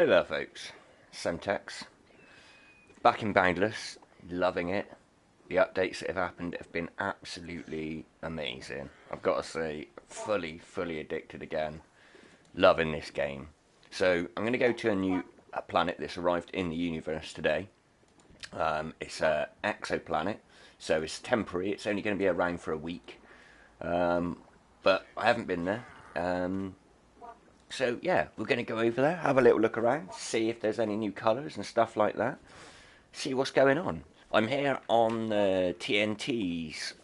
Hey there folks, Semtex, back in Boundless, loving it. The updates that have happened have been absolutely amazing. I've got to say, fully addicted again, loving this game. So I'm going to go to a new planet that's arrived in the universe today. It's an exoplanet, so it's temporary, it's only going to be around for a week. But I haven't been there. So yeah, we're going to go over there, have a little look around, see if there's any new colours and stuff like that. See what's going on. I'm here on the TNT's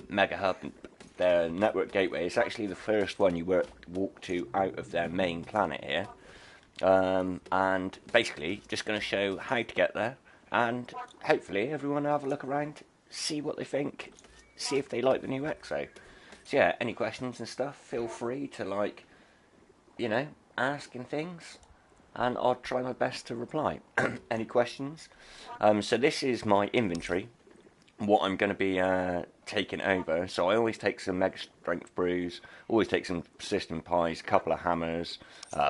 Mega Hub, their network gateway. It's actually the first one you walk to out of their main planet here. And basically, just going to show how to get there. And hopefully everyone will have a look around, see what they think, see if they like the new Exo. So yeah, any questions and stuff, feel free to ask and things, and I'll try my best to reply. Any questions? So this is my inventory, what I'm going to be taking over. So I always take some Mega Strength Brews, always take some Persistent Pies, a couple of hammers,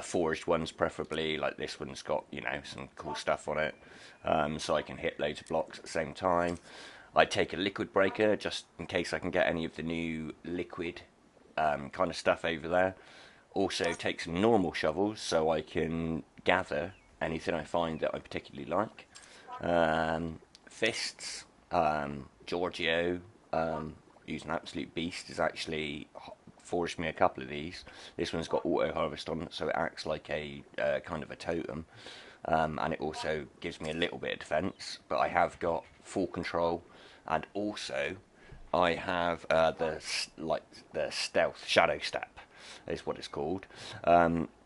forged ones preferably, like this one's got, some cool stuff on it, so I can hit loads of blocks at the same time. I take a liquid breaker, just in case I can get any of the new liquid kind of stuff over there. Also take some normal shovels so I can gather anything I find that I particularly like. Fists, Giorgio, who's an absolute beast, has actually forged me a couple of these. This one's got auto harvest on it, so it acts like a kind of a totem, and it also gives me a little bit of defense. But I have got full control, and also I have the stealth shadow step is what it's called.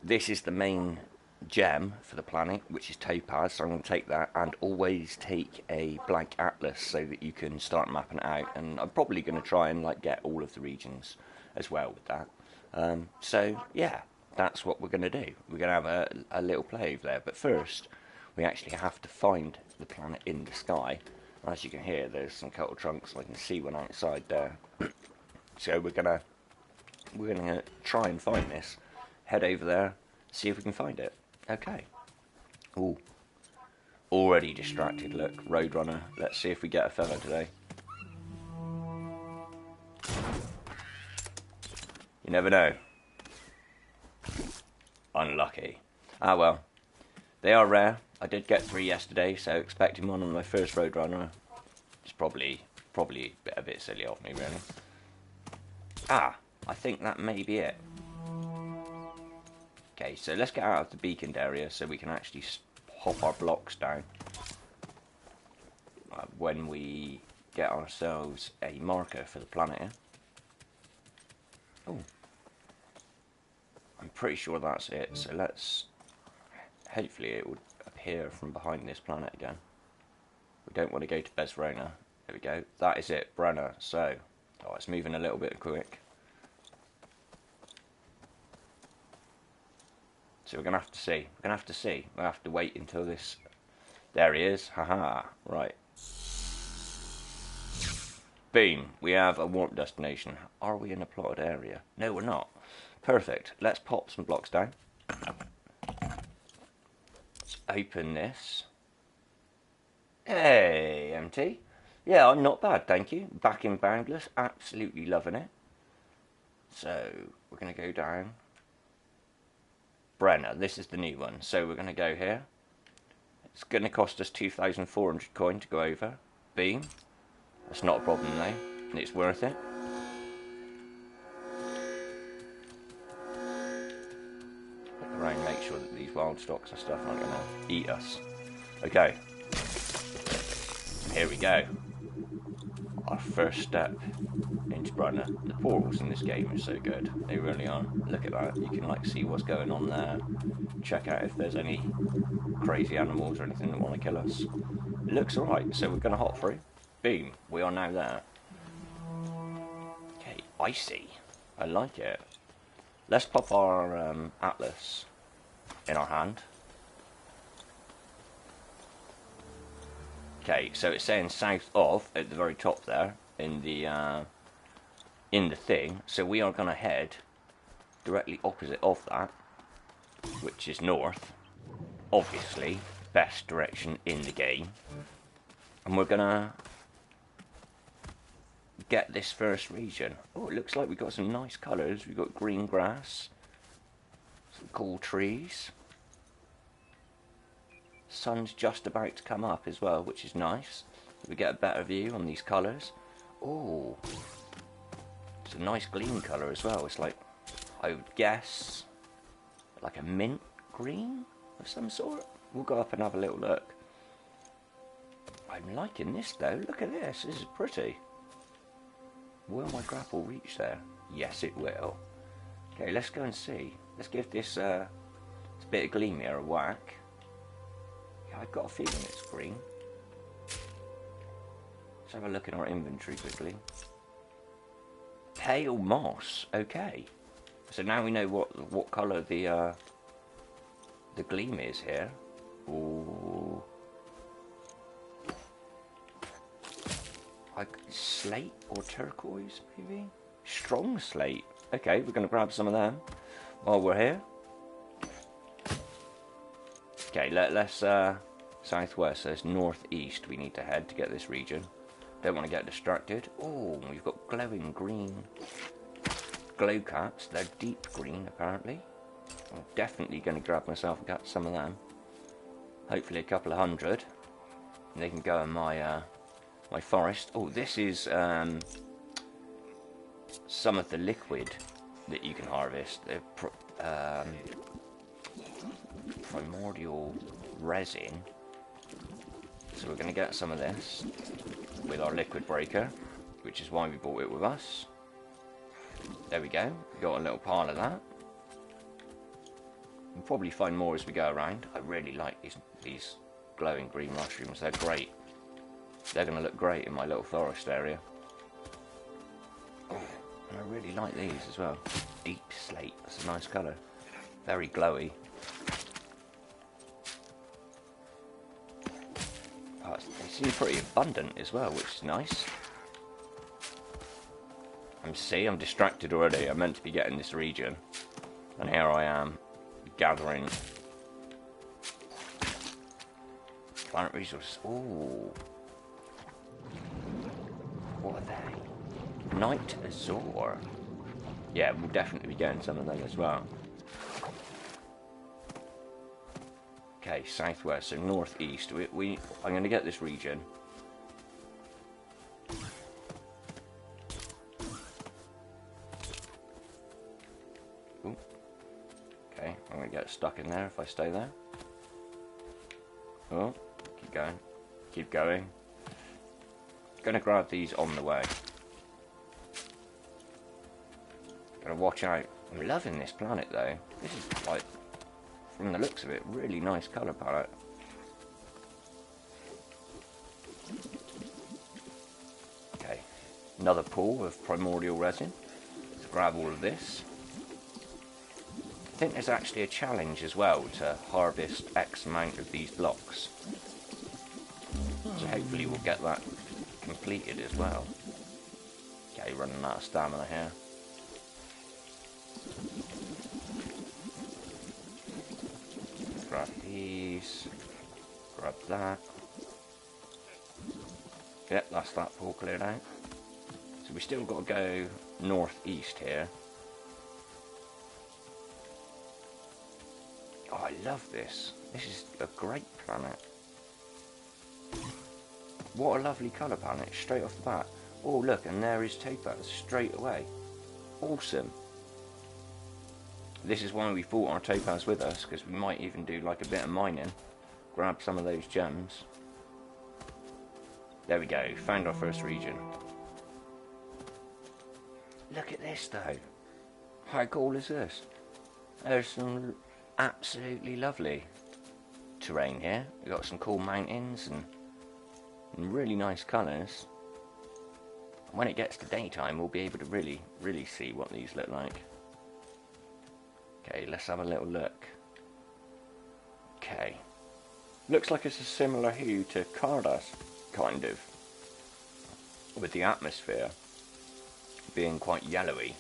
This is the main gem for the planet, which is topaz, so I'm going to take that, and always take a blank atlas so that you can start mapping it out. And I'm probably going to try and get all of the regions as well with that. So yeah, that's what we're going to do. We're going to have a little play over there, but first we actually have to find the planet in the sky. As you can hear, there's some kettle trunks, I can see one outside there. So we're gonna try and find this, head over there, see if we can find it. Okay. Ooh, already distracted, look, Roadrunner. Let's see if we get a fella today. You never know. Unlucky. Ah well, they are rare. I did get 3 yesterday, so expecting one on my first Roadrunner. It's probably a bit silly of me, really. Ah, I think that may be it. Okay, so let's get out of the beaconed area so we can actually hop our blocks down when we get ourselves a marker for the planet here. Oh, I'm pretty sure that's it, so let's... Hopefully it would appear from behind this planet again. We don't want to go to Bezrona. There we go. That is it, Breena. So, oh, it's moving a little bit quick. So we're going to have to see. We're going to have to see. We'll have to wait until this... There he is. Haha. Right. Boom. We have a warp destination. Are we in a plotted area? No, we're not. Perfect. Let's pop some blocks down. Let's open this. Hey, MT. Yeah, I'm not bad, thank you. Back in Boundless. Absolutely loving it. So, we're going to go down. Breena, this is the new one. So we're going to go here. It's going to cost us 2,400 coin to go over. Boom. That's not a problem though. And it's worth it. Look around, make sure that these wild stocks and stuff aren't going to eat us. Okay. Here we go. Our first step into Breena. The portals in this game are so good. They really are. Look at that. You can see what's going on there. Check out if there's any crazy animals or anything that want to kill us. It looks alright, so we're going to hop through. Boom. We are now there. Okay, icy. I like it. Let's pop our atlas in our hand. Okay, so it's saying south of at the very top there in the thing. So we are going to head directly opposite of that, which is north. obviously best direction in the game, and we're gonna get this first region. Oh, it looks like we've got some nice colours. We've got green grass, some cool trees. Sun's just about to come up as well, which is nice. We get a better view on these colours. Oh, it's a nice green colour as well. It's like, I would guess, like a mint green of some sort. We'll go up and have a little look. I'm liking this though. Look at this. This is pretty. Will my grapple reach there? Yes, it will. Okay, let's go and see. Let's give this bit of gleam here a whack. Yeah, I've got a feeling it's green. Let's have a look in our inventory quickly. Pale moss. Okay. So now we know what colour the gleam is here. Ooh. Like slate or turquoise, maybe? Strong slate. Okay, we're going to grab some of them while we're here. Okay, let's southwest, so it's northeast we need to head to get this region. Don't want to get distracted. Oh, we've got glowing green glow caps. They're deep green, apparently. I'm definitely going to grab myself and get some of them. Hopefully a couple of hundred. And they can go in my my forest. Oh, this is some of the liquid that you can harvest. They're primordial resin. So we're going to get some of this with our liquid breaker, which is why we brought it with us. There we go. We got a little pile of that. We'll probably find more as we go around. I really like these glowing green mushrooms. They're great. They're going to look great in my little forest area. Oh, and I really like these as well. Deep slate. That's a nice colour. Very glowy. Oh, they seem pretty abundant as well, which is nice. I'm distracted already. I'm meant to be getting this region. And here I am, gathering plant resources. Ooh. What are they? Night Azure. Yeah, we'll definitely be getting some of them as well. Okay, southwest, so northeast. I'm going to get this region. Ooh. Okay, I'm going to get stuck in there if I stay there. Oh, keep going. Keep going. Going to grab these on the way. Gotta watch out. I'm loving this planet though. This is like, from the looks of it, really nice colour palette. Okay, another pool of primordial resin. Let's grab all of this. I think there's actually a challenge as well to harvest X amount of these blocks. So hopefully we'll get that completed as well. Okay, running out of stamina here. Grab these. Grab that. Yep, that's that pool cleared out. So we still got to go northeast here. Oh, I love this. This is a great planet. What a lovely colour palette, straight off the bat. Oh look, and there is topaz, straight away. Awesome. This is why we brought our topaz with us, because we might even do like a bit of mining. Grab some of those gems. There we go, found our first region. Look at this though. How cool is this? There's some absolutely lovely terrain here. We've got some cool mountains and really nice colours. When it gets to daytime, we'll be able to really see what these look like. Okay, let's have a little look. Okay. Looks like it's a similar hue to Cardass, kind of. With the atmosphere being quite yellowy.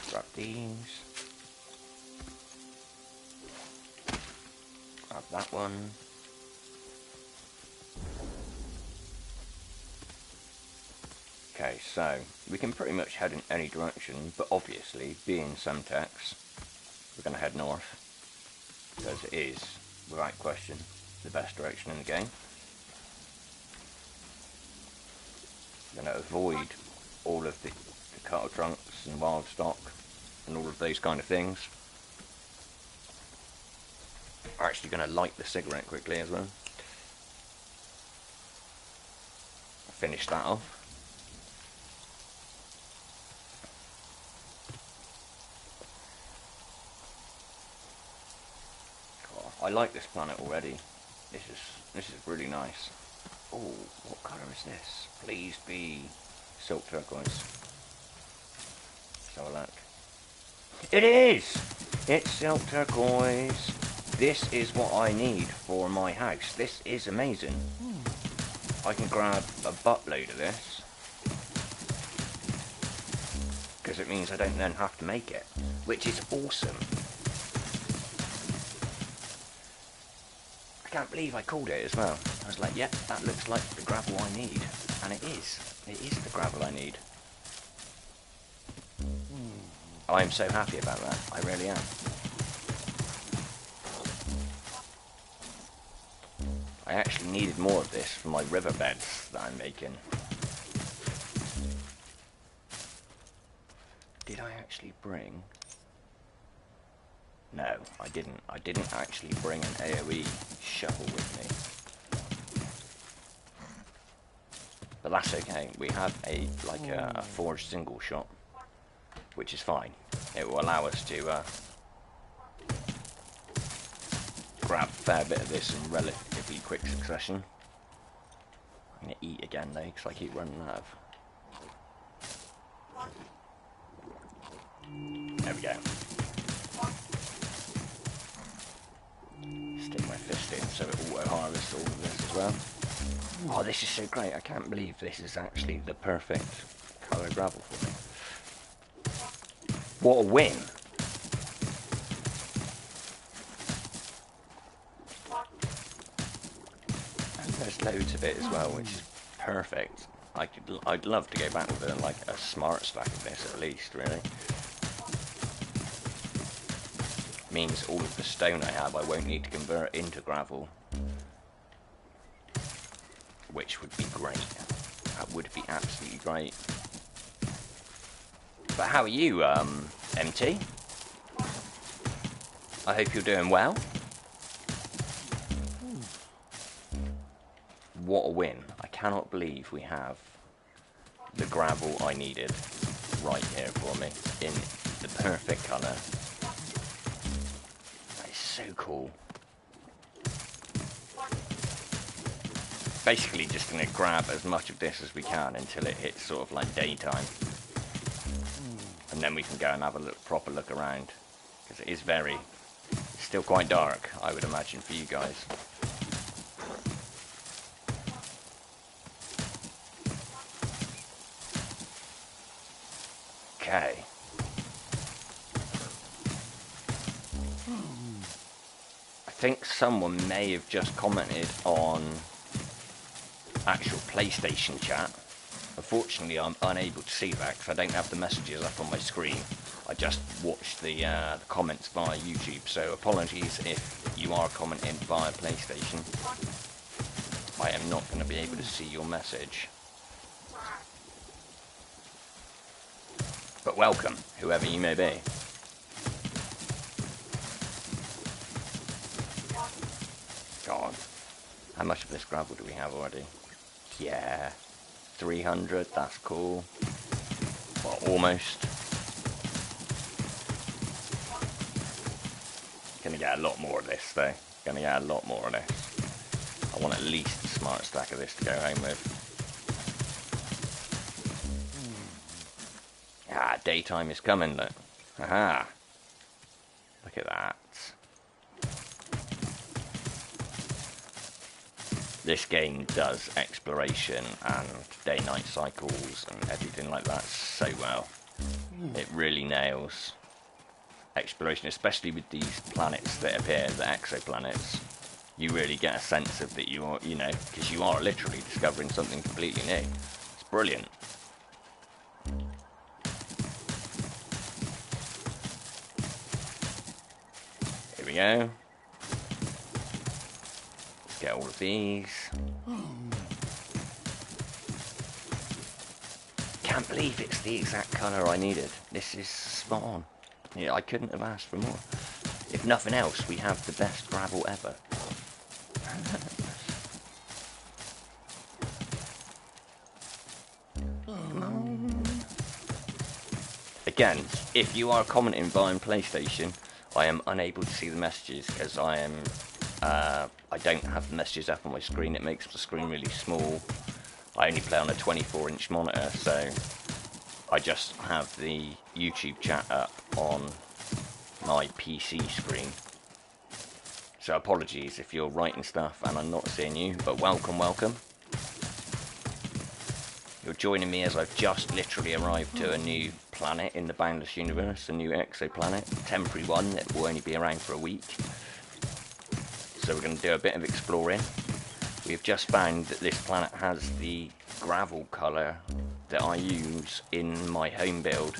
Grab these. Grab that one. Okay, so we can pretty much head in any direction, but obviously, being Semtex, we're going to head north, because it is, without question, the best direction in the game. We're going to avoid all of the cattle trunks and wild stock and all of those kind of things. We're actually going to light the cigarette quickly as well. Finish that off. I like this planet already. This is really nice. Oh, what colour is this? Please be silk turquoise. Let's have a look. It is! It's silk turquoise. This is what I need for my house. This is amazing. I can grab a buttload of this, because it means I don't then have to make it, which is awesome. I can't believe I called it as well. I was like, yep, that looks like the gravel I need. And it is. It is the gravel I need. I'm so happy about that. I really am. I actually needed more of this for my riverbeds that I'm making. Did I actually bring... No, I didn't. I didn't actually bring an AoE shovel with me. But that's okay. We have a forged single shot, which is fine. It will allow us to grab a fair bit of this in relatively quick succession. I'm going to eat again though, because I keep running out of. There we go. Stick my fist in so it auto-harvests all of this as well. Oh, this is so great. I can't believe this is actually the perfect colour gravel for me. What a win! And there's loads of it as well, which is perfect. I'd love to go back with a smart stack of this at least, really. Means all of the stone I have I won't need to convert into gravel, which would be great. That would be absolutely great. But how are you, MT? I hope you're doing well. What a win. I cannot believe we have the gravel I needed right here for me in the perfect colour. So cool. Basically just going to grab as much of this as we can until it hits sort of like daytime, and then we can go and have a proper look around, because it is still quite dark, I would imagine, for you guys. Okay. I think someone may have just commented on actual PlayStation chat. Unfortunately, I'm unable to see that because I don't have the messages up on my screen. I just watched the comments via YouTube, so apologies if you are commenting via PlayStation. I am not going to be able to see your message. But welcome, whoever you may be. God, how much of this gravel do we have already? Yeah, 300, that's cool. Well, almost. Gonna get a lot more of this though. Gonna get a lot more of this. I want at least a smart stack of this to go home with. Ah, daytime is coming, look. Aha. Look at that. This game does exploration and day-night cycles and everything like that so well. It really nails exploration, especially with these planets that appear, the exoplanets. you really get a sense of that you are, you know, because you are literally discovering something completely new. It's brilliant. Here we go. Let's get all of these. Can't believe it's the exact colour I needed. This is spot on. Yeah, I couldn't have asked for more. If nothing else, we have the best gravel ever. Again, if you are commenting via PlayStation, I am unable to see the messages because I don't have the messages up on my screen. It makes the screen really small. I only play on a 24-inch monitor, so I just have the YouTube chat up on my PC screen. So apologies if you're writing stuff and I'm not seeing you, but welcome, welcome. You're joining me as I've just literally arrived to a new planet in the Boundless universe, a new exoplanet, a temporary one that will only be around for a week. So we're going to do a bit of exploring. We've just found that this planet has the gravel colour that I use in my home build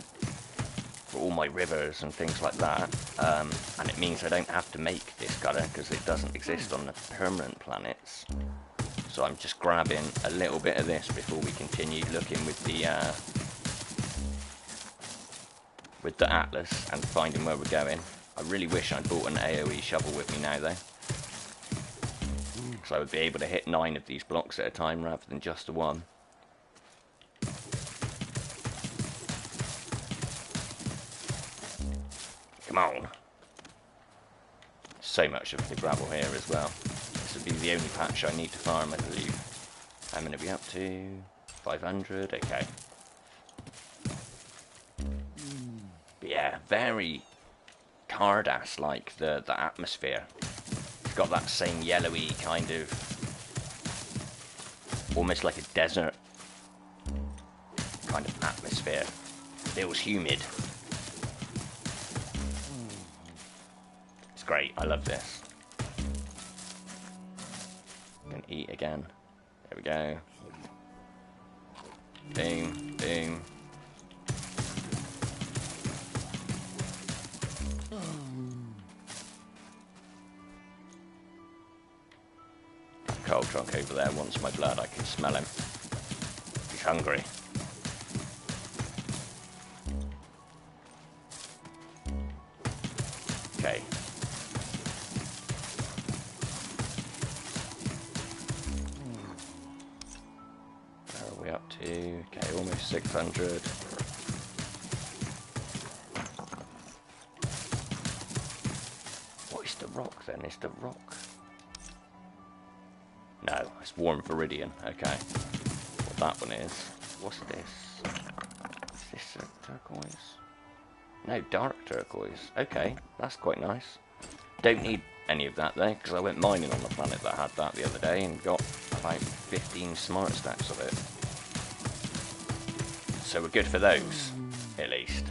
for all my rivers and things like that, and it means I don't have to make this colour because it doesn't exist on the permanent planets. So I'm just grabbing a little bit of this before we continue looking with the atlas and finding where we're going. I really wish I'd bought an AoE shovel with me now though, so I would be able to hit 9 of these blocks at a time rather than just the one. Come on. So much of the gravel here as well. This would be the only patch I need to farm, I believe. How many are we up to? 500, okay. But yeah, very Cardass like the atmosphere. It's got that same yellowy kind of, almost like a desert kind of atmosphere. Feels humid. It's great, I love this. Gonna eat again. There we go. Boom, boom. Cold trunk over there wants my blood, I can smell him. He's hungry. Okay. Where are we up to? Okay, almost 600. What is the rock then? Is the rock? No, it's warm viridian. Okay. What that one is. What's this? Is this a turquoise? No, dark turquoise. Okay, that's quite nice. Don't need any of that though, because I went mining on the planet that had that the other day and got about 15 smart stacks of it. So we're good for those, at least.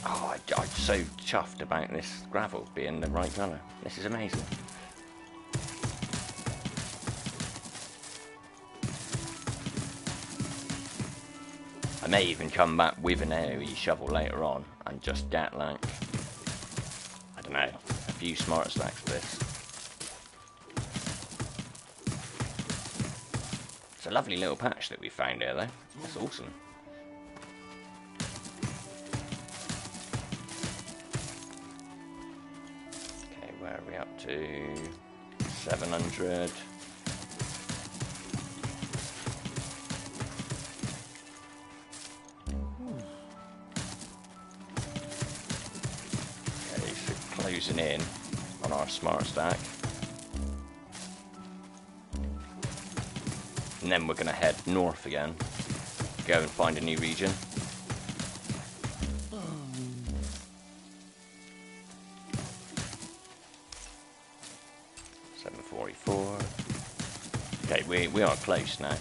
Oh, I'm so chuffed about this gravel being the right colour. This is amazing. I may even come back with an AoE shovel later on and just get like, I don't know, a few smart stacks of this. It's a lovely little patch that we found here though. That's awesome. Okay, where are we up to? 700. Closing in on our smart stack, and then we're going to head north again, go and find a new region. $744. Okay, we are close now.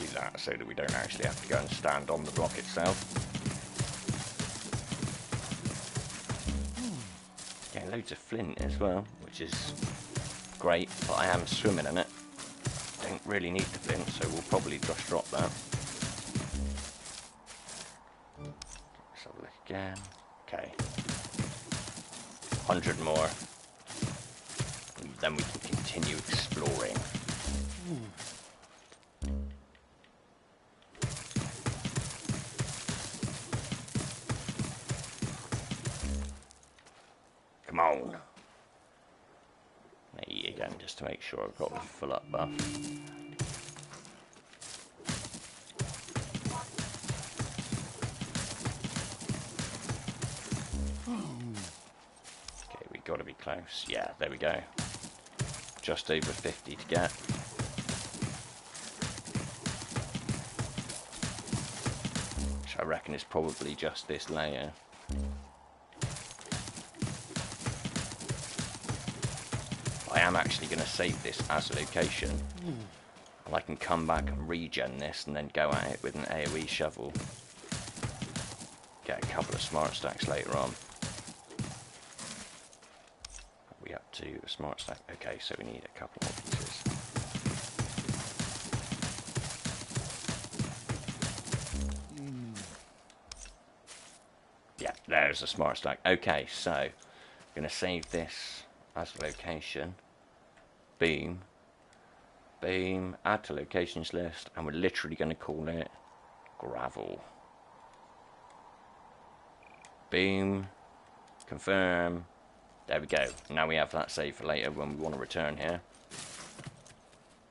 do that so that we don't actually have to go and stand on the block itself. Getting loads of flint as well, which is great, but I am swimming in it. Don't really need the flint, so we'll probably just drop that. Let's have a look again. Okay. 100 more. And then we can continue exploring. Come on. Maybe again, just to make sure I've got the full up buff. Okay, we got to be close. Yeah, there we go. Just over 50 to get. Which I reckon is probably just this layer. I am actually going to save this as a location. And I can come back and regen this and then go at it with an AoE shovel. Get a couple of smart stacks later on. Are we up to a smart stack? Okay, so we need a couple more pieces. Yeah, there's a smart stack. Okay, so I'm going to save this as a location. Boom. Boom. Add to locations list. And we're literally going to call it gravel. Boom. Confirm. There we go. Now we have that saved for later when we want to return here.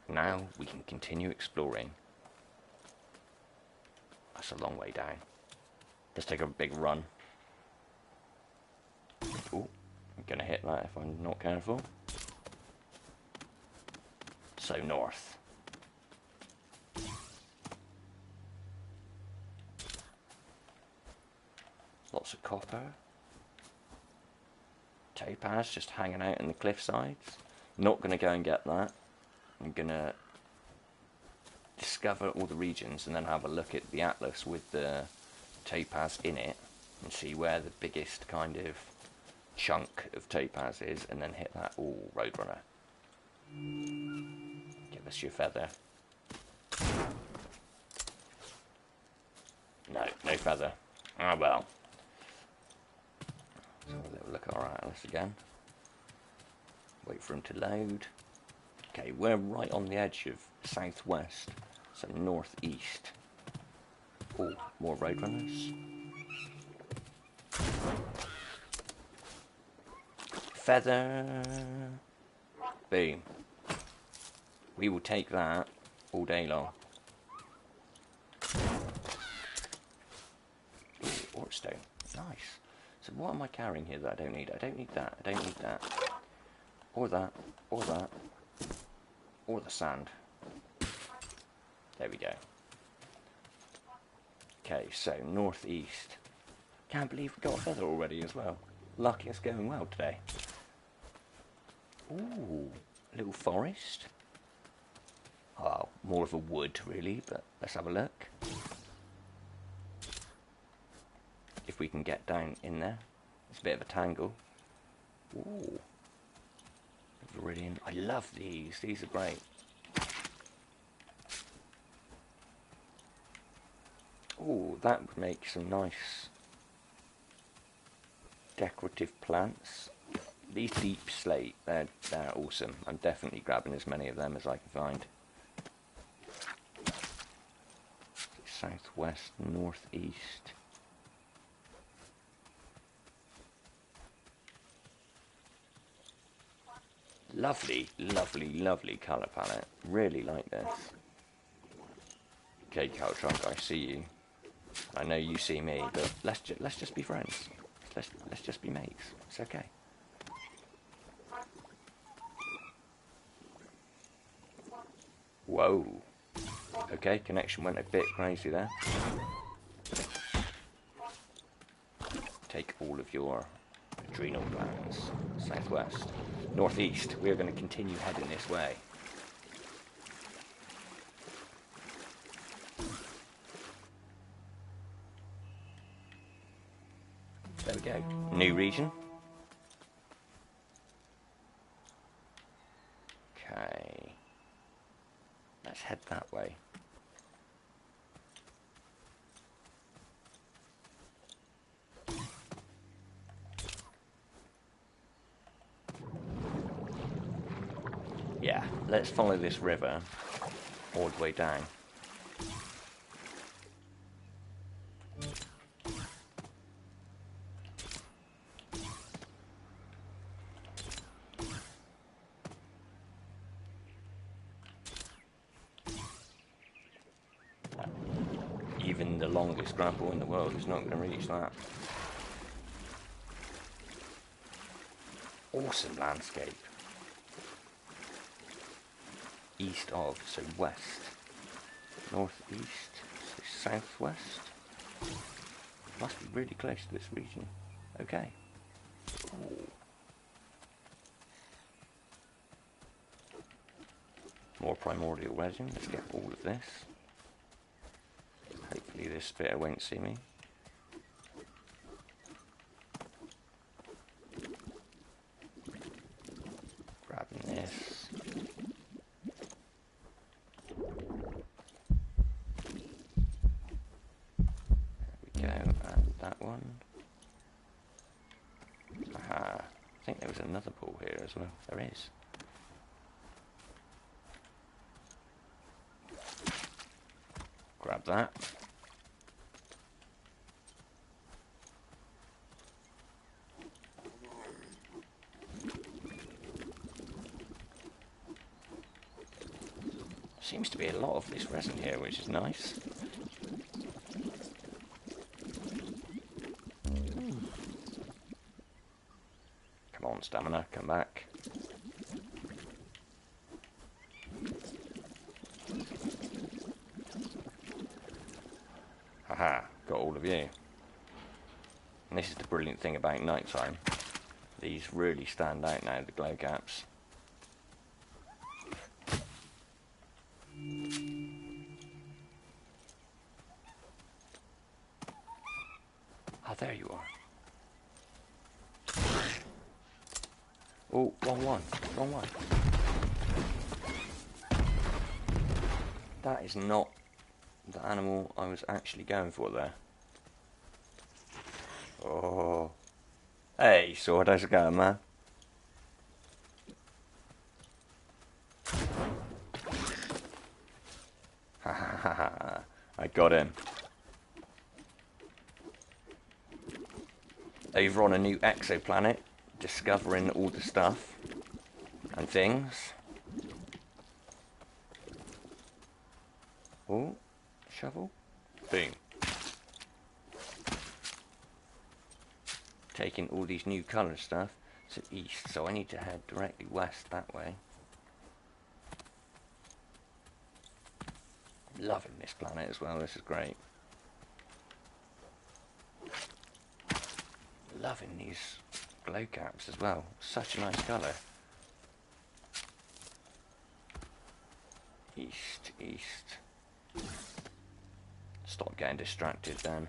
Now we can continue exploring. That's a long way down. Let's take a big run. Ooh. I'm going to hit that if I'm not careful. So north. Lots of copper. Topaz just hanging out in the cliff sides. Not going to go and get that. I'm going to discover all the regions and then have a look at the atlas with the topaz in it and see where the biggest kind of chunk of topaz is, and then hit that. Ooh, Roadrunner. Give us your feather. No, no feather. Ah, well. Let's have a little look at our atlas again. Wait for him to load. Okay, we're right on the edge of southwest, so northeast. Oh, more Roadrunners. Feather. Boom. We will take that all day long. Ooh, Ortstone. Nice. So what am I carrying here that I don't need? I don't need that. I don't need that. Or that. Or that. Or the sand. There we go. Okay, so northeast. Can't believe we got a feather already as well. Lucky it's going well today. Ooh, a little forest. Oh, more of a wood really, but let's have a look. If we can get down in there. It's a bit of a tangle. Ooh. Viridian. I love these. These are great. Ooh, that would make some nice decorative plants. These deep slate, they're awesome. I'm definitely grabbing as many of them as I can find. Southwest, northeast. Lovely, lovely, lovely colour palette. Really like this. Okay, Caltrunk, I see you. I know you see me, but let's just be friends. Let's just be mates. It's okay. Whoa. Okay, connection went a bit crazy there. Take all of your adrenal glands. Southwest. Northeast. We're going to continue heading this way. There we go. New region. Okay. Let's head that way. Yeah, let's follow this river all the way down. Even the longest grapple in the world is not going to reach that. Awesome landscape. East of, so west. Northeast, so southwest. Must be really close to this region. Okay. Ooh. More primordial resin. Let's get all of this. Hopefully this spitter won't see me. Grabbing this. There we go, and that one. Aha, I think there was another pool here as well. There is. Grab that. Seems to be a lot of this resin here, which is nice. Come on, stamina, come back. Haha, got all of you. And this is the brilliant thing about nighttime. These really stand out now, the glow gaps. Oh, there you are. Oh, wrong one, wrong one. That is not the animal I was actually going for there. Oh. Hey, sword, how's it going, man? Ha ha ha ha. I got him. Over on a new exoplanet, discovering all the stuff and things. Oh, shovel. Boom. Taking all these new colour stuff to east, so I need to head directly west that way. Loving this planet as well, this is great. Loving these glow caps as well, such a nice colour. East, east. Stop getting distracted then.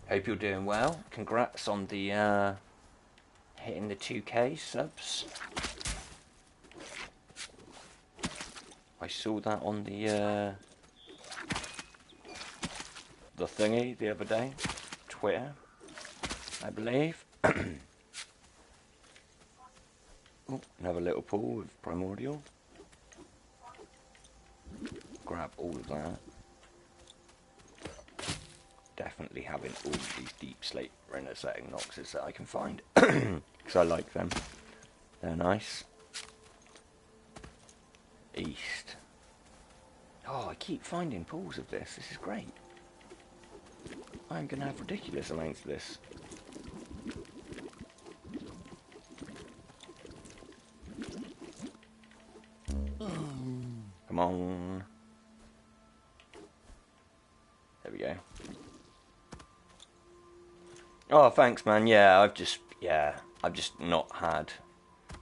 Hope you're doing well. Congrats on the hitting the 2K subs. I saw that on the thingy the other day, Twitter, I believe. Oh, another little pool of primordial. Grab all of that. Definitely having all of these deep slate render setting noxes that I can find, because I like them. They're nice. East. Oh, I keep finding pools of this. This is great. I'm going to have ridiculous amounts of this. Come on. There we go. Oh, thanks, man. Yeah, I've just not had...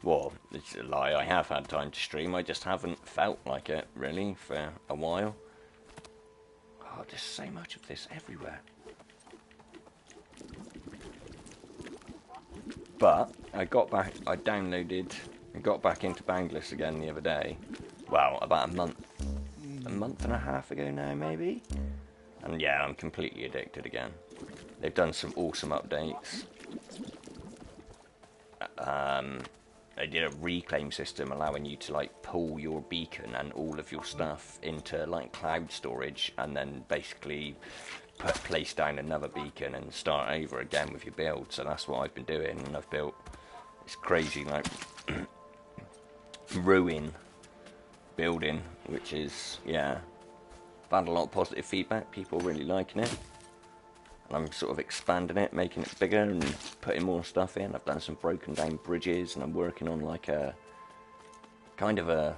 Well, it's a lie. I have had time to stream. I just haven't felt like it, really, for a while. Oh, there's so much of this everywhere. But I got back into Boundless again the other day. Well, about a month and a half ago now, maybe. And yeah, I'm completely addicted again. They've done some awesome updates. They did a reclaim system allowing you to like pull your beacon and all of your stuff into like cloud storage, and then basically place down another beacon and start over again with your build. So that's what I've been doing, and I've built this crazy like ruin building, which is, yeah, I've had a lot of positive feedback, people really liking it. I'm sort of expanding it, making it bigger and putting more stuff in. I've done some broken down bridges, and I'm working on like a kind of a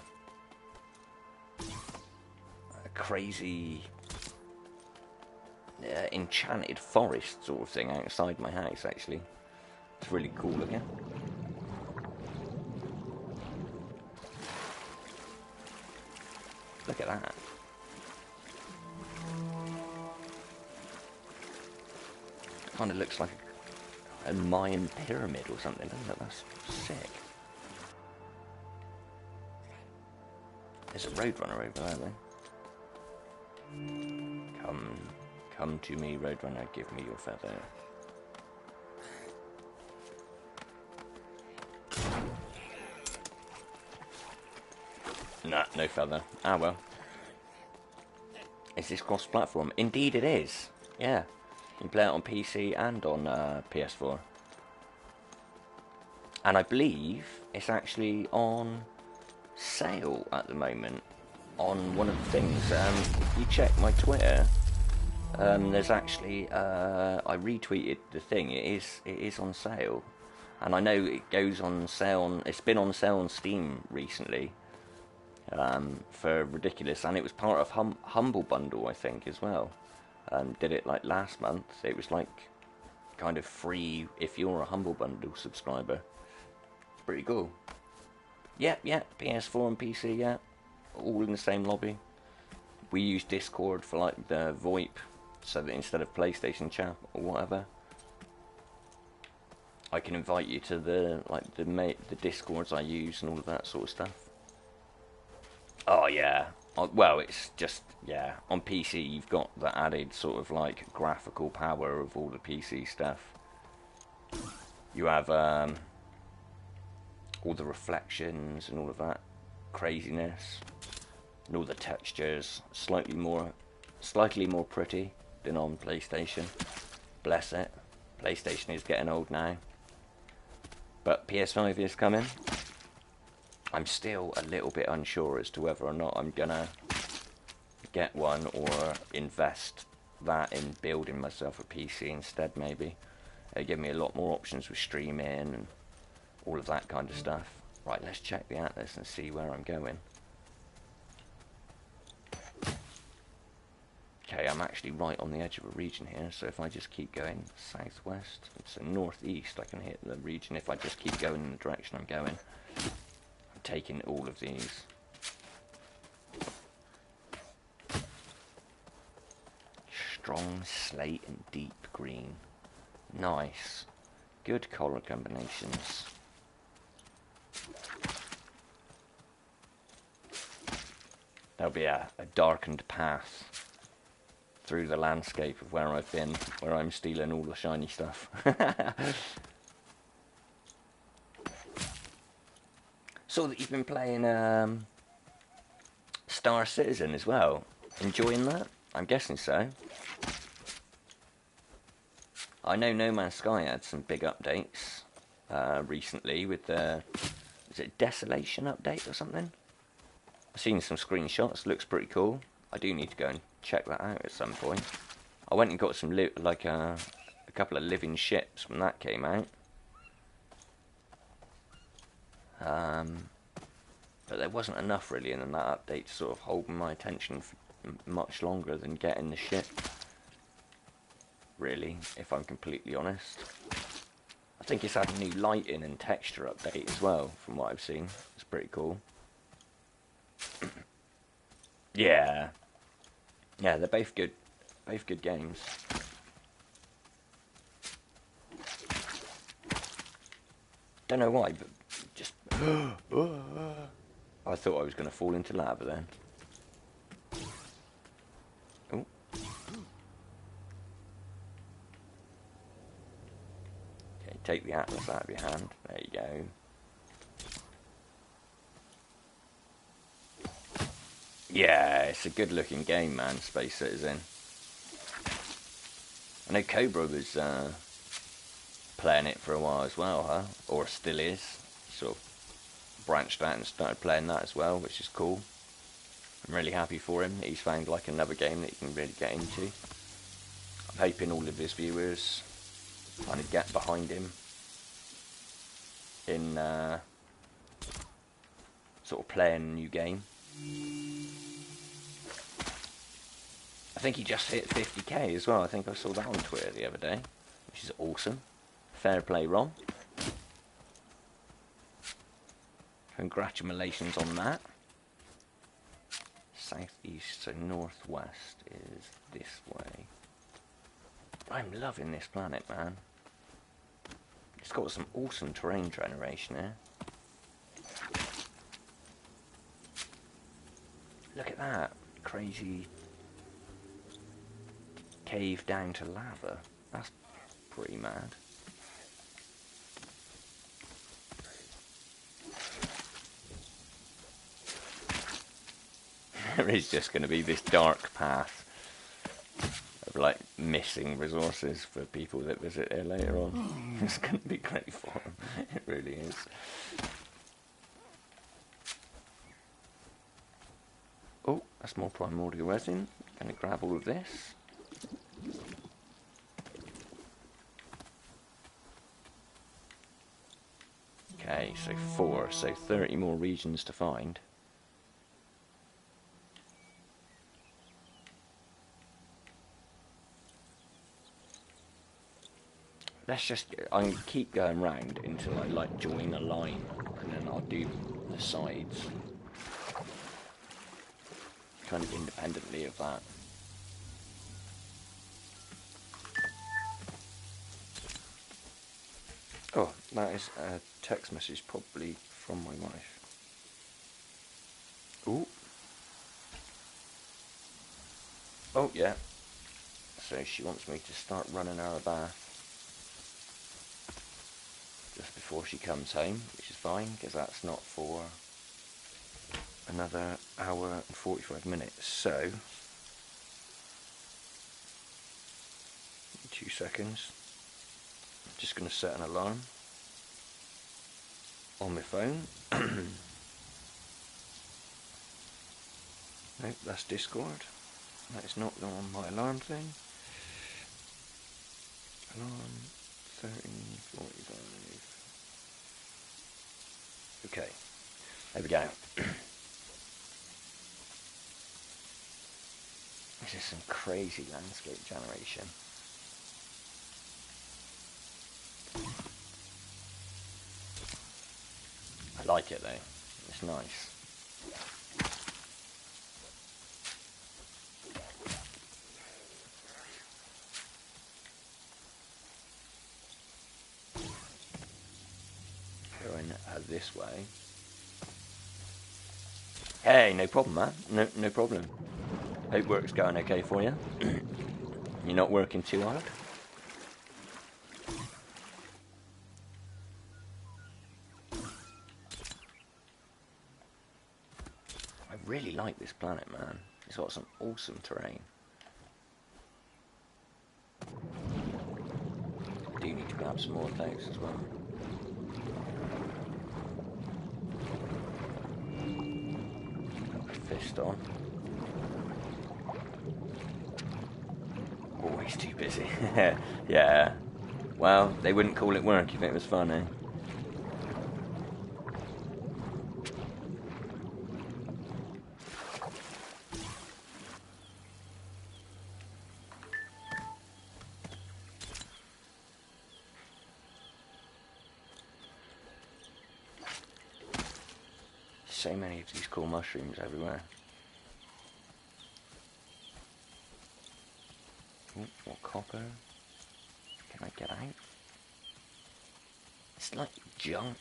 crazy enchanted forest sort of thing outside my house, actually. It's really cool looking. Look at that. Kind of looks like a Mayan pyramid or something, doesn't it? That's sick. There's a roadrunner over there, though. Come to me, roadrunner. Give me your feather. Nah, no feather. Ah, well. Is this cross-platform? Indeed it is. Yeah. You can play it on PC and on PS4. And I believe it's actually on sale at the moment on one of the things. If you check my Twitter, there's actually, I retweeted the thing, it is on sale. And I know it goes on sale, it's been on sale on Steam recently, for ridiculous, and it was part of Humble Bundle, I think, as well. Did it like last month. It was like kind of free if you're a Humble Bundle subscriber. It's pretty cool. Yeah, PS4 and PC, yeah, all in the same lobby. We use Discord for like the VoIP, so that instead of PlayStation chat or whatever, I can invite you to the Discords I use and all of that sort of stuff. Oh yeah. Well, it's just, yeah, on PC you've got the added sort of like graphical power of all the PC stuff. You have all the reflections and all of that craziness, and all the textures, slightly more pretty than on PlayStation. Bless it. PlayStation is getting old now. But PS5 is coming. I'm still a little bit unsure as to whether or not I'm gonna get one or invest that in building myself a PC instead, maybe. It'll give me a lot more options with streaming and all of that kind of stuff. Right, let's check the atlas and see where I'm going. Okay, I'm actually right on the edge of a region here, so if I just keep going southwest, so northeast, I can hit the region if I just keep going in the direction I'm going. Taking all of these. Strong slate and deep green. Nice. Good colour combinations. There'll be a darkened path through the landscape of where I've been, where I'm stealing all the shiny stuff. Saw that you've been playing Star Citizen as well. Enjoying that? I'm guessing so. I know No Man's Sky had some big updates recently with the, is it Desolation update or something? I've seen some screenshots, looks pretty cool. I do need to go and check that out at some point. I went and got some a couple of living ships when that came out. But there wasn't enough really in that update to sort of hold my attention for much longer than getting the ship, really, if I'm completely honest. I think it's had a new lighting and texture update as well, from what I've seen. It's pretty cool. Yeah, they're both good Both good games. Don't know why, but just... I thought I was going to fall into lava then. Oh. Okay, take the atlas out of your hand. There you go. Yeah, it's a good looking game, man, Space Citizen. I know Cobra was playing it for a while as well, huh? Or still is. Sort of branched out and started playing that as well, which is cool. I'm really happy for him. He's found like another game that he can really get into. I'm hoping all of his viewers kind of get behind him in sort of playing a new game. I think he just hit 50k as well. I think I saw that on Twitter the other day, which is awesome. Fair play, Ron. Congratulations on that. Southeast, so northwest is this way. I'm loving this planet, man. It's got some awesome terrain generation here. Look at that. Crazy cave down to lava. That's pretty mad. There is just going to be this dark path of like missing resources for people that visit here later on. It's going to be great for them. It really is. Oh, that's more primordial resin. Going to grab all of this. Okay, so 4, so 30 more regions to find. Let's just, I can keep going round until I like join a line, and then I'll do the sides kind of independently of that. Oh, that is a text message probably from my wife. Ooh. Oh, yeah. So she wants me to start running her a bath just before she comes home, which is fine, because that's not for another hour and 45 minutes. So, 2 seconds. I'm just going to set an alarm on my phone. Nope, that's Discord. That is not on my alarm thing. Alarm 13:45. Okay, there we go. This is some crazy landscape generation. I like it though, it's nice. Going this way. Hey, no problem, man. No problem. Hope work's going okay for you. You're not working too hard. I really like this planet, man. It's got some awesome terrain. I do need to grab some more of those as well. Fist on. Always too busy. Yeah. Well, they wouldn't call it work if it was fun, eh? So many of these cool mushrooms everywhere. Oh, what copper can I get out? It's like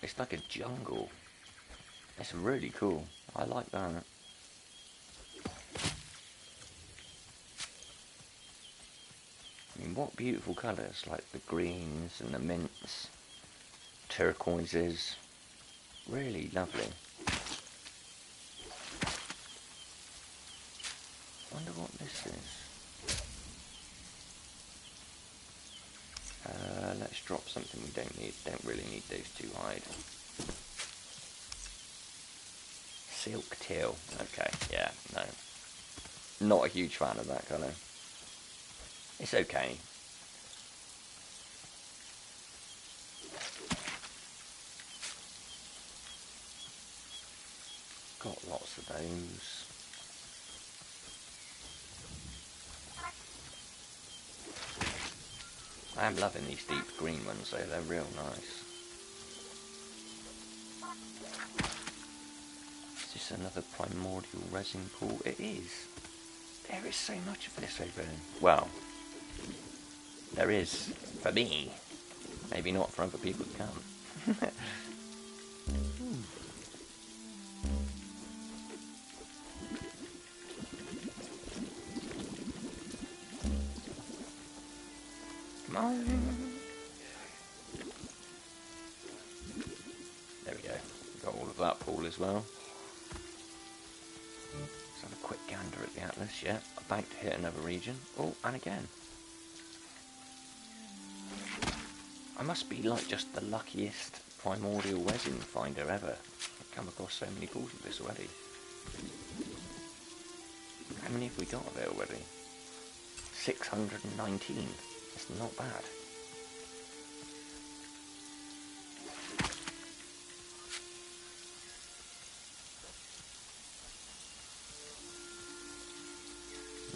it's like a jungle. It's really cool. I like that. I mean, what beautiful colours, like the greens and the mints, turquoises. Really lovely. Wonder what this is. Let's drop something we don't need. Don't really need those two hide. Silk teal. Okay, yeah, no. Not a huge fan of that colour. It's okay. Got lots of those. I am loving these deep green ones though, they're real nice. Is this another primordial resin pool? It is. There is so much of this over there. Well, there is for me. Maybe not for other people to come. Come on. There we go. Got all of that pool as well. Let's have a quick gander at the atlas. Yeah, about to hit another region. Oh, and again. I must be like just the luckiest primordial resin finder ever. I've come across so many pools of this already. How many have we got of it already? 619. It's not bad.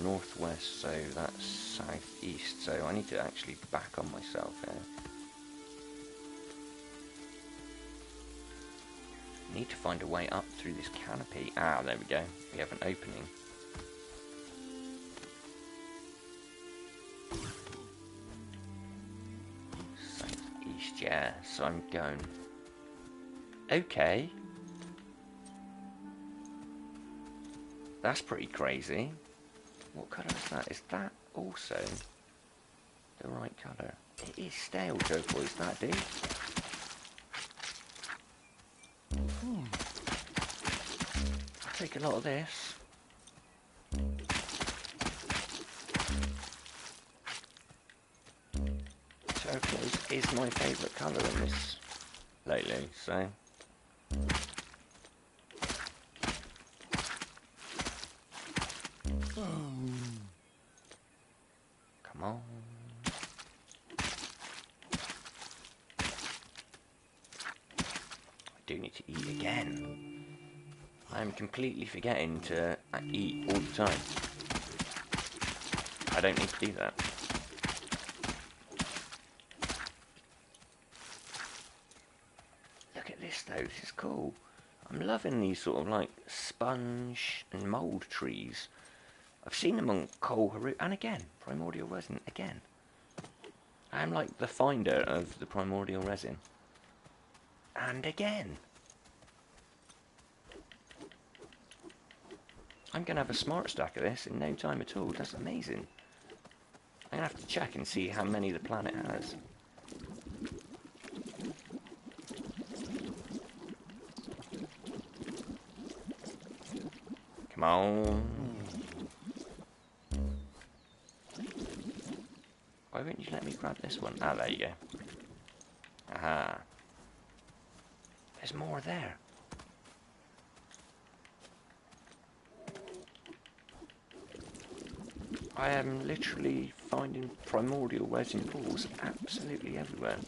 Northwest, so that's southeast, so I need to actually back on myself here. Need to find a way up through this canopy. Ah, there we go. We have an opening. Southeast, yeah, so I'm going. Okay. That's pretty crazy. What colour is that? Is that also the right colour? It is stale turquoise, that dude. I'll take a lot of this. Turquoise is my favourite colour in this lately, so... Come on. I do need to eat again. I'm completely forgetting to eat all the time. I don't need to do that. Look at this though, this is cool. I'm loving these sort of like sponge and mould trees. I've seen them on coal haru, and again, primordial resin, again. I'm like the finder of the primordial resin. And again. I'm going to have a smart stack of this in no time at all. That's amazing. I'm going to have to check and see how many the planet has. Come on. Why wouldn't you let me grab this one? Ah, there you go. Aha. There's more there. I am literally finding primordial resin pools absolutely everywhere.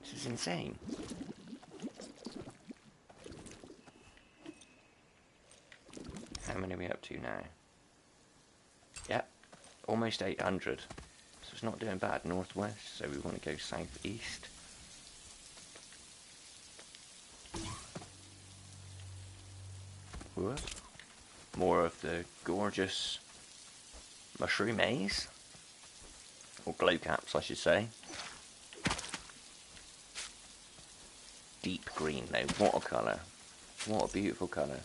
This is insane. How many are we up to now? Yep, almost 800. So it's not doing bad northwest, so we want to go southeast. Whoa. More of the gorgeous mushroom maze. Or glow caps, I should say. Deep green though, what a colour. What a beautiful colour.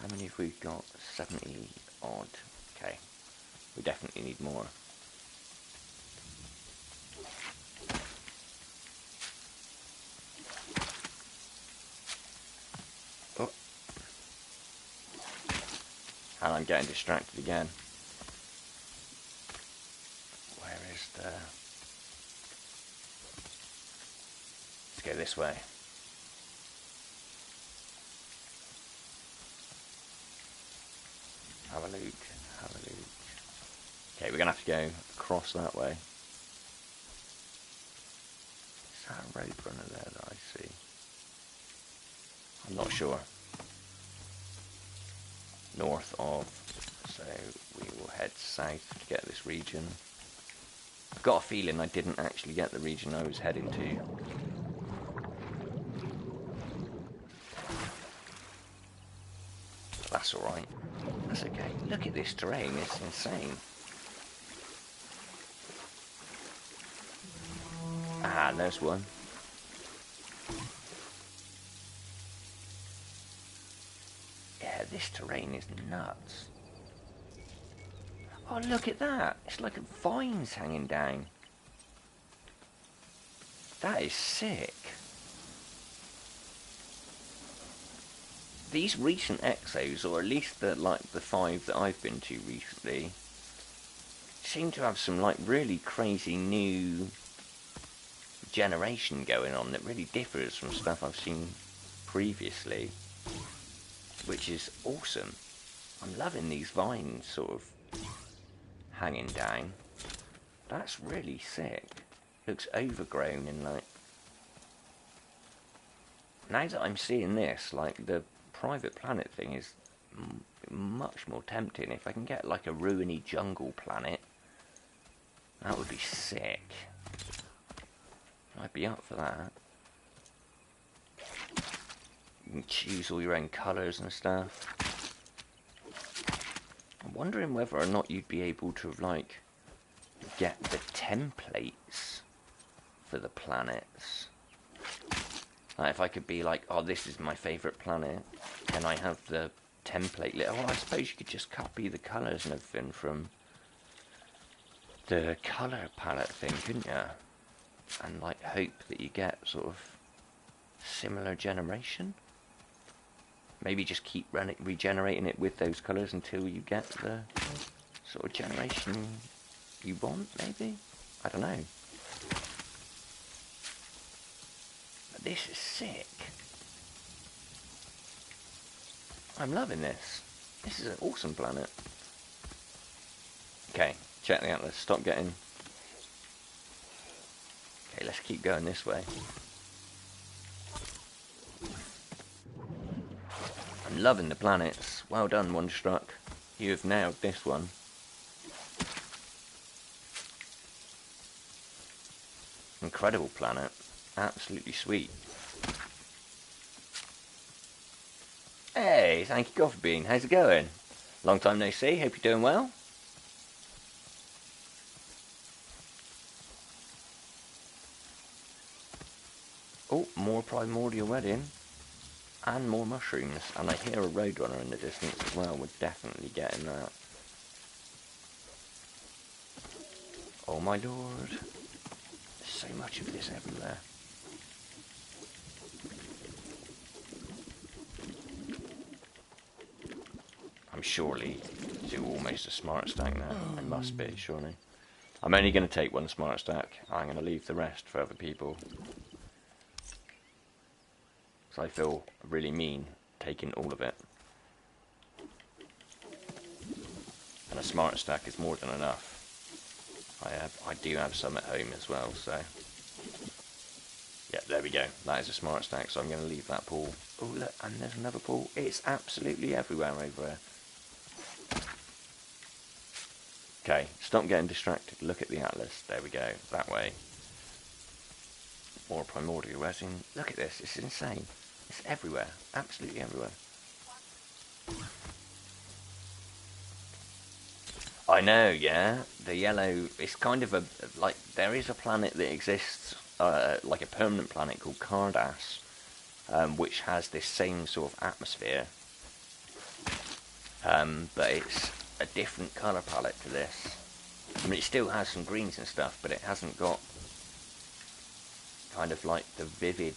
How many have we got? 70 odd. Okay, we definitely need more. Oh. And I'm getting distracted again. Where is the... Let's go this way. Have a look, have a look. Okay, we're going to have to go across that way. Is that a road runner there that I see? I'm not sure. North of, so we will head south to get this region. I've got a feeling I didn't actually get the region I was heading to. That's alright. That's okay. Look at this terrain, it's insane. Ah, there's one. Yeah, this terrain is nuts. Oh, look at that. It's like vines hanging down. That is sick. These recent exos, or at least the 5 that I've been to recently, seem to have some really crazy new generation going on that really differs from stuff I've seen previously, which is awesome. I'm loving these vines sort of hanging down. That's really sick. Looks overgrown and now that I'm seeing this, the private planet thing is much more tempting. If I can get a ruiny jungle planet, that would be sick. I'd be up for that. You can choose all your own colours and stuff. I'm wondering whether or not you'd be able to get the templates for the planets. If I could be oh, this is my favourite planet, and I have the template. Well, I suppose you could just copy the colours and everything from the colour palette thing, couldn't you? And hope that you get sort of similar generation. Maybe just keep regenerating it with those colours until you get the sort of generation you want, maybe? I don't know. But this is sick. I'm loving this. This is an awesome planet. Okay, check the atlas. Stop getting... Okay, let's keep going this way. I'm loving the planets. Well done, Wonderstruck. You have nailed this one. Incredible planet. Absolutely sweet. Hey, thank you, Coffee Bean. How's it going? Long time no see. Hope you're doing well. Oh, more primordial wedding. And more mushrooms. And I hear a roadrunner in the distance as well. We're definitely getting that. Oh my lord. There's so much of this everywhere. I'm surely do almost a smart stack now. I must be, surely. I'm only going to take one smart stack. I'm going to leave the rest for other people. So I feel really mean taking all of it. And a smart stack is more than enough. I do have some at home as well, so... Yeah, there we go. That is a smart stack, so I'm going to leave that pool. Oh, look, and there's another pool. It's absolutely everywhere over here. Okay, stop getting distracted. Look at the atlas. There we go. That way. More primordial resin. Look at this. It's insane. It's everywhere. Absolutely everywhere. I know, yeah. The yellow, it's kind of a, like, there is a planet that exists, like a permanent planet called Cardass, which has this same sort of atmosphere, but it's a different colour palette to this. I mean, it still has some greens and stuff, but it hasn't got kind of like the vivid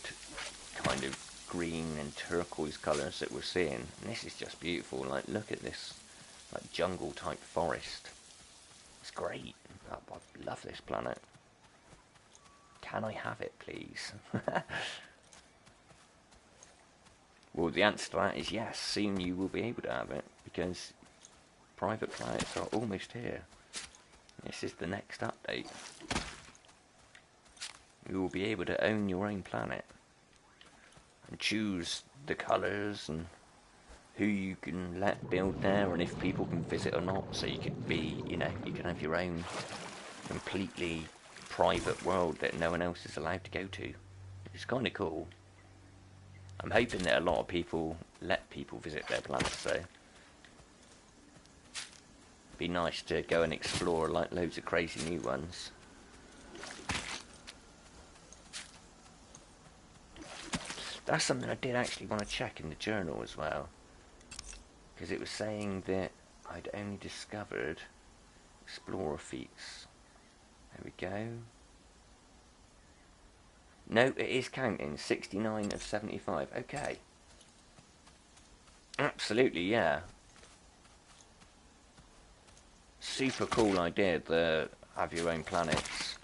kind of green and turquoise colours that we're seeing. And this is just beautiful. Like, look at this, like, jungle type forest. It's great. I love this planet. Can I have it, please? Well, the answer to that is yes. Soon you will be able to have it, because private planets are almost here. This is the next update. You will be able to own your own planet and choose the colours and who you can let build there and if people can visit or not. So you could be, you know, you can have your own completely private world that no one else is allowed to go to. It's kind of cool. I'm hoping that a lot of people let people visit their planets, though. Be nice to go and explore like loads of crazy new ones. That's something I did actually want to check in the journal as well, because it was saying that I'd only discovered explorer feats. There we go. No, it is counting. 69 of 75. Okay. Absolutely, yeah. Super cool idea, the have your own planets.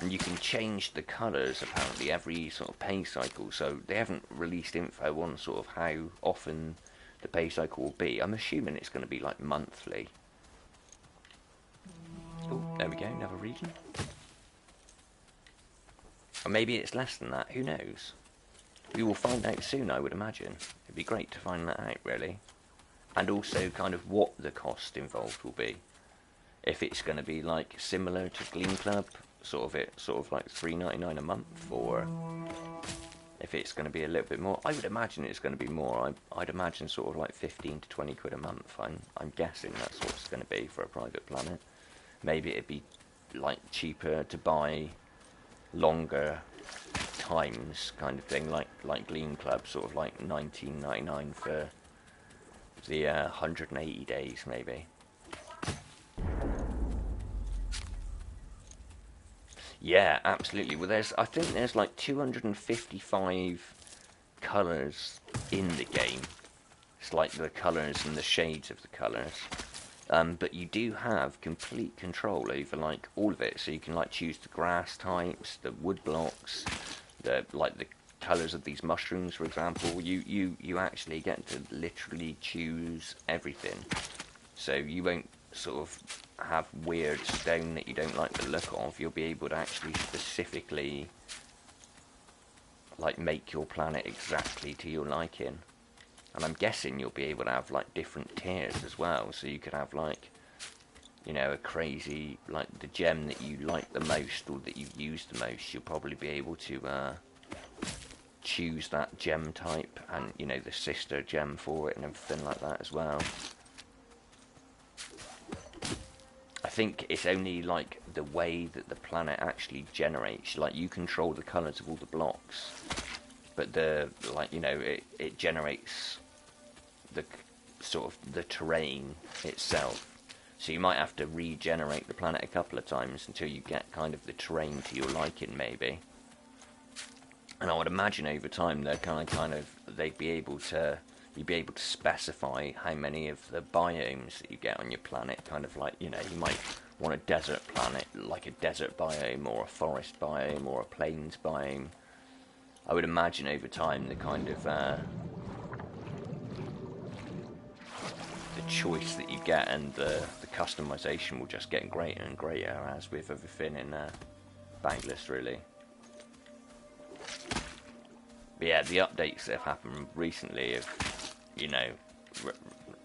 And you can change the colours, apparently, every sort of pay cycle. So they haven't released info on sort of how often the pay cycle will be. I'm assuming it's going to be like monthly. Oh, there we go, another region. Or maybe it's less than that, who knows? We will find out soon, I would imagine. It'd be great to find that out, really. And also kind of what the cost involved will be. If it's going to be like similar to Gleam Club, sort of like $3.99 a month, or if it's going to be a little bit more. I would imagine it's going to be more. I'd imagine sort of like 15 to 20 quid a month. I'm guessing that's what it's going to be for a private planet. Maybe it'd be like cheaper to buy longer times kind of thing, like Gleam Club, sort of like $19.99 for the 180 days maybe. Yeah, absolutely. Well, I think there's like 255 colours in the game. It's like the colours and the shades of the colours. But you do have complete control over like all of it. So you can like choose the grass types, the wood blocks, the colours of these mushrooms, for example. You actually get to literally choose everything. So you won't sort of have weird stone that you don't like the look of. You'll be able to actually specifically like make your planet exactly to your liking. And I'm guessing you'll be able to have like different tiers as well. So you could have like, you know, a crazy, like the gem that you like the most or that you've used the most. You'll probably be able to choose that gem type and, you know, the sister gem for it and everything like that as well. I think it's only like the way that the planet actually generates. Like you control the colours of all the blocks, but the, like, you know, it generates the sort of the terrain itself. So you might have to regenerate the planet a couple of times until you get kind of the terrain to your liking, maybe. And I would imagine over time they'd they'd be able to. You'd be able to specify how many of the biomes that you get on your planet, kind of like, you know, you might want a desert planet, like a desert biome, or a forest biome, or a plains biome. I would imagine over time the kind of, the choice that you get and the customization will just get greater and greater, as with everything in Boundless, really. But yeah, the updates that have happened recently have, you know,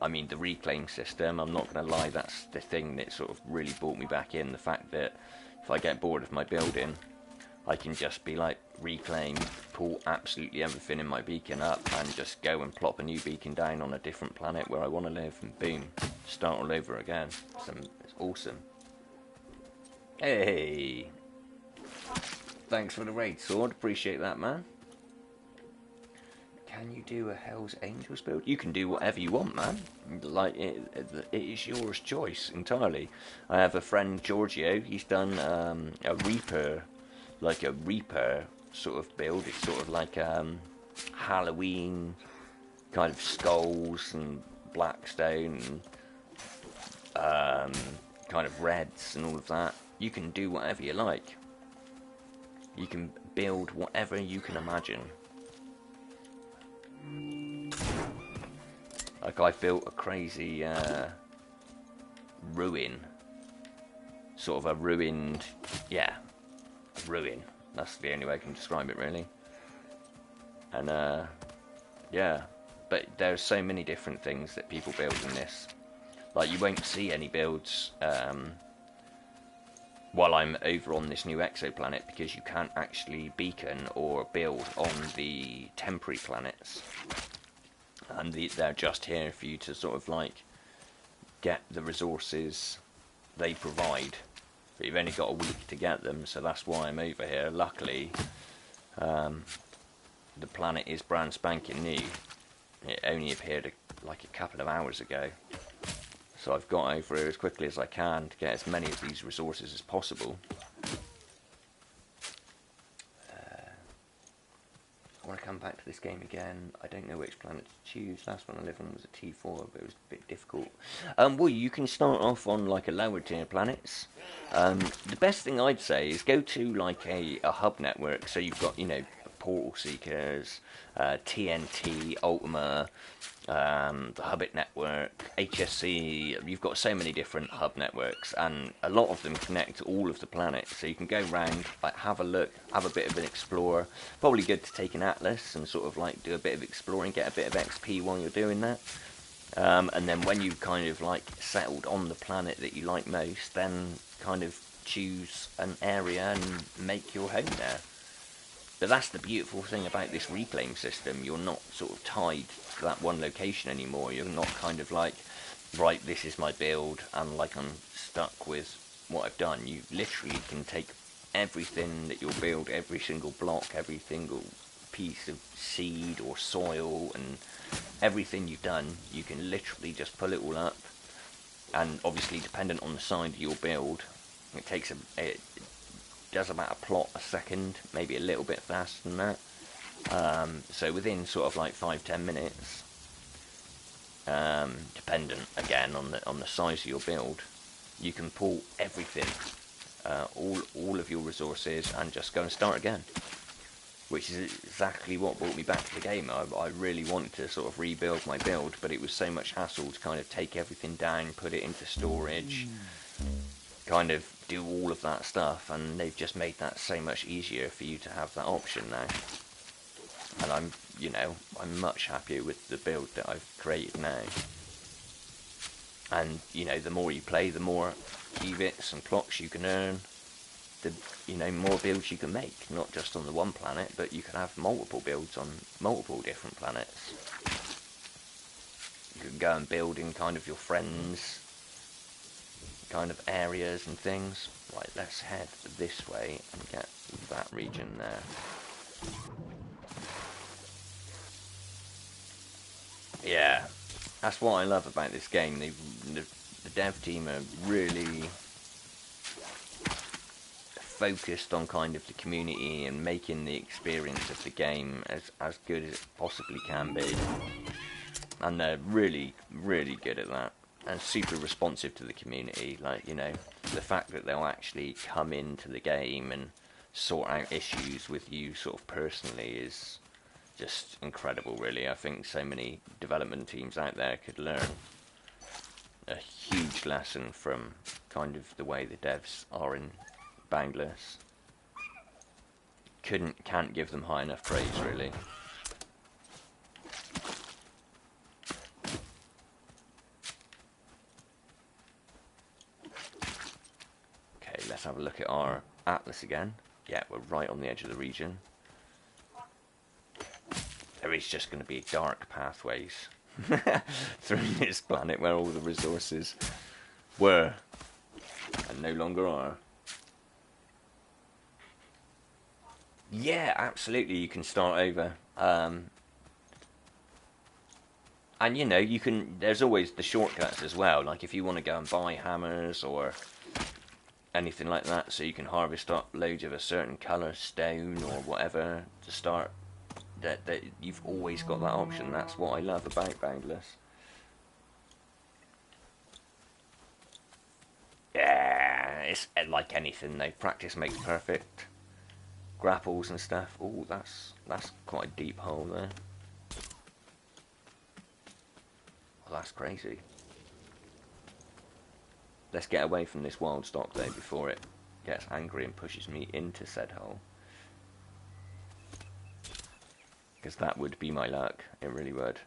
I mean, the reclaim system, I'm not going to lie, that's the thing that sort of really brought me back in. The fact that if I get bored of my building, I can just be like, reclaim, pull absolutely everything in my beacon up, and just go and plop a new beacon down on a different planet where I want to live, and boom, start all over again. It's awesome. Hey! Thanks for the raid, Sword. Appreciate that, man. Can you do a Hell's Angels build? You can do whatever you want, man. Like, it is yours choice entirely. I have a friend, Giorgio. He's done a Reaper, like a Reaper sort of build. It's sort of like Halloween kind of skulls and blackstone and kind of reds and all of that. You can do whatever you like. You can build whatever you can imagine. Like, I built a crazy ruin. Sort of a ruined... yeah, a ruin. That's the only way I can describe it, really. And, yeah. But there's so many different things that people build in this. Like, you won't see any builds while I'm over on this new exoplanet, because you can't actually beacon or build on the temporary planets. And they're just here for you to sort of like get the resources they provide. But you've only got a week to get them, so that's why I'm over here. Luckily, the planet is brand spanking new. It only appeared like a couple of hours ago. So I've got over here as quickly as I can to get as many of these resources as possible. I want to come back to this game again. I don't know which planet to choose. Last one I lived on was a T4, but it was a bit difficult. Well, you can start off on like a lower tier planets. The best thing I'd say is go to like a hub network. So you've got, you know, Portal Seekers, TNT, Ultima, the Hubbit network, HSC. You've got so many different hub networks, and a lot of them connect to all of the planets. So you can go around, like, have a look, have a bit of an explore. Probably good to take an atlas and sort of like do a bit of exploring, get a bit of XP while you're doing that. And then when you've kind of like settled on the planet that you like most, then kind of choose an area and make your home there. But that's the beautiful thing about this reclaim system. You're not sort of tied to that one location anymore. You're not kind of like, right, this is my build, and like I'm stuck with what I've done. You literally can take everything that you'll build, every single block, every single piece of seed or soil, and everything you've done, you can literally just pull it all up. And obviously, dependent on the side of your build, it does about a plot a second, maybe a little bit faster than that. So within sort of like 5-10 minutes, dependent again on the size of your build, you can pull everything, all of your resources, and just go and start again. Which is exactly what brought me back to the game. I really wanted to sort of rebuild my build, but it was so much hassle to kind of take everything down, put it into storage, kind of do all of that stuff, and they've just made that so much easier for you to have that option now. And I'm much happier with the build that I've created now. And, you know, the more you play, the more qubits and clocks you can earn, the, you know, more builds you can make, not just on the one planet, but you can have multiple builds on multiple different planets. You can go and build in kind of your friends' kind of areas and things. Right, let's head this way and get that region there. Yeah, that's what I love about this game. The dev team are really focused on kind of the community and making the experience of the game as good as it possibly can be. And they're really, really good at that. And super responsive to the community. Like, you know, the fact that they'll actually come into the game and sort out issues with you sort of personally is just incredible, really. I think so many development teams out there could learn a huge lesson from kind of the way the devs are in Boundless. Can't give them high enough praise, really. Okay, let's have a look at our atlas again. Yeah, we're right on the edge of the region. There is just going to be dark pathways through this planet where all the resources were and no longer are. Yeah, absolutely, you can start over. And you know, you can, there's always the shortcuts as well, like if you want to go and buy hammers or anything like that, so you can harvest up loads of a certain colour stone or whatever to start, that you've always got that option. That's what I love about Boundless. Yeah, it's like anything though, practice makes perfect. Grapples and stuff. Oh, that's quite a deep hole there. Well, that's crazy. Let's get away from this wild stock though before it gets angry and pushes me into said hole. Because that would be my luck. It really would.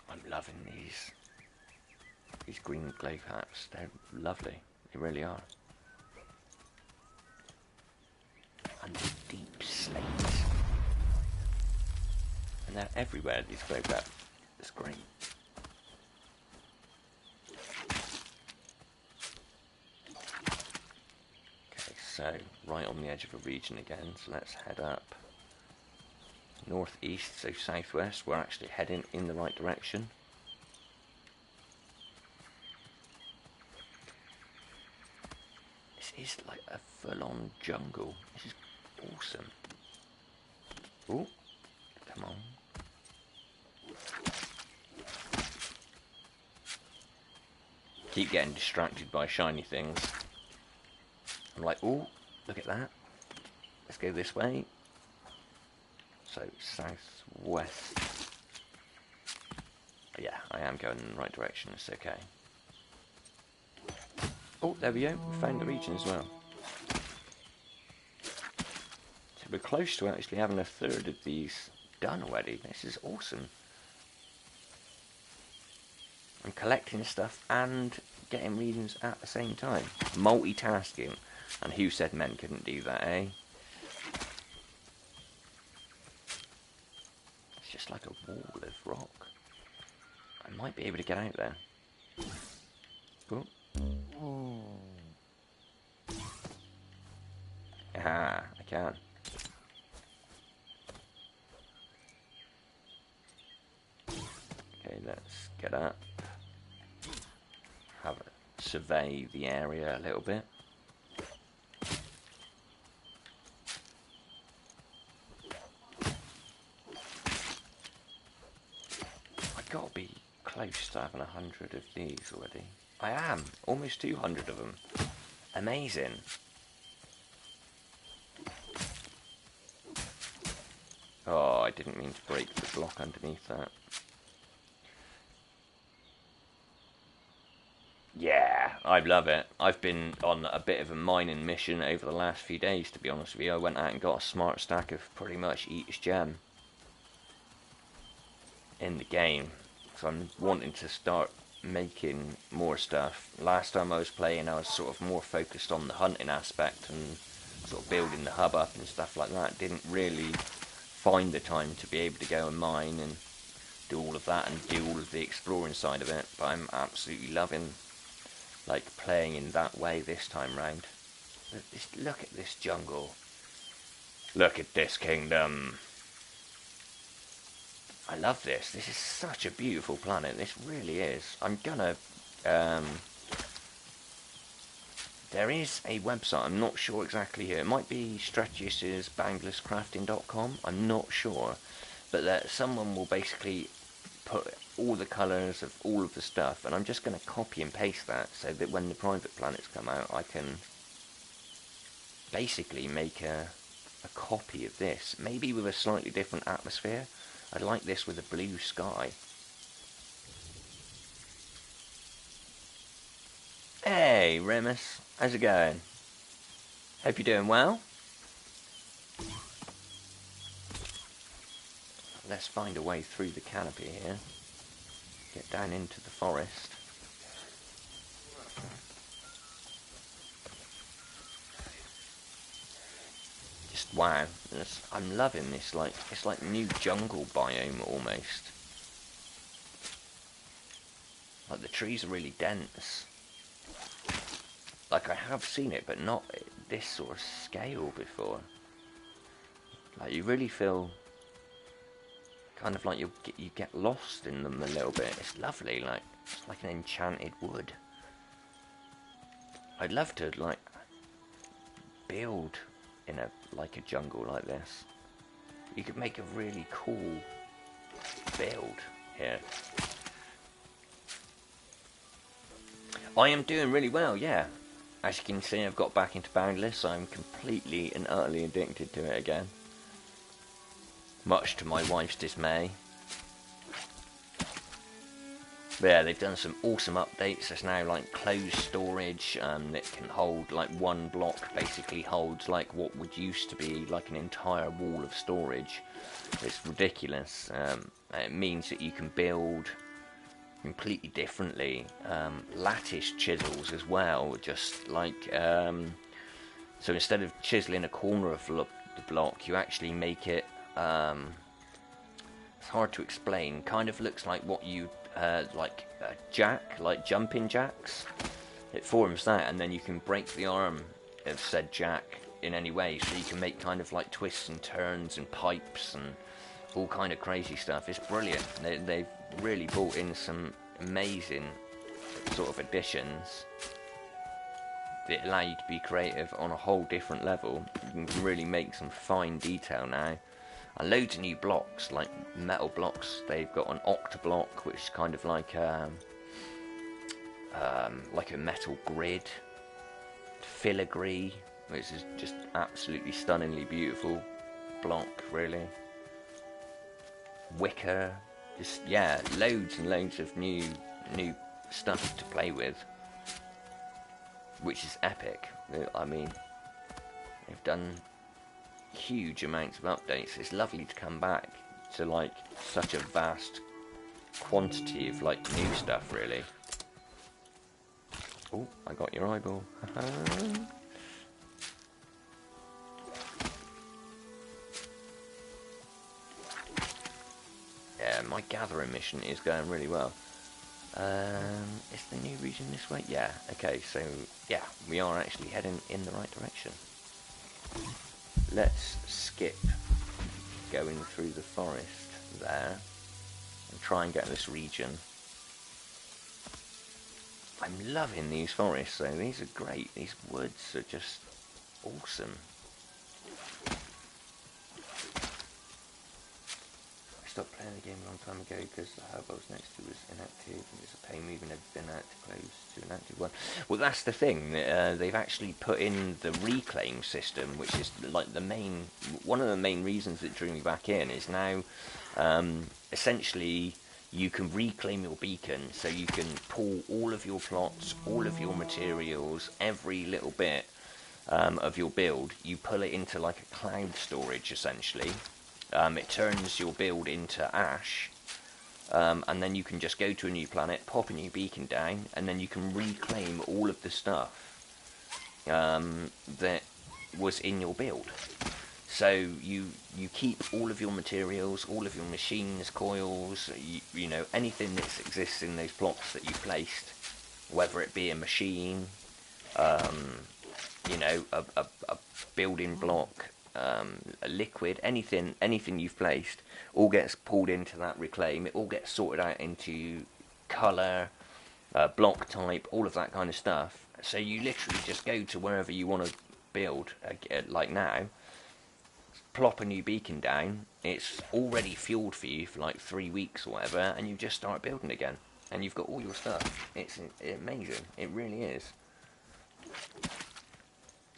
I'm loving these green glow caps. They're lovely. They really are. And the deep slate. And they're everywhere, these glow caps. It's great. Okay, so right on the edge of a region again, so let's head up northeast, so southwest. We're actually heading in the right direction. This is like a full-on jungle. This is awesome. Oh, come on. Keep getting distracted by shiny things. I'm like, oh, look at that. Let's go this way. So, southwest. Yeah, I am going in the right direction, it's okay. Oh, there we go, we found the region as well. So we're close to actually having a third of these done already. This is awesome. I'm collecting stuff and getting regions at the same time. Multitasking. And who said men couldn't do that, eh? It's just like a wall of rock. I might be able to get out there. Oh. Ah, I can. Okay, let's get up. Have a survey the area a little bit. I've got to be close to having 100 of these already. I am, almost 200 of them. Amazing. Oh, I didn't mean to break the block underneath that. Yeah, I love it. I've been on a bit of a mining mission over the last few days, to be honest with you. I went out and got a smart stack of pretty much each gem in the game. So I'm wanting to start making more stuff. Last time I was playing, I was sort of more focused on the hunting aspect and sort of building the hub up and stuff like that. Didn't really find the time to be able to go and mine and do all of that and do all of the exploring side of it. But I'm absolutely loving like playing in that way this time round. Look at this jungle. Look at this kingdom. I love this. This is such a beautiful planet. This really is. I'm gonna... there is a website. I'm not sure exactly here. It might be Stratius's boundlesscrafting.com. I'm not sure. But that someone will basically put all the colours of all of the stuff, and I'm just going to copy and paste that so that when the private planets come out, I can basically make a copy of this, maybe with a slightly different atmosphere. I'd like this with a blue sky. Hey Remus, how's it going? Hope you're doing well. Let's find a way through the canopy here. Get down into the forest. wow, I'm loving this. Like, it's like new jungle biome almost. Like, the trees are really dense. Like, I have seen it, but not this sort of scale before. Like, you really feel kind of like you get lost in them a little bit. It's lovely. Like, it's like an enchanted wood. I'd love to like build in a jungle like this. You could make a really cool build here. I am doing really well, yeah. As you can see, I've got back into Boundless. I'm completely and utterly addicted to it again. Much to my wife's dismay. But yeah, they've done some awesome updates. There's now like closed storage that can hold like one block, basically holds like what would used to be like an entire wall of storage. It's ridiculous. It means that you can build completely differently. Lattice chisels as well, just like so instead of chiseling a corner of the block, you actually make it it's hard to explain, kind of looks like what you like a jack, like jumping jacks. It forms that, and then you can break the arm of said jack in any way, so you can make kind of like twists and turns and pipes and all kind of crazy stuff. It's brilliant. They've really brought in some amazing sort of additions that allow you to be creative on a whole different level. You can really make some fine detail now. And loads of new blocks, like metal blocks. They've got an octa-block, which is kind of like a metal grid. Filigree, which is just absolutely stunningly beautiful block, really. Wicker, just yeah, loads and loads of new stuff to play with, which is epic. I mean, they've done huge amounts of updates. It's lovely to come back to like such a vast quantity of like new stuff, really. Oh, I got your eyeball. Yeah, my gathering mission is going really well. Is the new region this way? Yeah, okay, so yeah, we are actually heading in the right direction. Let's skip going through the forest there and try and get this region. I'm loving these forests though, these are great, these woods are just awesome. I stopped playing the game a long time ago because the herb I was next to was inactive, and it's a pain moving everything out to close to an active one. Well, that's the thing, they've actually put in the reclaim system, which is like one of the main reasons that drew me back in is now essentially you can reclaim your beacon, so you can pull all of your plots, all of your materials, every little bit of your build, you pull it into like a cloud storage essentially. It turns your build into ash, and then you can just go to a new planet, pop a new beacon down, and then you can reclaim all of the stuff that was in your build. So you keep all of your materials, all of your machines, coils, you know, anything that exists in those blocks that you placed, whether it be a machine, you know, a building block, a liquid, anything you've placed, all gets pulled into that reclaim. It all gets sorted out into colour, block type, all of that kind of stuff. So you literally just go to wherever you want to build, like now, plop a new beacon down, it's already fueled for you for like 3 weeks or whatever, and you just start building again, and you've got all your stuff. It's amazing, it really is.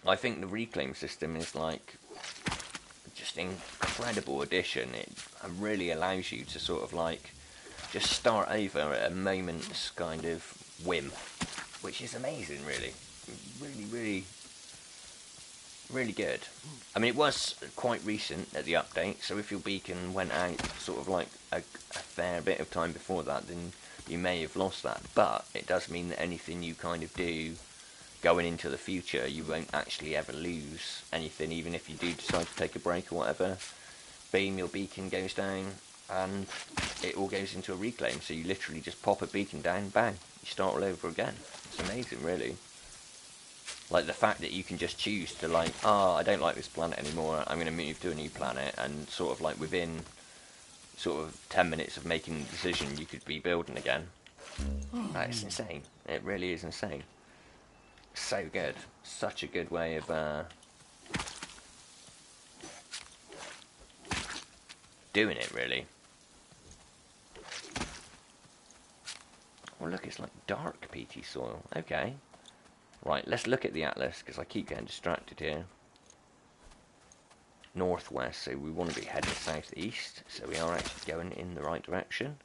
I think the reclaim system is like just an incredible addition. It really allows you to sort of like just start over at a moment's kind of whim, which is amazing, really. Really good. I mean, it was quite recent at the update, so if your beacon went out sort of like a fair bit of time before that, then you may have lost that. But it does mean that anything you kind of do going into the future, you won't actually ever lose anything, even if you do decide to take a break or whatever. Beam, your beacon goes down, and it all goes into a reclaim. So you literally just pop a beacon down, bang, you start all over again. It's amazing, really. Like the fact that you can just choose to like, I don't like this planet anymore, I'm going to move to a new planet, and sort of like within sort of 10 minutes of making the decision, you could be building again. It's insane. It really is insane. So good. Such a good way of doing it, really. Well, look, it's like dark peaty soil. Okay. Right, let's look at the atlas, because I keep getting distracted here. Northwest, so we want to be heading southeast, so we are actually going in the right direction.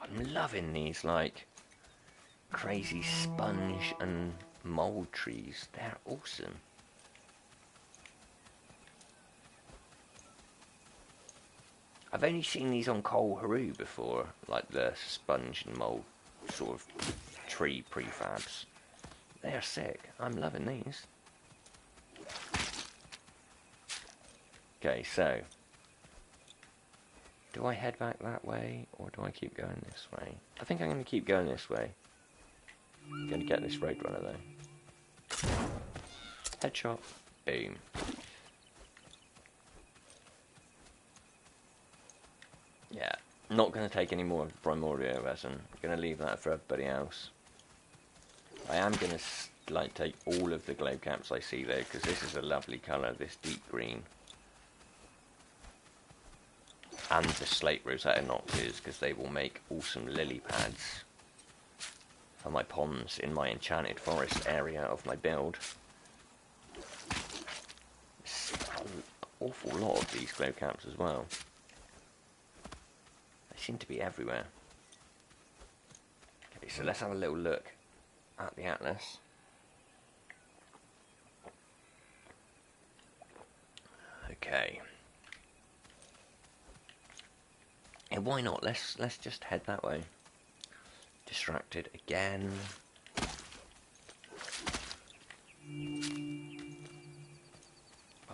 I'm loving these, like, crazy sponge and mould trees. They're awesome. I've only seen these on Coal Haru before, like the sponge and mould sort of tree prefabs. They're sick. I'm loving these. Okay, so do I head back that way, or do I keep going this way? I think I'm going to keep going this way. I'm going to get this Roadrunner though. Headshot. Boom. Yeah, not going to take any more of the Primordial resin. I'm going to leave that for everybody else. I am going to like take all of the glow caps I see there, because this is a lovely colour, this deep green. And the slate Rosetta Noxes, because they will make awesome lily pads for my ponds in my enchanted forest area of my build. There's an awful lot of these glow caps as well. They seem to be everywhere. Okay, so let's have a little look at the atlas. Okay. Yeah, why not? Let's just head that way. Distracted again.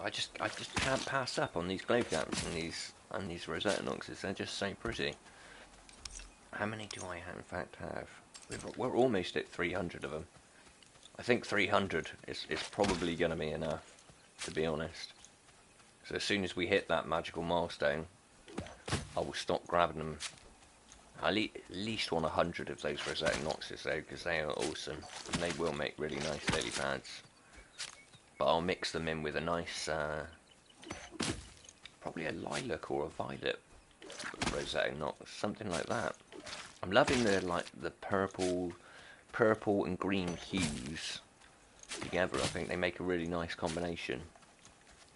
I just can't pass up on these glow caps and these Rosetta Noxes. They're just so pretty. How many do I in fact have? We're almost at 300 of them. I think 300 is probably going to be enough, to be honest. So as soon as we hit that magical milestone, I will stop grabbing them. I at least want 100 of those Rosetta Noxes though, because they are awesome, and they will make really nice lily pads. But I'll mix them in with a nice, probably a lilac or a violet Rosetta Nox, something like that. I'm loving the purple and green hues together. I think they make a really nice combination.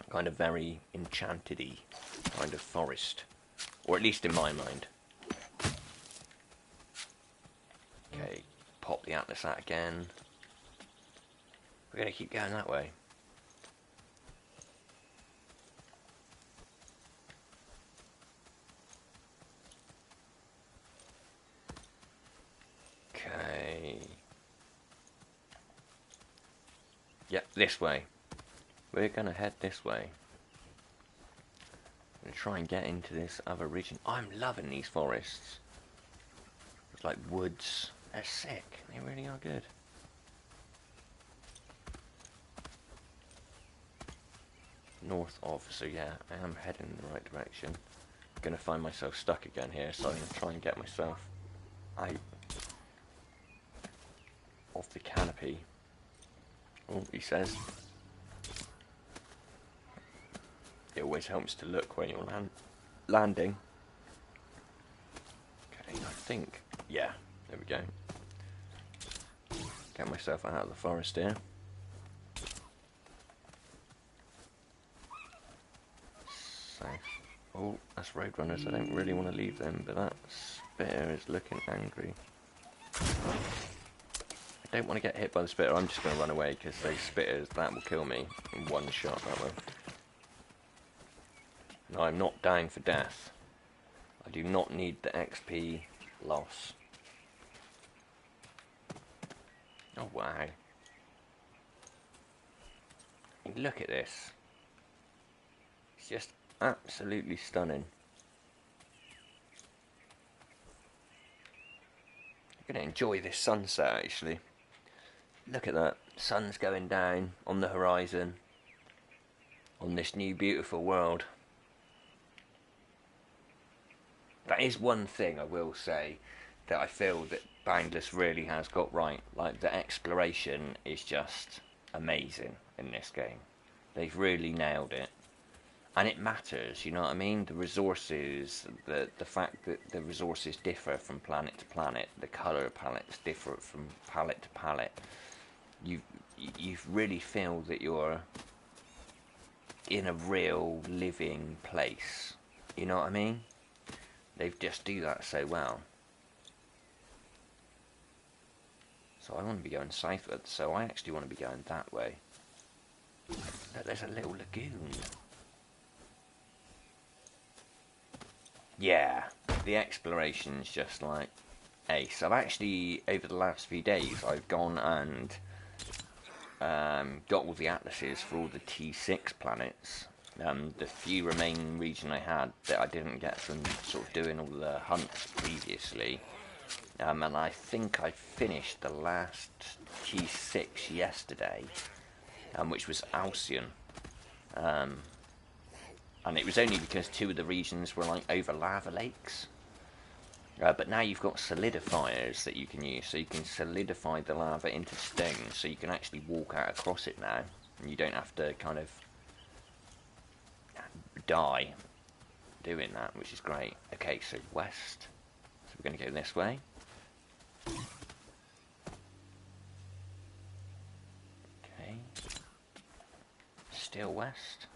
Kind of very enchanted-y kind of forest. Or at least in my mind. Okay, pop the atlas out again. We're going to keep going that way. Okay. Yep, this way. We're going to head this way. I'm going to try and get into this other region. I'm loving these forests. It's like woods. They're sick. They really are good. North of, so yeah, I am heading in the right direction. I'm going to find myself stuck again here, so I'm going to try and get myself out of the canopy. Oh, he says. It always helps to look when you're landing. Okay, I think, yeah, there we go. Get myself out of the forest here. So, oh, that's Roadrunners. I don't really want to leave them, but that spitter is looking angry. I don't want to get hit by the spitter. I'm just going to run away, because those spitters, that will kill me in one shot, that will. No, I'm not dying for death. I do not need the XP loss. Oh wow. Look at this. It's just absolutely stunning. I'm going to enjoy this sunset actually. Look at that. Sun's going down on the horizon on this new beautiful world. That is one thing I will say that I feel that Boundless really has got right. Like, the exploration is just amazing in this game. They've really nailed it. And it matters, you know what I mean? The resources, the fact that the resources differ from planet to planet, the colour palettes differ from palette to palette. You really feel that you're in a real living place. You know what I mean? They just do that so well. So I want to be going southward, so I actually want to be going that way. Look, there's a little lagoon. Yeah, the exploration's just like ace. I've actually, over the last few days, I've gone and got all the atlases for all the T6 planets. The few remaining region I had that I didn't get from sort of doing all the hunts previously. And I think I finished the last T6 yesterday, which was Alcyon. And it was only because two of the regions were like over lava lakes. But now you've got solidifiers that you can use, so you can solidify the lava into stone, so you can actually walk out across it now, and you don't have to kind of die doing that, which is great. Okay, so west. So we're going to go this way. Okay. Still west.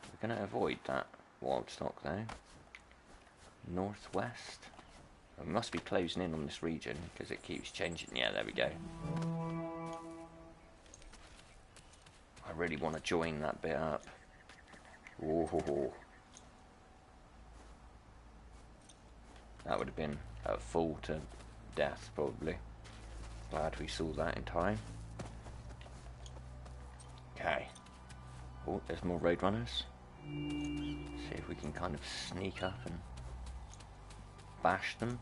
We're going to avoid that wild stock though. Northwest. We must be closing in on this region because it keeps changing. Yeah, there we go. I really want to join that bit up. Whoa. That would have been a fall to death probably. Glad we saw that in time. Okay. Oh, there's more roadrunners. See if we can kind of sneak up and bash them.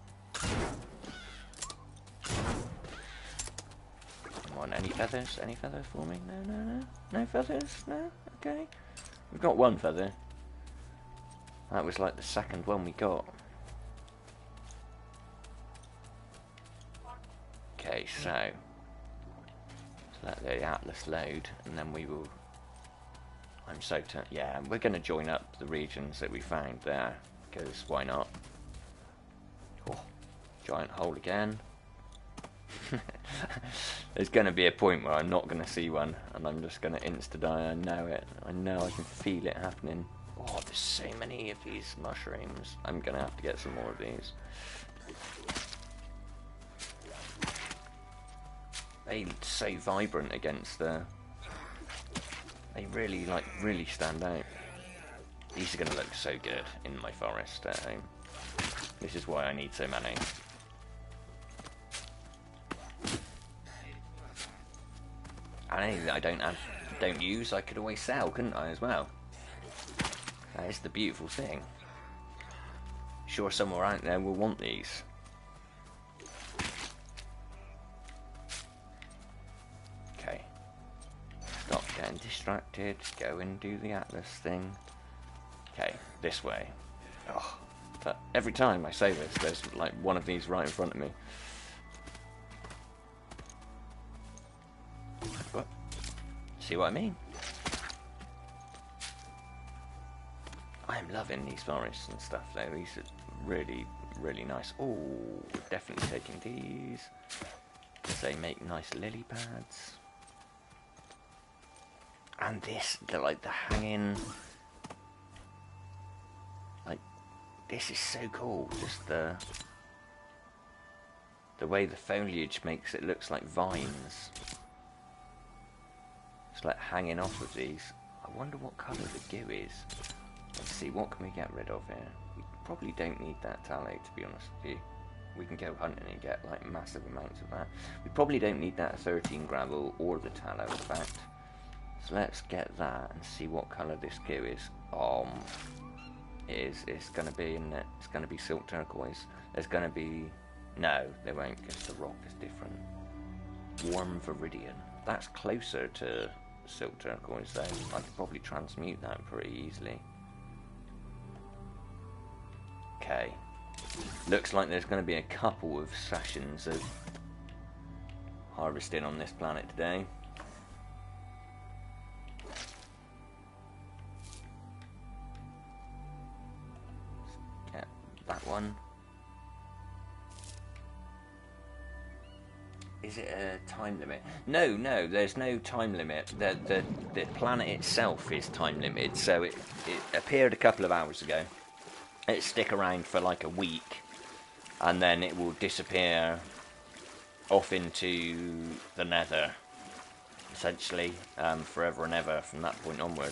Come on, any feathers? Any feathers for me? No. No feathers? No? Okay. We've got one feather. That was like the second one we got. Okay, so let the atlas load, and then we will. I'm so yeah, we're going to join up the regions that we found there, because why not? Oh, giant hole again. There's going to be a point where I'm not going to see one, and I'm just going to insta-die. I know it. I know, I can feel it happening. Oh, there's so many of these mushrooms. I'm going to have to get some more of these. They're so vibrant against the... They really, really stand out. These are going to look so good in my forest at home. This is why I need so many. And anything that I don't use, I could always sell, couldn't I, as well? That is the beautiful thing. Sure, somewhere out there will want these. Okay. Stop getting distracted. Go and do the atlas thing. Okay, this way. Oh, but every time I say this, there's like one of these right in front of me. What? See what I mean? I'm loving these forests and stuff though. These are really, really nice. Oh, definitely taking these. They make nice lily pads. And this, like the hanging, like, this is so cool. Just the way the foliage makes it looks like vines. It's like hanging off of these. I wonder what colour the goo is. Let's see, what can we get rid of here? We probably don't need that tallow, to be honest with you. we can go hunting and get like massive amounts of that. We probably don't need that 13 gravel or the tallow, in fact. So let's get that and see what colour this goo is. It's going to be, isn't it? It's going to be silk turquoise. There's going to be... No, there won't, because the rock is different. Warm viridian. That's closer to silk turquoise, though. I could probably transmute that pretty easily. Okay. Looks like there's going to be a couple of sessions of harvesting on this planet today. Let's get that one. Is it a time limit? No, there's no time limit. The planet itself is time limited, so it appeared a couple of hours ago. It stick around for like a week, and then it will disappear off into the nether, essentially, forever and ever from that point onward.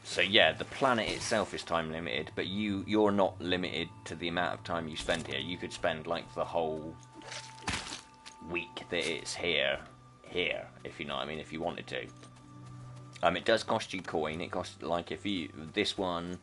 So yeah, the planet itself is time limited, but you're not limited to the amount of time you spend here. You could spend like the whole week that it's here, if you know what I mean, if you wanted to. It does cost you coin. It costs, like, if you, this one,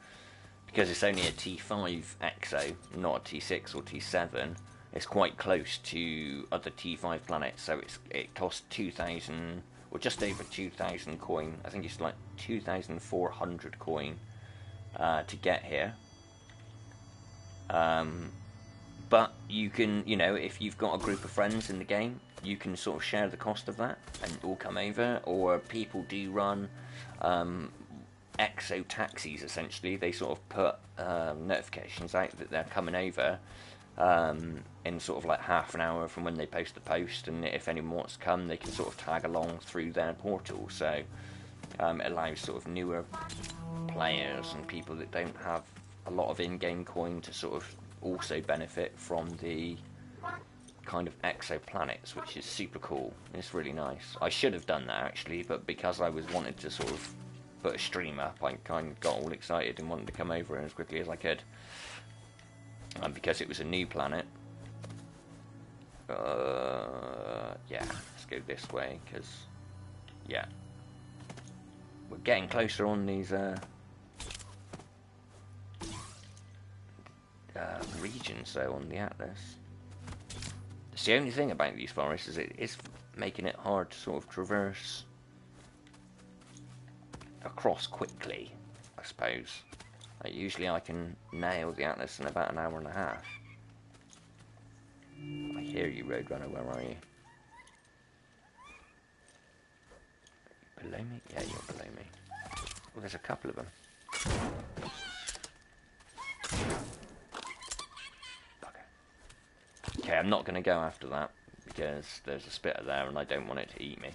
because it's only a T5 exo, not a T6 or T7, it's quite close to other T5 planets, so it costs 2,000, or just over 2,000 coin. I think it's like 2,400 coin to get here. But you can, you know, if you've got a group of friends in the game, you can sort of share the cost of that and all come over. Or people do run exo taxis, essentially. They sort of put notifications out that they're coming over in sort of like half an hour from when they post the post, and if anyone wants to come, they can sort of tag along through their portal. So it allows sort of newer players and people that don't have a lot of in-game coin to sort of also benefit from the kind of exoplanets, which is super cool. It's really nice. I should have done that actually, but because I was wanted to sort of put a stream up, I kind of got all excited and wanted to come over as quickly as I could. And because it was a new planet, yeah, let's go this way, because yeah, we're getting closer on these regions though on the atlas. It's the only thing about these forests is it is making it hard to sort of traverse across quickly, I suppose. Like, usually I can nail the atlas in about an hour and a half. I hear you, Roadrunner, where are you? Below me? Yeah, you're below me. Well, there's a couple of them. Okay, I'm not going to go after that, because there's a spitter there and I don't want it to eat me.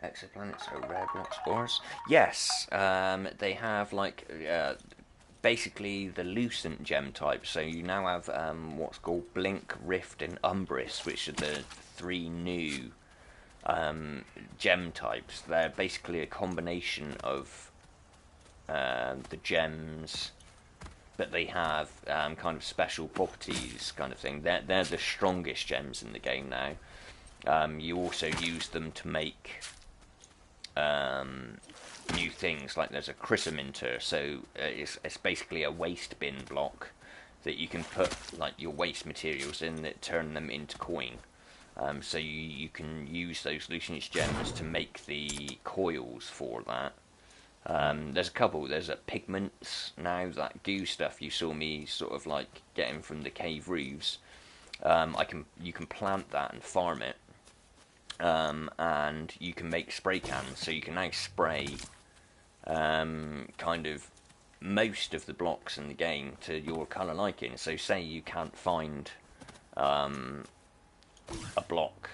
Exoplanets are rare block spores? Yes, they have like basically the lucent gem type. So you now have what's called Blink, Rift and Umbris, which are the three new gem types. They're basically a combination of the gems, but they have kind of special properties, kind of thing. They're the strongest gems in the game now. You also use them to make new things, like there's a chrysaminter, so it's basically a waste bin block that you can put like your waste materials in that turn them into coin. So you can use those lucent gems to make the coils for that. There's a couple. There's a pigments now, that goo stuff you saw me sort of like getting from the cave roofs. You can plant that and farm it, and you can make spray cans. So you can now spray kind of most of the blocks in the game to your colour liking. So say you can't find a block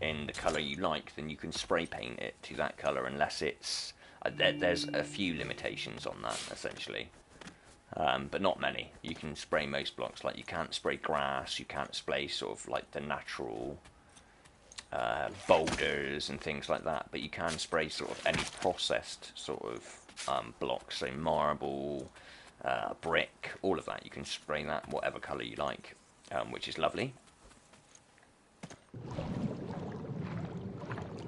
in the colour you like, then you can spray paint it to that colour, unless it's there's a few limitations on that, essentially, but not many. You can spray most blocks. Like, you can't spray grass, you can't spray sort of like the natural boulders and things like that, but you can spray sort of any processed sort of blocks, so marble, brick, all of that. You can spray that whatever colour you like, which is lovely.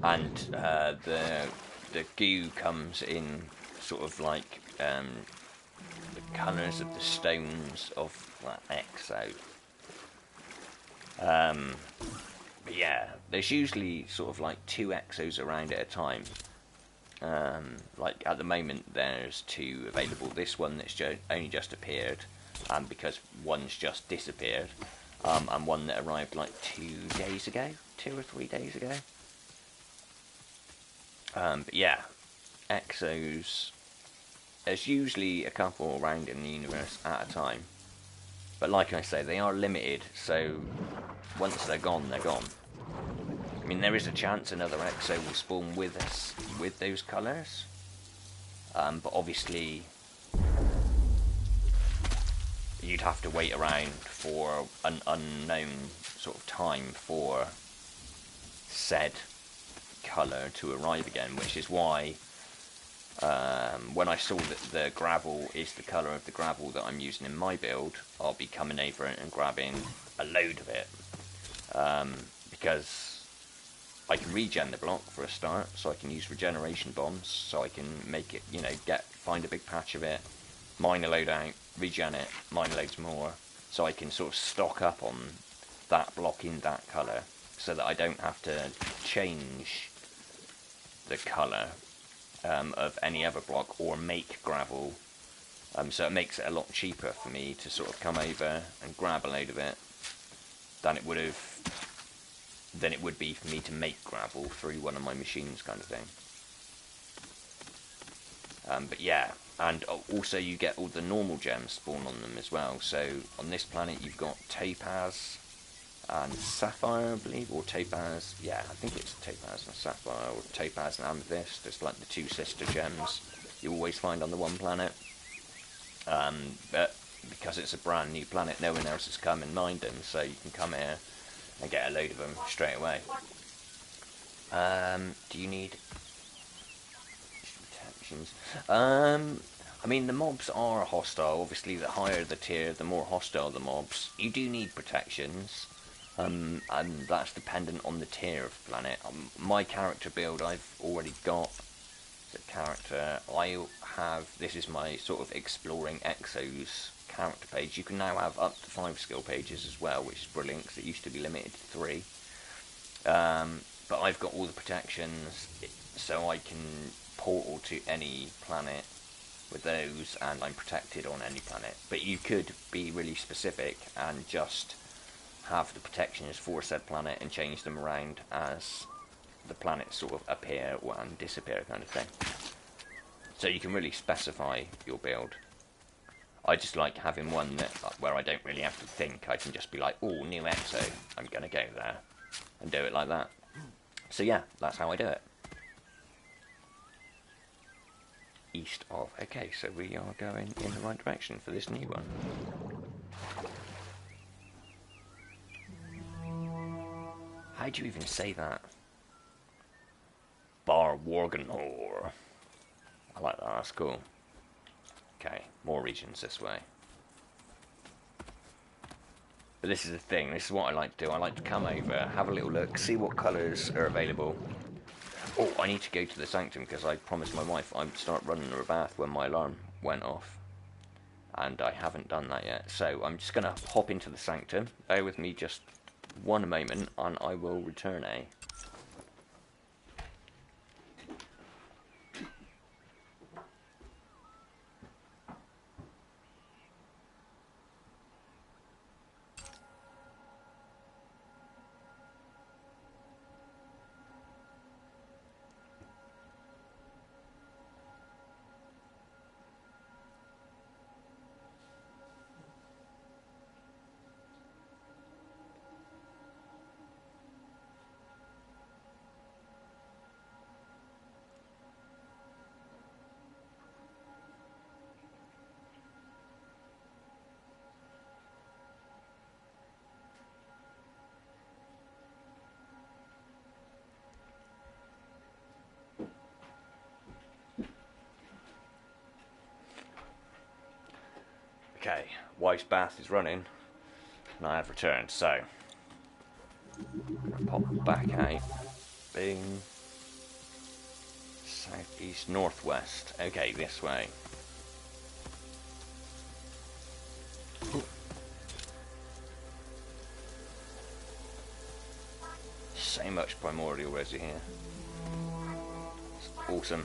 And the goo comes in sort of like the colours of the stones of that exo. But yeah, there's usually sort of like 2 exos around at a time. Like at the moment there's 2 available. This one that's only just appeared, because one's just disappeared, and one that arrived like 2 days ago, 2 or 3 days ago. But yeah, exos, there's usually a couple around in the universe at a time. But like I say, they are limited, so once they're gone, they're gone. I mean, there is a chance another exo will spawn with us, with those colours. But obviously, you'd have to wait around for an unknown sort of time for said colour to arrive again, which is why when I saw that the gravel is the colour of the gravel that I'm using in my build, I'll be coming over and grabbing a load of it, because I can regen the block for a start, so I can use regeneration bombs, so I can make it, you know, find a big patch of it, mine a load out, regen it, mine loads more, so I can sort of stock up on that block in that colour, so that I don't have to change the colour of any other block or make gravel. So it makes it a lot cheaper for me to sort of come over and grab a load of it than it would be for me to make gravel through one of my machines, kind of thing. But yeah, and also you get all the normal gems spawn on them as well. So on this planet you've got topaz and sapphire, I believe, or topaz, yeah, I think it's topaz and sapphire, or topaz and amethyst. It's like the 2 sister gems you always find on the one planet. But because it's a brand new planet, no one else has come and mined them, so you can come here and get a load of them straight away. Do you need protections? I mean, the mobs are hostile. Obviously, the higher the tier, the more hostile the mobs. You do need protections, and that's dependent on the tier of the planet. My character build, I've already got the character. This is my sort of exploring exos character page. You can now have up to 5 skill pages as well, which is brilliant, because it used to be limited to 3. But I've got all the protections, so I can portal to any planet with those, and I'm protected on any planet. But you could be really specific and just have the protections for said planet and change them around as the planets sort of appear and disappear, kind of thing. So you can really specify your build. I just like having one where I don't really have to think. I can just be like, oh, new exo, I'm going to go there, and do it like that. So yeah, that's how I do it. East of. Okay, so we are going in the right direction for this new one. How do you even say that? Bar Warganor. I like that, that's cool. Okay, more regions this way. But this is the thing, this is what I like to do. I like to come over, have a little look, see what colours are available. Oh, I need to go to the sanctum because I promised my wife I'd start running her a bath when my alarm went off. And I haven't done that yet. So I'm just going to hop into the sanctum. Bear with me just one moment and I will return. Okay, wife's bath is running, and I have returned, so pop back out. Boom. Southeast, northwest. Okay, this way. So much primordial resin here. It's awesome.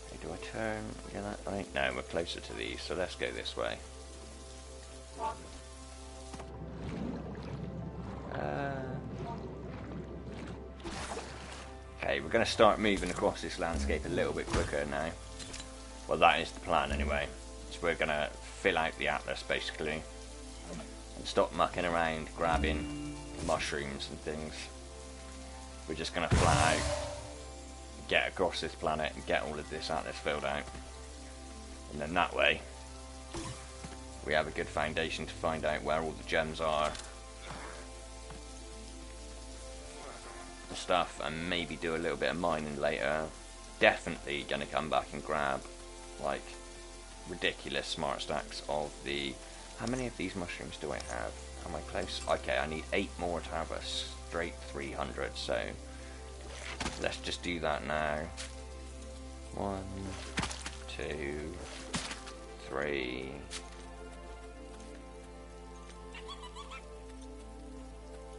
Hey, do I turn? Yeah, that way? No, we're closer to these, so let's go this way. Okay, we're going to start moving across this landscape a little bit quicker now. Well, that is the plan anyway. So we're going to fill out the atlas basically and stop mucking around grabbing mushrooms and things. We're just going to flat out get across this planet and get all of this atlas filled out, and then that way we have a good foundation to find out where all the gems are and stuff, and maybe do a little bit of mining later. Definitely going to come back and grab like ridiculous smart stacks of the... How many of these mushrooms do I have? Am I close? Okay, I need 8 more to have a straight 300, so let's just do that now. 1, 2, 3.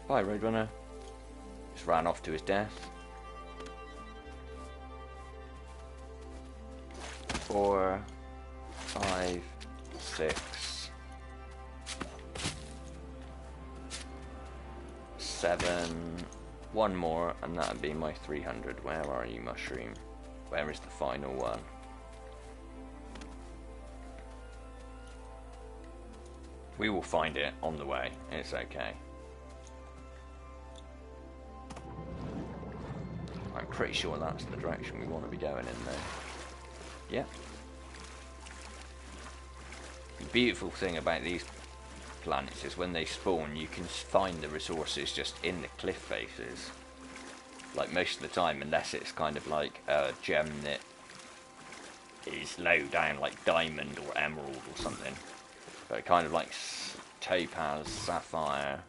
Bye, Roadrunner. Just ran off to his death. 4, 5, 6, 7. One more, and that would be my 300. Where are you, mushroom? Where is the final one? We will find it on the way. It's okay. I'm pretty sure that's the direction we want to be going in there. Yeah. The beautiful thing about these planets is when they spawn, you can find the resources just in the cliff faces. Like most of the time, unless it's kind of like a gem that is low down, like diamond or emerald or something. But kind of like topaz, sapphire,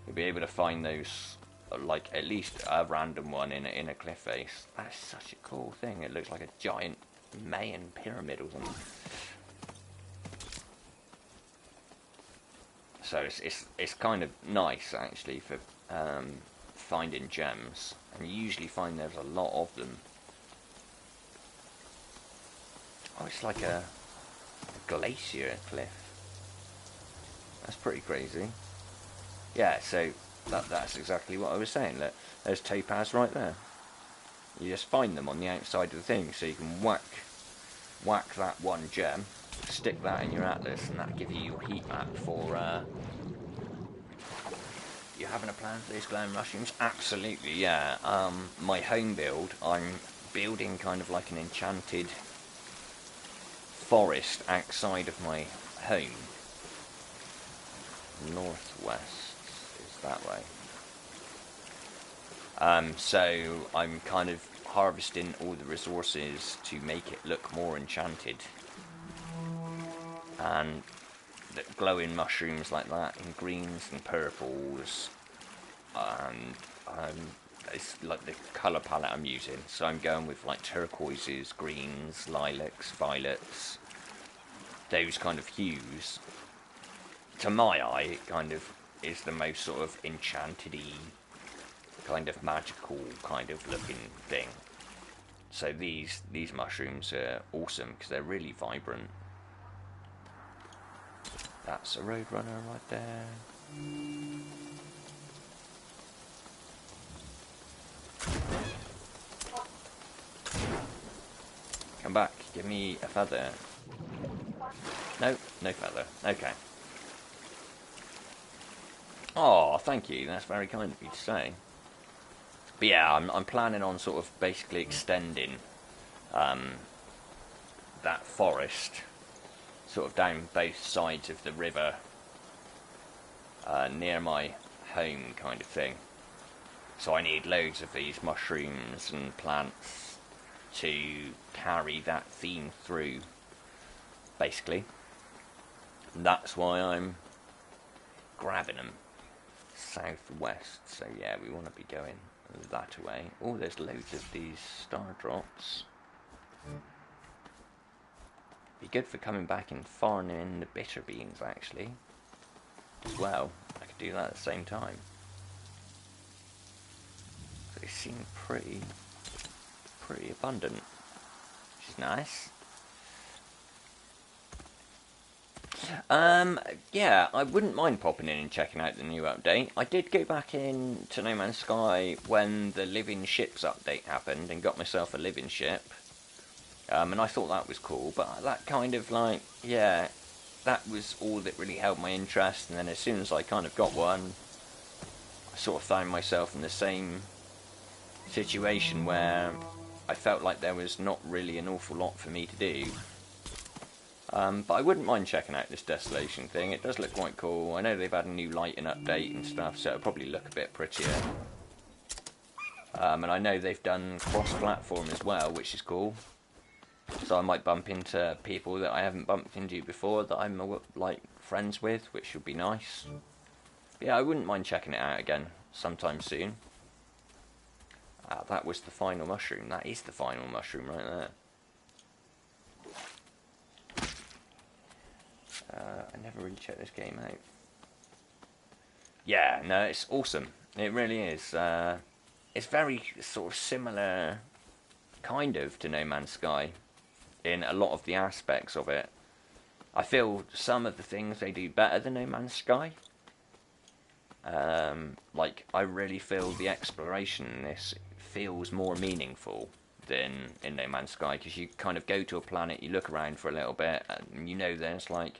you'll be able to find those, like at least a random one in a cliff face. That's such a cool thing. It looks like a giant Mayan pyramid or something. So it's kind of nice actually for finding gems, and you usually find there's a lot of them. Oh, it's like a glacier cliff. That's pretty crazy. Yeah, so that's exactly what I was saying. Look, there's topaz right there. You just find them on the outside of the thing, so you can whack that one gem, stick that in your atlas, and that'll give you your heat map for... You having a plan for these glowing mushrooms? Absolutely, yeah. My home build, I'm building kind of like an enchanted forest outside of my home. Northwest is that way. So I'm kind of harvesting all the resources to make it look more enchanted. And the glowing mushrooms like that in greens and purples, and it's like the colour palette I'm using, so I'm going with like turquoises, greens, lilacs, violets, those kind of hues. To my eye, it kind of is the most sort of enchanted-y, kind of magical kind of looking thing. So these mushrooms are awesome because they're really vibrant. That's a roadrunner right there. Come back, give me a feather. No, no feather. Okay. Oh, thank you. That's very kind of you to say. But yeah, I'm planning on sort of basically extending that forest sort of down both sides of the river near my home kind of thing. So I need loads of these mushrooms and plants to carry that theme through, basically. That's why I'm grabbing them. Southwest, so yeah, we want to be going that way. Oh, there's loads of these star drops. Be good for coming back and farming the bitter beans, actually, as well. I could do that at the same time. So they seem pretty abundant, which is nice. Yeah, I wouldn't mind popping in and checking out the new update. I did go back in to No Man's Sky when the Living Ships update happened and got myself a living ship. And I thought that was cool, but that kind of like, yeah, that was all that really held my interest. And then as soon as I kind of got one, I sort of found myself in the same situation where I felt like there was not really an awful lot for me to do. But I wouldn't mind checking out this Desolation thing. It does look quite cool. I know they've had a new lighting update and stuff, so it'll probably look a bit prettier. And I know they've done cross-platform as well, which is cool. So I might bump into people that I haven't bumped into before that I'm like friends with, which would be nice. But yeah, I wouldn't mind checking it out again sometime soon. That was the final mushroom. That is the final mushroom right there. I never really checked this game out. Yeah, no, it's awesome. It really is. It's very sort of similar, kind of, to No Man's Sky in a lot of the aspects of it. I feel some of the things they do better than No Man's Sky. Like, I really feel the exploration in this feels more meaningful than in No Man's Sky, because you kind of go to a planet, you look around for a little bit, and you know there's like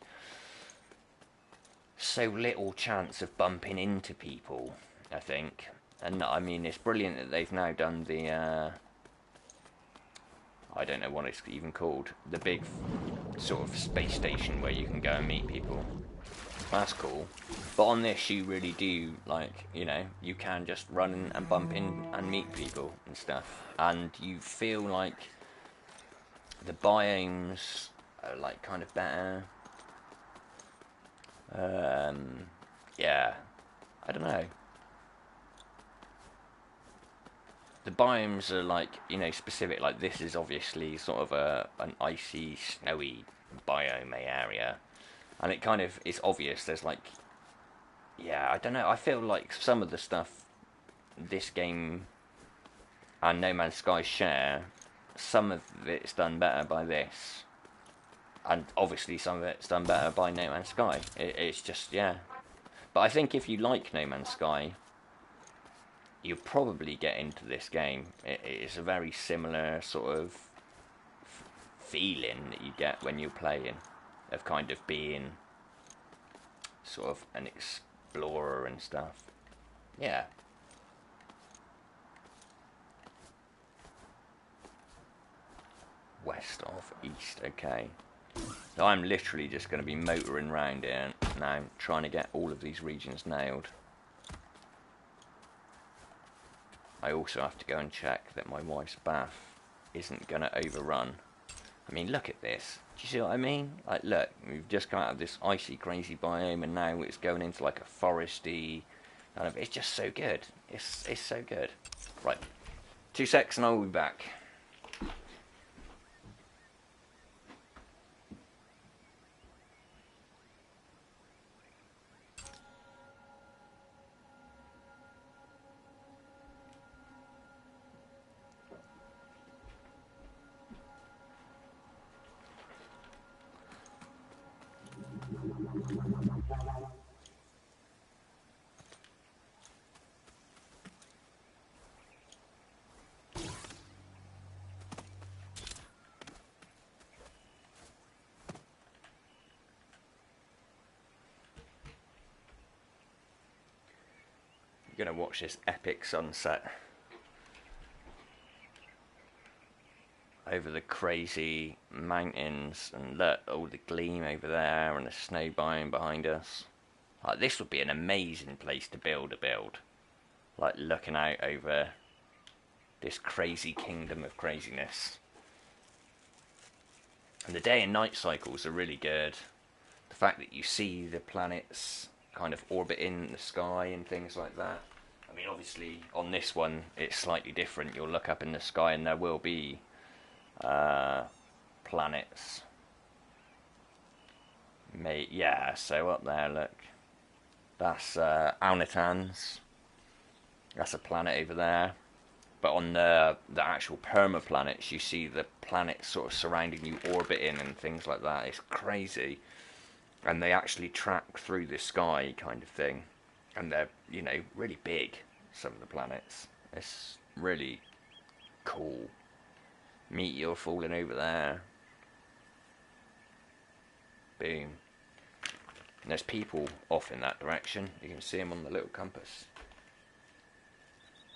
so little chance of bumping into people, I think. And I mean, it's brilliant that they've now done the I don't know what it's even called, the big sort of space station where you can go and meet people. That's cool. But on this, you really do, like, you know, you can just run and bump in and meet people and stuff. And you feel like the biomes are, like, kind of better. Yeah, I don't know. The biomes are, like, you know, specific. Like, this is obviously sort of an icy, snowy biome area. And it kind of, it's obvious, there's like, yeah, I don't know, I feel like some of the stuff this game and No Man's Sky share, some of it's done better by this. And obviously some of it's done better by No Man's Sky. It's just, yeah. But I think if you like No Man's Sky, you'll probably get into this game. It's a very similar sort of feeling that you get when you're playing, of kind of being sort of an explorer and stuff. Yeah. West of east, okay. So I'm literally just going to be motoring around here now, trying to get all of these regions nailed. I also have to go and check that my wife's bath isn't going to overrun. I mean, look at this. Do you see what I mean? Like, look, we've just come out of this icy, crazy biome, and now it's going into like a foresty kind of. It's just so good. It's so good. Right, 2 secs, and I will be back. I'm gonna watch this epic sunset over the crazy mountains, and look, all the gleam over there and the snow biome behind us. Like, this would be an amazing place to build a build. Like, looking out over this crazy kingdom of craziness. And the day and night cycles are really good. The fact that you see the planets kind of orbit in the sky and things like that. I mean, obviously on this one it's slightly different. You'll look up in the sky and there will be planets. Yeah, so up there, look, that's Aunitans. That's a planet over there. But on the actual perma-planets, you see the planets sort of surrounding you, orbiting and things like that. It's crazy. And they actually track through the sky kind of thing. And they're, you know, really big, some of the planets. It's really cool. Meteor falling over there. Boom. And there's people off in that direction. You can see them on the little compass.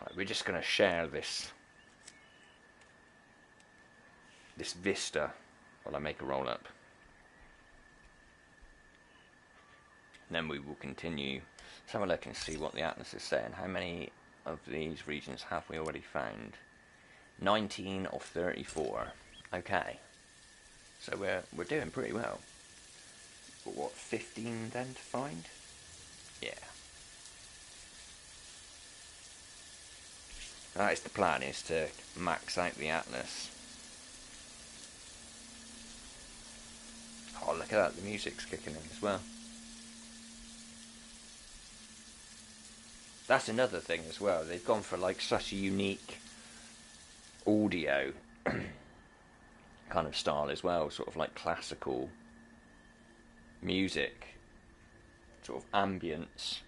Right, we're just going to share this vista while I make a roll up. And then we will continue. Let's have a look and see what the atlas is saying. How many of these regions have we already found? 19 of 34. Okay. So we're doing pretty well. But what, 15 then to find? Yeah. That is the plan, is to max out the atlas. Oh, look at that, the music's kicking in as well. That's another thing as well. They've gone for like such a unique audio kind of style as well, sort of like classical music, sort of ambience.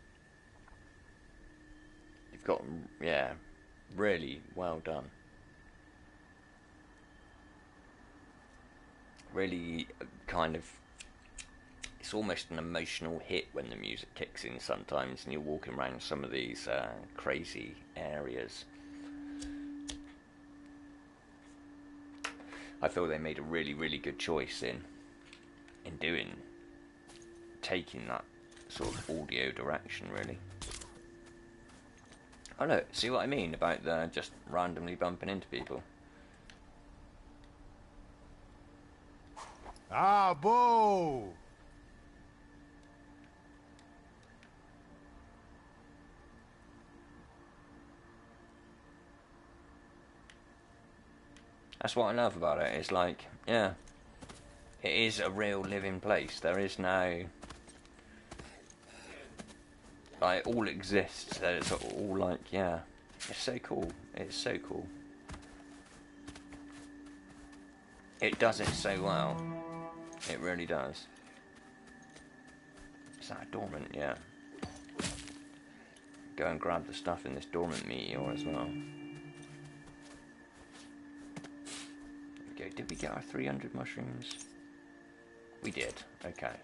You've got, yeah, really well done. Really kind of, it's almost an emotional hit when the music kicks in sometimes and you're walking around some of these crazy areas. I feel they made a really, really good choice in taking that sort of audio direction, really. Oh look, see what I mean about the just randomly bumping into people? Ah, boo! That's what I love about it. It's like, yeah, it is a real living place. There is no, like, it all exists. It's all like, yeah, it's so cool. It's so cool. It does it so well. It really does. Is that a dormant? Yeah. Go and grab the stuff in this dormant meteor as well. There we go. Did we get our 300 mushrooms? We did. Okay.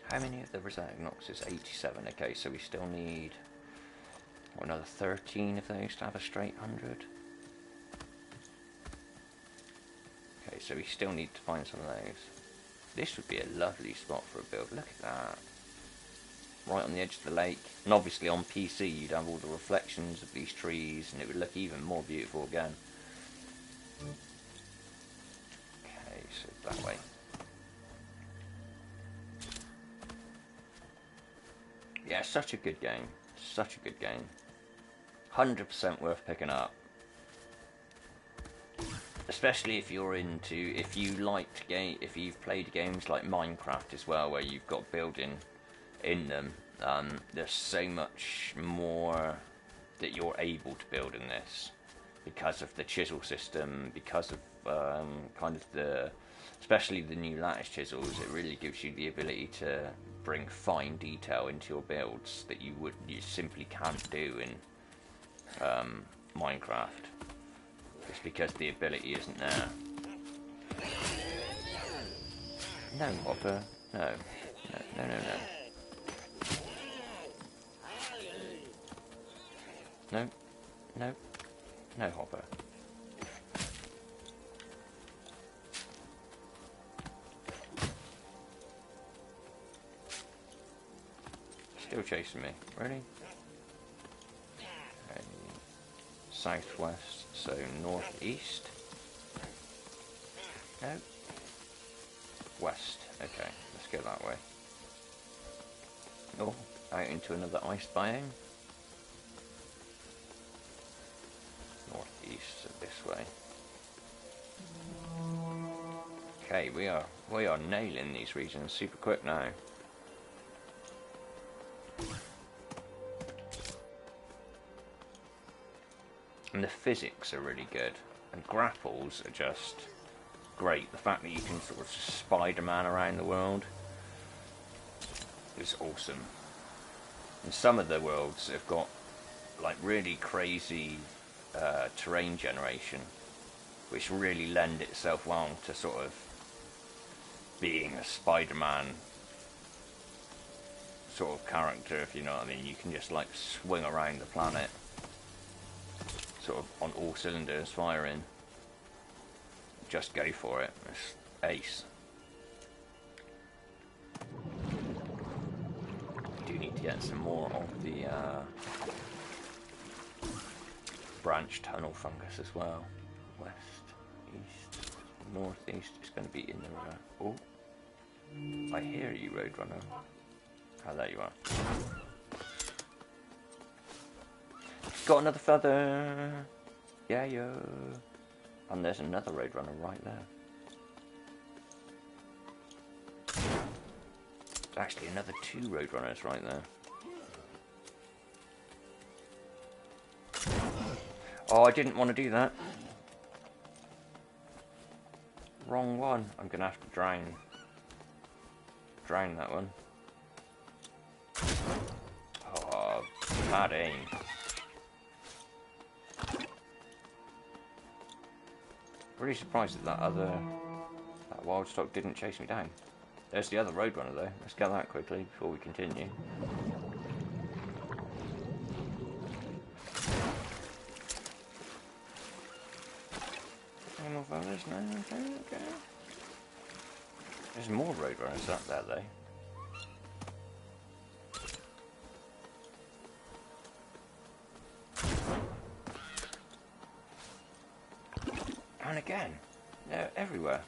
How many of the Rosette Noxes? 87. Okay, so we still need another 13 of those to have a straight 100. Okay, so we still need to find some of those. This would be a lovely spot for a build. Look at that. Right on the edge of the lake. And obviously on PC you'd have all the reflections of these trees and it would look even more beautiful again. Okay, so that way. Yeah, such a good game. Such a good game. 100% worth picking up. Especially if you're into, if you've played games like Minecraft as well, where you've got building in them. There's so much more that you're able to build in this because of the chisel system, because of kind of especially the new lattice chisels. It really gives you the ability to bring fine detail into your builds that you simply can't do in Minecraft. It's because the ability isn't there. No, Hopper. No. No, no, no, no. No. No. No, Hopper. Still chasing me. Really? Okay. Southwest. So northeast. No. West. Okay, let's go that way. Oh, out into another ice biome. Northeast, so this way. Okay, we are nailing these regions super quick now. And the physics are really good, and grapples are just great. The fact that you can sort of Spider-Man around the world is awesome. And some of the worlds have got like really crazy terrain generation, which really lend itself well to sort of being a Spider-Man sort of character, if you know what I mean. You can just like swing around the planet sort of on all cylinders firing. Just go for it. It's ace. I do need to get some more of the branch tunnel fungus as well. West, east, northeast. It's going to be in the river. Oh, I hear you, Roadrunner. Oh, there you are. Got another feather. Yeah, yo. And there's another Roadrunner right there. There's actually another 2 Roadrunners right there. Oh, I didn't want to do that. Wrong one. I'm gonna have to drown that one. Oh, bad aim. Really surprised that that wild stock didn't chase me down. There's the other Roadrunner though. Let's get that quickly before we continue. Any more feathers? No, okay. There's more Roadrunners up there though. And again, they're everywhere.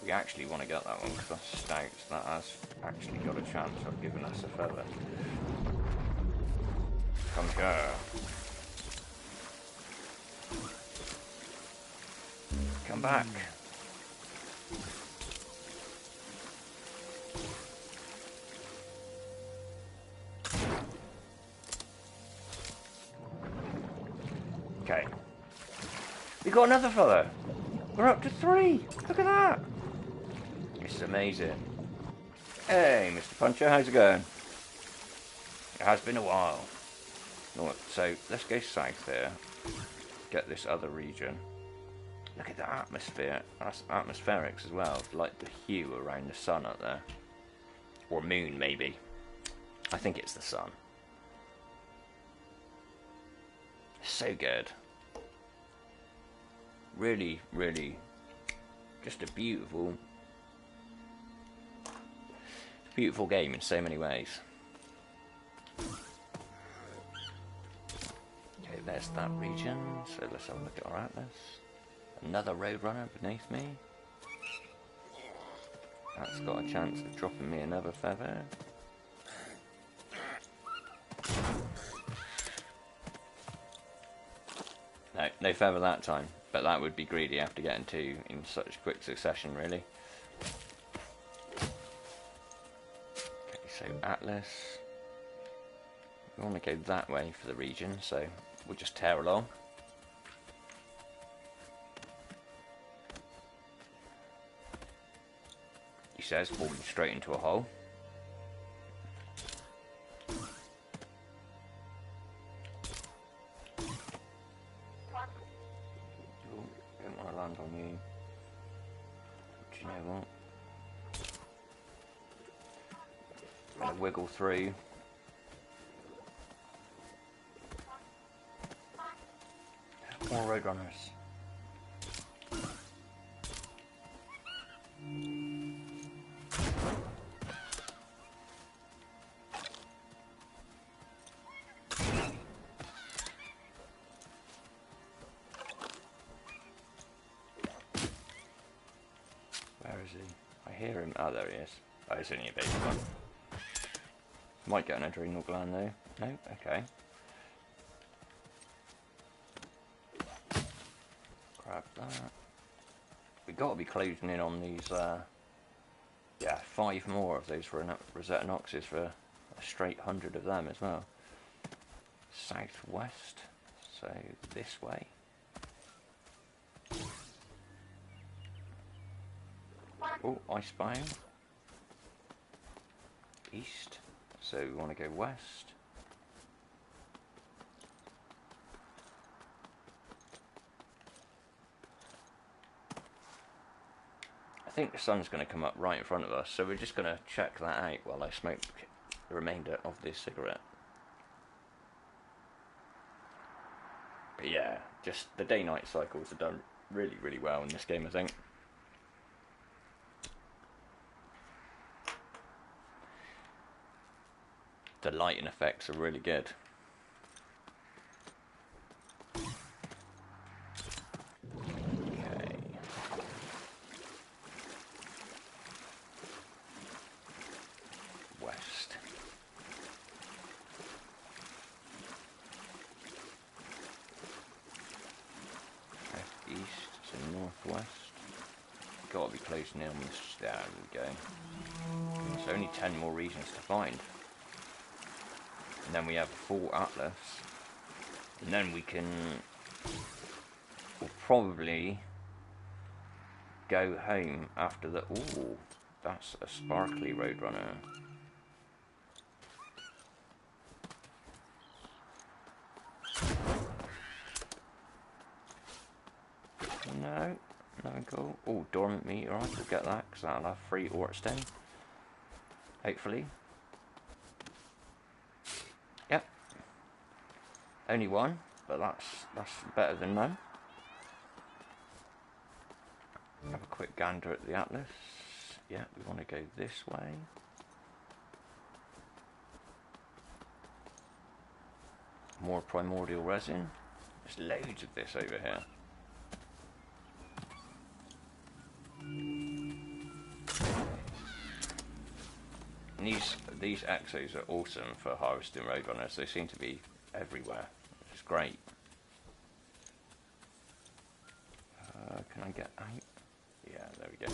We actually want to get that one because that's stout. That has actually got a chance of giving us a feather. Come here. Come back. Okay. We got another feather. We're up to 3. Look at that. This is amazing. Hey, Mr. Puncher, how's it going? It has been a while. So let's go south here. Get this other region. Look at the atmosphere. That's atmospherics as well. Like the hue around the sun up there. Or moon, maybe. I think it's the sun. So good. Really, really, just a beautiful game in so many ways. Okay, there's that region. So let's have a look at our atlas. Another Roadrunner beneath me. That's got a chance of dropping me another feather. No, no feather that time. But that would be greedy after getting 2 in such quick succession, really. Okay, so Atlas. We want to go that way for the region, so we'll just tear along. He says, falling straight into a hole. On you. Do you know what? I'm gonna wiggle through. More Roadrunners. hear him. Oh, there he is. Oh, it's only a baby one. Might get an adrenal gland though. No? Okay. Grab that. We've got to be closing in on these, yeah, 5 more of those for Rosetta Noxes for a straight 100 of them as well. Southwest, so this way. Oh, Icebound. East, so we want to go west. I think the sun's going to come up right in front of us, so we're just going to check that out while I smoke the remainder of this cigarette. But yeah, just the day-night cycles are done really, really well in this game, I think. The lighting effects are really good. Okay. West. East to northwest. Gotta be closing in on this. There we go. There's only 10 more regions to find. And then we have a full atlas. And then we can... we'll probably go home after the... Ooh, that's a sparkly Roadrunner. No, no go. Oh, dormant meteor. We'll get that because that'll have free Ortstein. Hopefully. Yep. Only one, but that's better than none. Have a quick gander at the atlas. Yeah, we want to go this way. More primordial resin. There's loads of this over here. And these axes are awesome for harvesting roadrunners. They seem to be everywhere, which is great. Can I get out? Yeah, there we go.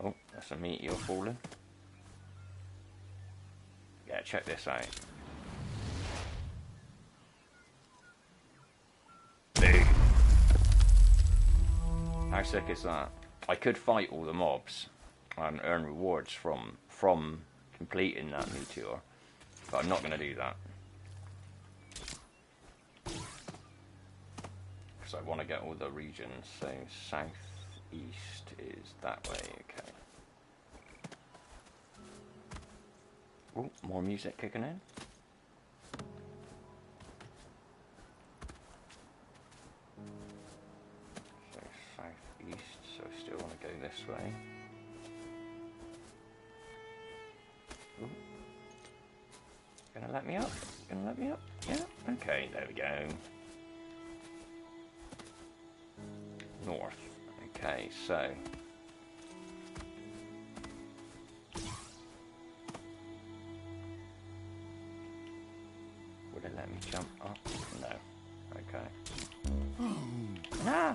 Oh, that's a meteor falling. Yeah, check this out. Boom! How sick is that? I could fight all the mobs and earn rewards from completing that meteor, but I'm not going to do that because I want to get all the regions. So southeast is that way. Okay. Oh, more music kicking in. So southeast. So I still want to go this way. Ooh. Gonna let me up? Gonna let me up? Yeah? Okay, there we go. North. Okay, so... would it let me jump up? No. Okay. Nah!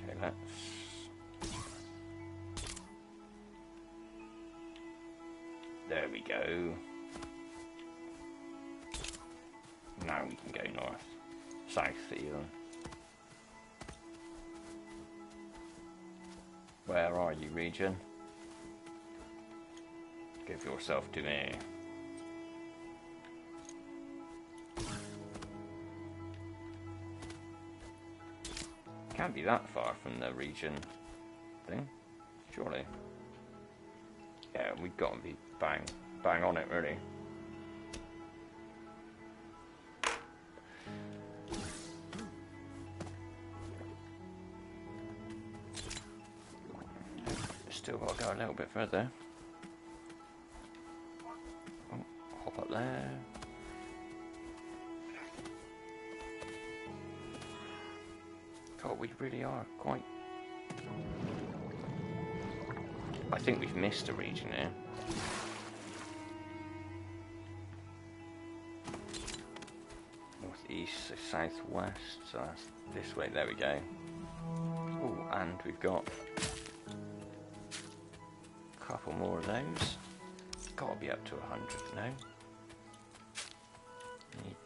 Okay, let's... there we go. Now we can go north. South even. Where are you, region? Give yourself to me. Can't be that far from the region thing, surely. Yeah, we've got to be bang on it, really. Still got to go a little bit further. Oh, hop up there. God, we really are quite... I think we've missed a region here. Northeast, so southwest, so that's this way, there we go. Oh, and we've got a couple more of those. Gotta be up to 100, no? Need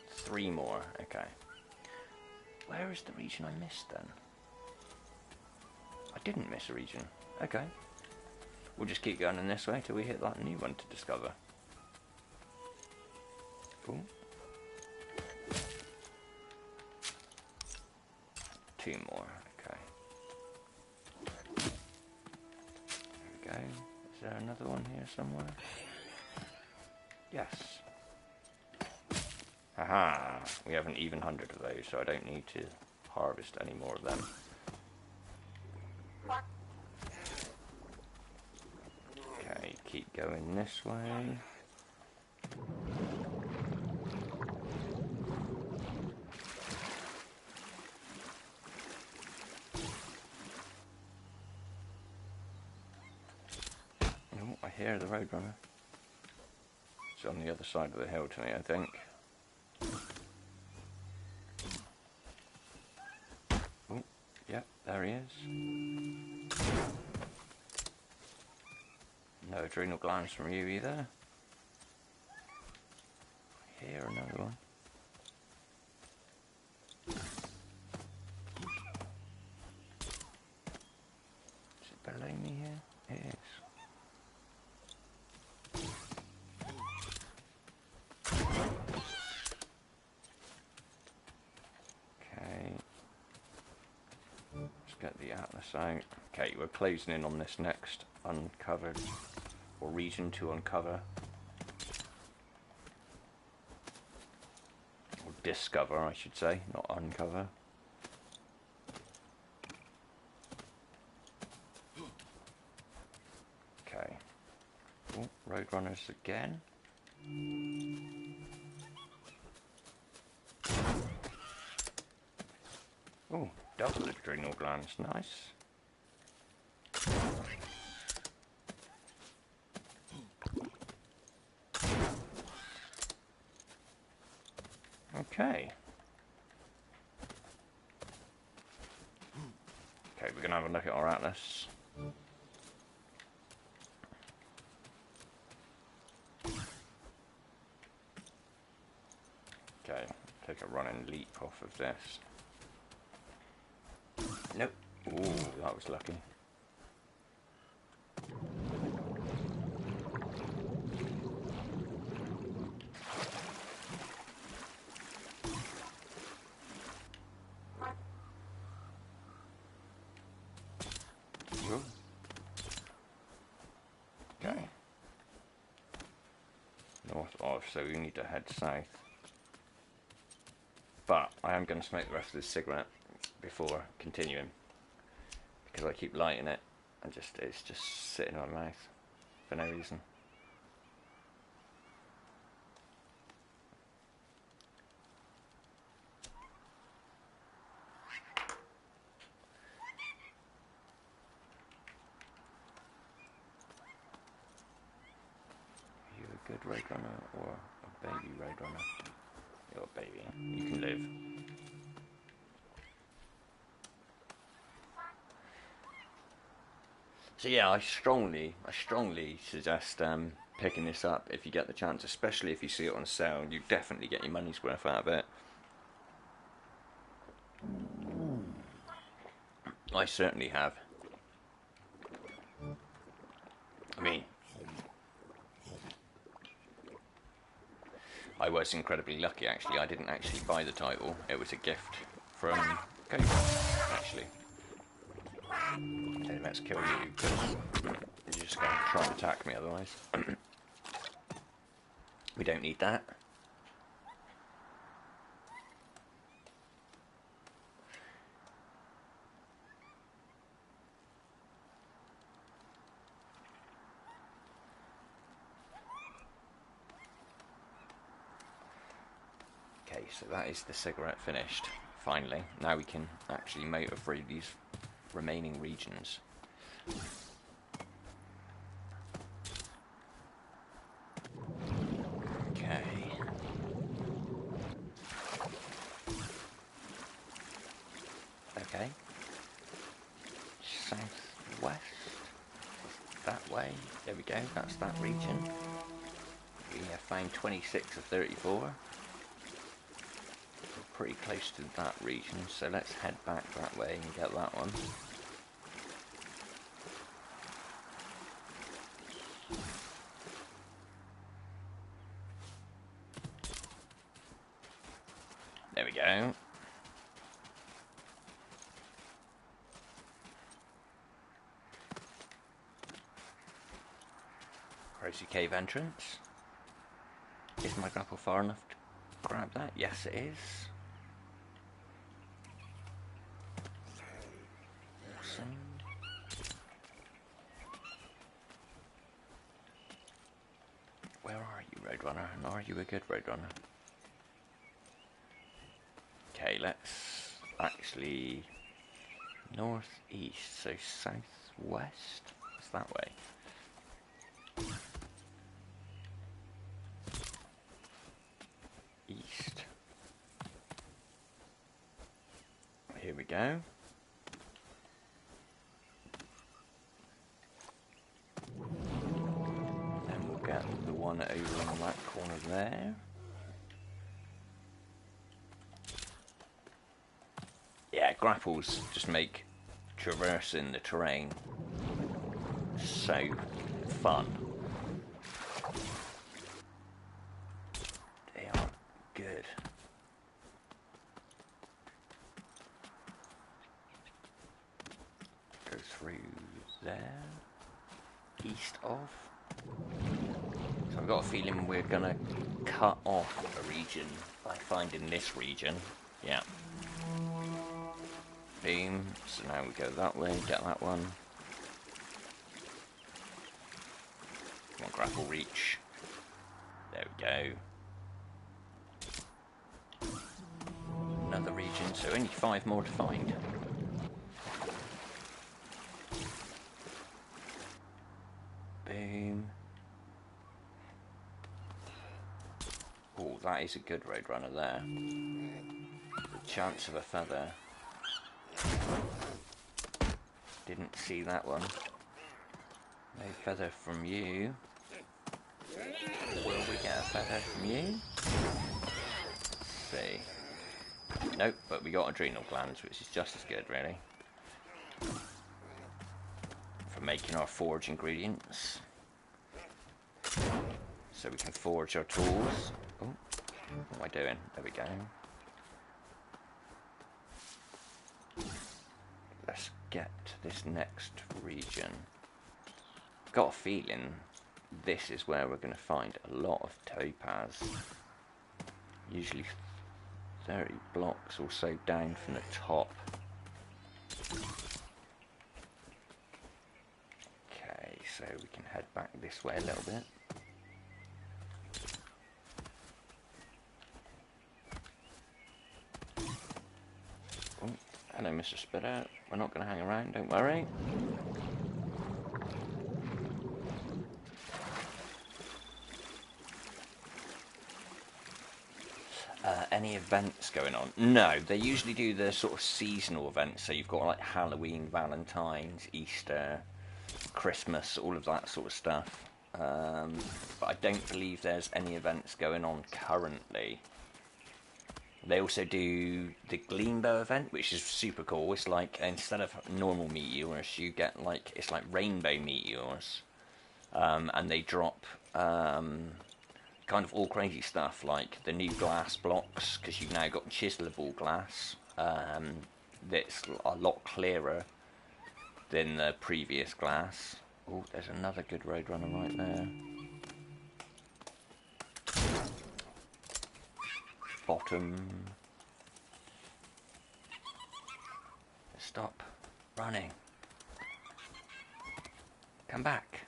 3 more, okay. Where is the region I missed then? I didn't miss a region, okay. We'll just keep going in this way till we hit that new one to discover. Cool. 2 more, okay. There we go. Is there another one here somewhere? Yes. Haha, we have an even 100 of those, so I don't need to harvest any more of them. Okay, keep going this way. Oh, I hear the Roadrunner. It's on the other side of the hill to me, I think. Oh, yeah, there he is. No adrenal glands from you either. I hear another one. Is it below me here? It is. Get the atlas out. Okay, we're closing in on this next uncovered, or region to uncover. Or discover, I should say, not uncover. Okay. Oh, Roadrunners again. Oh, double adrenal glands, nice. Okay. Okay, we're gonna have a look at our atlas. Okay, take a running leap off of this. Nope. Ooh, that was lucky. Ooh. Okay. North of, so we need to head south. But I am going to smoke the rest of this cigarette before continuing, because I keep lighting it and it's just sitting in my mouth for no reason. Are you a good Roadrunner or a baby Roadrunner? You're a baby. You can live. So yeah, I strongly suggest picking this up if you get the chance, especially if you see it on sale. You definitely get your money's worth out of it. I certainly have. I mean, I was incredibly lucky actually. I didn't actually buy the title. It was a gift from Coco, actually. Okay, let's kill you, because you're just going to try and attack me otherwise. We don't need that. Okay, so that is the cigarette finished. finally. Now we can actually motor through these remaining regions. Okay. Okay. Southwest. That way. There we go. That's that region. We have found 26 of 34. We're pretty close to that region, so let's head back that way and get that one. There we go. Crazy cave entrance. Is my grapple far enough to grab that? Yes, it is. Awesome. Where are you, Roadrunner? And are you a good Roadrunner? Okay, let's actually northeast, so southwest. It's that way. East. Here we go. Then we'll get the one over in that corner there. Yeah, grapples just make traversing the terrain so fun. They are good. Go through there, east of. So I've got a feeling we're gonna cut off a region by finding this region. Yeah. Boom. So now we go that way, get that one. Come on, grapple reach. There we go. Another region, so only 5 more to find. Boom. Oh, that is a good Roadrunner there. The chance of a feather. Didn't see that one. No feather from you. Will we get a feather from you? Let's see. Nope, but we got adrenal glands, which is just as good, really. For making our forge ingredients. So we can forge our tools. Oh, what am I doing? There we go. Let's get to this next region. Got a feeling this is where we're going to find a lot of topaz. Usually 30 blocks or so down from the top. Okay, so we can head back this way a little bit. Oh, hello, Mr. Spitter. We're not going to hang around, don't worry. Any events going on? No, they usually do the sort of seasonal events. So you've got like Halloween, Valentine's, Easter, Christmas, all of that sort of stuff. But I don't believe there's any events going on currently. They also do the Gleambow event, which is super cool. It's like, instead of normal meteors, you get like, it's like rainbow meteors. And they drop kind of all crazy stuff, like the new glass blocks, because you've now got chiselable glass that's a lot clearer than the previous glass. Oh, there's another good Roadrunner right there. Bottom. Stop running. Come back.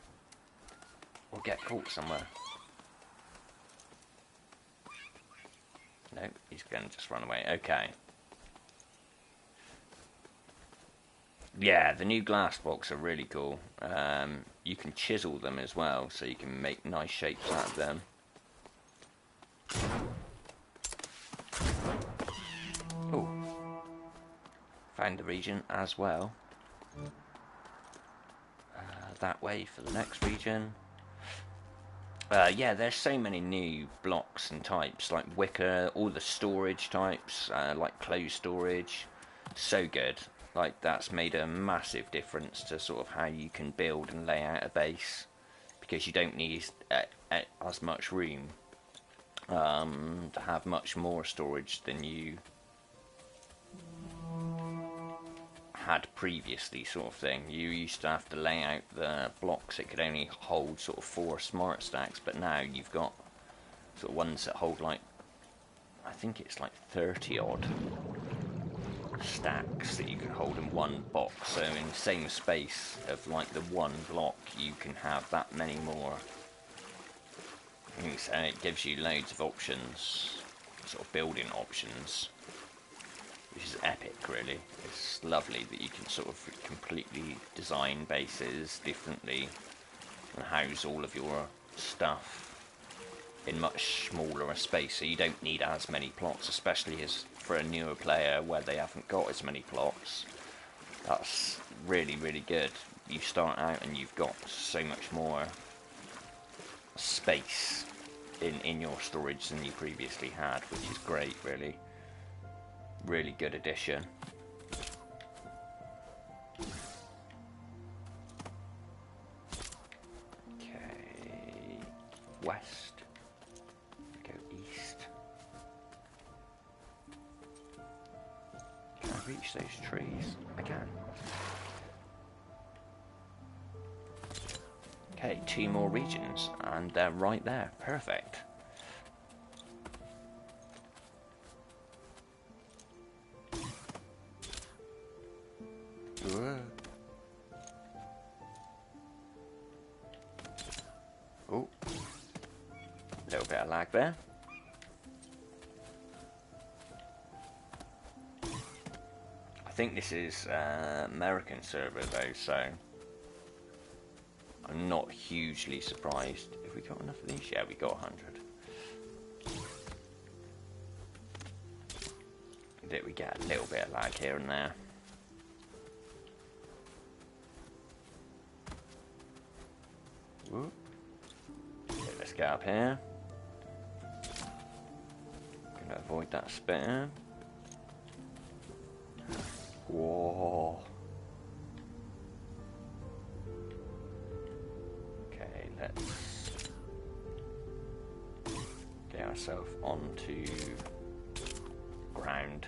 Or get caught somewhere. Nope, he's going to just run away. Okay. Yeah, the new glass blocks are really cool. You can chisel them as well, so you can make nice shapes out of them. Oh, found the region as well. That way for the next region. Yeah, there's so many new blocks and types, like wicker, all the storage types, like closed storage. So good. Like, that's made a massive difference to sort of how you can build and lay out a base, because you don't need as much room to have much more storage than you had previously, sort of thing. You used to have to lay out the blocks, it could only hold sort of 4 smart stacks, but now you've got sort of ones that hold like, I think it's like 30 odd stacks that you can hold in one box. So in the same space of like the one block, you can have that many more things, and it gives you loads of options, sort of building options, which is epic, really. It's lovely that you can sort of completely design bases differently and house all of your stuff in much smaller a space, so you don't need as many plots, especially as for a newer player where they haven't got as many plots. That's really, really good. You start out and you've got so much more space in your storage than you previously had, which is great, really. Really good addition. Okay, west. Go east. Can I reach those trees? I can. Okay, 2 more regions, and they're right there. Perfect. Oh, a little bit of lag there. I think this is American server though, so I'm not hugely surprised. Have we got enough of these? Yeah, we got 100. Did we get a little bit of lag here and there? Whoop. Okay, let's get up here. Gonna avoid that spitter. Whoa. Okay, let's get ourselves onto ground.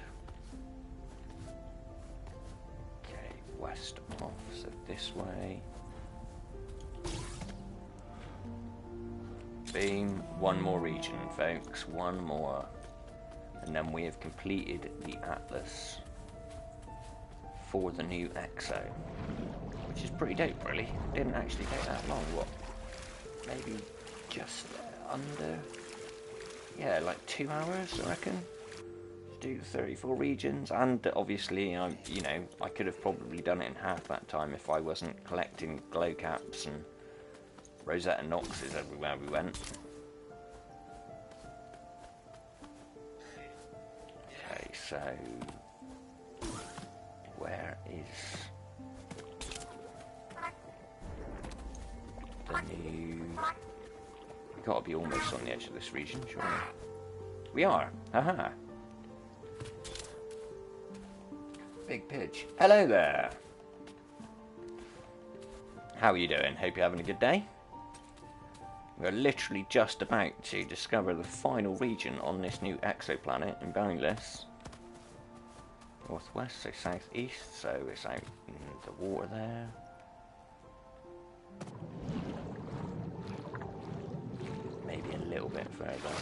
Okay, west off, so this way. Boom, 1 more region, folks, 1 more. And then we have completed the atlas for the new EXO, which is pretty dope, really. It didn't actually take that long, what? Maybe just under, yeah, like 2 hours, I reckon, to do 34 regions. And obviously, you know, I could have probably done it in half that time if I wasn't collecting glow caps and Rosetta Noxes everywhere we went. Okay, so where is the new... We've got to be almost on the edge of this region, surely. We are. Haha. Big Pidge. Hello there. How are you doing? Hope you're having a good day. We're literally just about to discover the final region on this new exoplanet in Boundless. Northwest, so southeast, so it's out in the water there. Maybe a little bit further.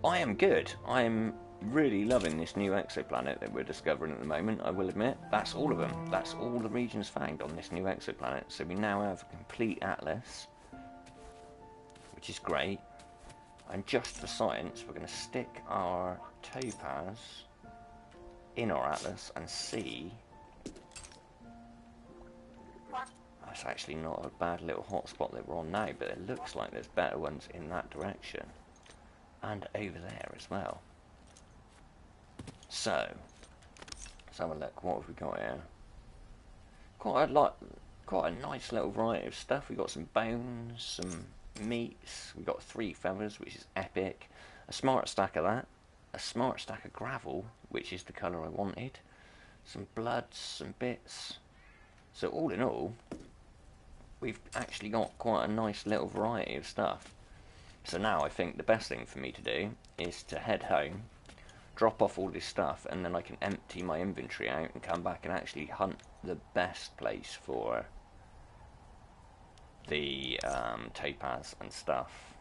I am good. I am really loving this new exoplanet that we're discovering at the moment, I will admit. That's all of them. That's all the regions found on this new exoplanet. So we now have a complete atlas, which is great. And just for science, we're going to stick our topaz in our atlas and see. That's actually not a bad little hotspot that we're on now, but it looks like there's better ones in that direction. And over there as well. So, let's have a look. What have we got here? Quite a nice little variety of stuff. We got some bones, some meats. We got 3 feathers, which is epic. A smart stack of that. A smart stack of gravel, which is the colour I wanted. Some bloods, some bits. So all in all, we've actually got quite a nice little variety of stuff. So now I think the best thing for me to do is to head home, drop off all this stuff, and then I can empty my inventory out and come back and actually hunt the best place for the topaz and stuff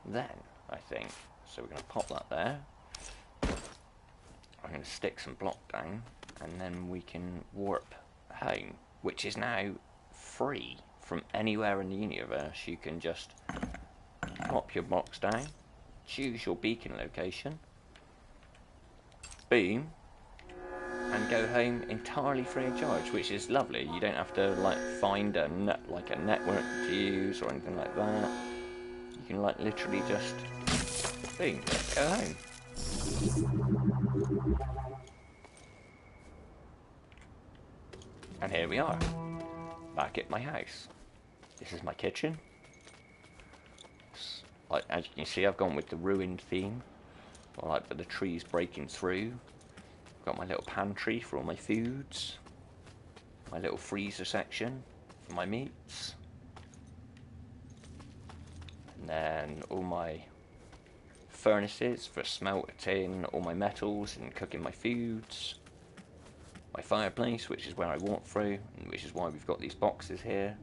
then, I think. So we're going to pop that there. I'm going to stick some block down, and then we can warp home, which is now free from anywhere in the universe. You can just pop your box down, choose your beacon location, boom, and go home entirely free of charge, which is lovely. You don't have to like find a network to use or anything like that. You can like literally just boom, go home. And here we are, back at my house. This is my kitchen. Like, as you can see, I've gone with the ruined theme. I like the trees breaking through. I've got my little pantry for all my foods. My little freezer section for my meats. And then all my furnaces for smelting all my metals and cooking my foods. My fireplace, which is where I walk through, and which is why we've got these boxes here.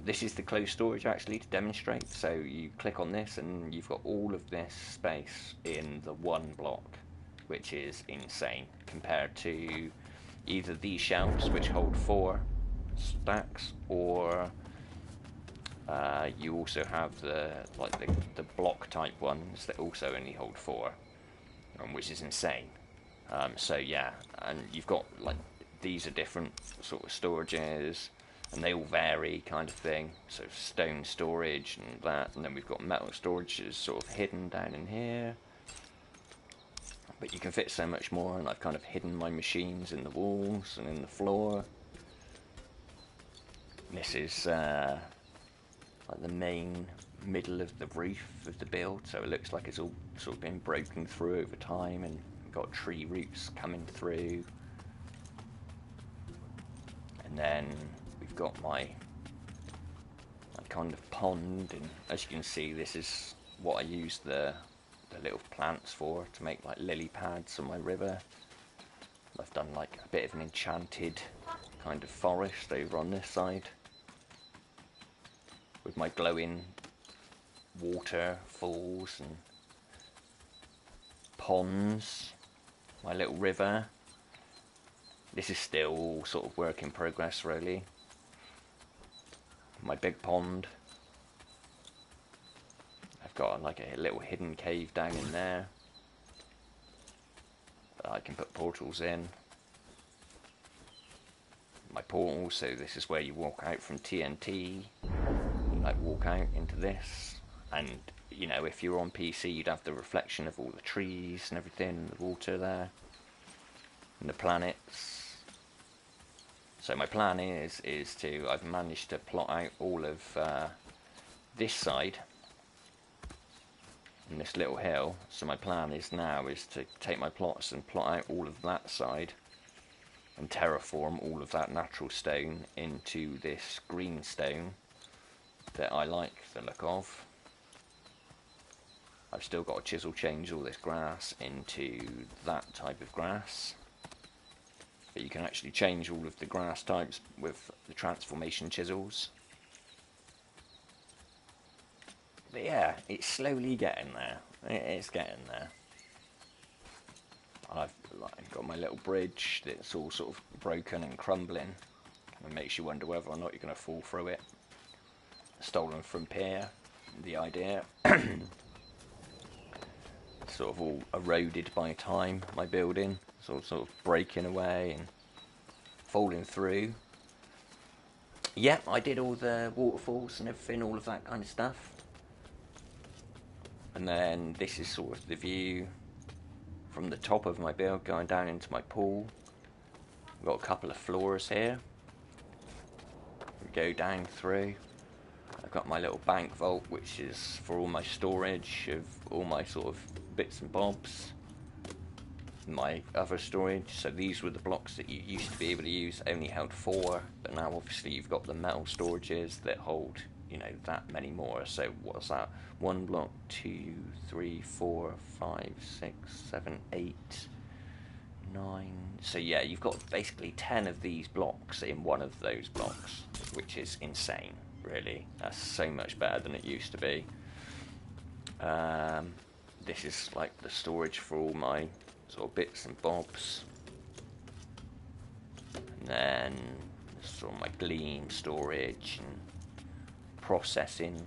This is the closed storage actually to demonstrate, so you click on this and you've got all of this space in the one block, which is insane compared to either these shelves which hold 4 stacks, or you also have the block type ones that also only hold 4, which is insane. So yeah, and you've got like these are different sort of storages, and they all vary kind of thing. So stone storage and that, and then we've got metal storages sort of hidden down in here. But you can fit so much more, and I've kind of hidden my machines in the walls and in the floor. This is like the main middle of the roof of the build, so it looks like it's all sort of been broken through over time, and got tree roots coming through. And then we've got my kind of pond, and as you can see, this is what I use the little plants for, to make like lily pads on my river. I've done like a bit of an enchanted kind of forest over on this side with my glowing waterfalls and ponds, my little river. This is still sort of work in progress really. My big pond. I've got like a little hidden cave down in there that I can put portals in. My portal, so this is where you walk out from TNT. You like walk out into this, and you know, if you're on PC, you'd have the reflection of all the trees and everything, and the water there, and the planets. So my plan is to, I've managed to plot out all of this side and this little hill. So my plan is now is to take my plots and plot out all of that side and terraform all of that natural stone into this green stone that I like the look of. I've still got to chisel change all this grass into that type of grass. But you can actually change all of the grass types with the transformation chisels. But yeah, it's slowly getting there. It's getting there. And I've got my little bridge that's all sort of broken and crumbling. It makes you wonder whether or not you're going to fall through it. Stolen from Pier, the idea. sort of all eroded by time, my building. Sort of breaking away and falling through. Yep, I did all the waterfalls and everything, all of that kind of stuff. And then this is sort of the view from the top of my build going down into my pool. We've got a couple of floors here. We go down through. I've got my little bank vault, which is for all my storage of all my sort of bits and bobs. My other storage. So these were the blocks that you used to be able to use, only held 4, but now obviously you've got the metal storages that hold, you know, that many more. So what's that? 1 block, 2, 3, 4, 5, 6, 7, 8, 9. So yeah, you've got basically 10 of these blocks in one of those blocks, which is insane, really. That's so much better than it used to be. This is like the storage for all my sort of bits and bobs. And then sort of my gleam storage and processing.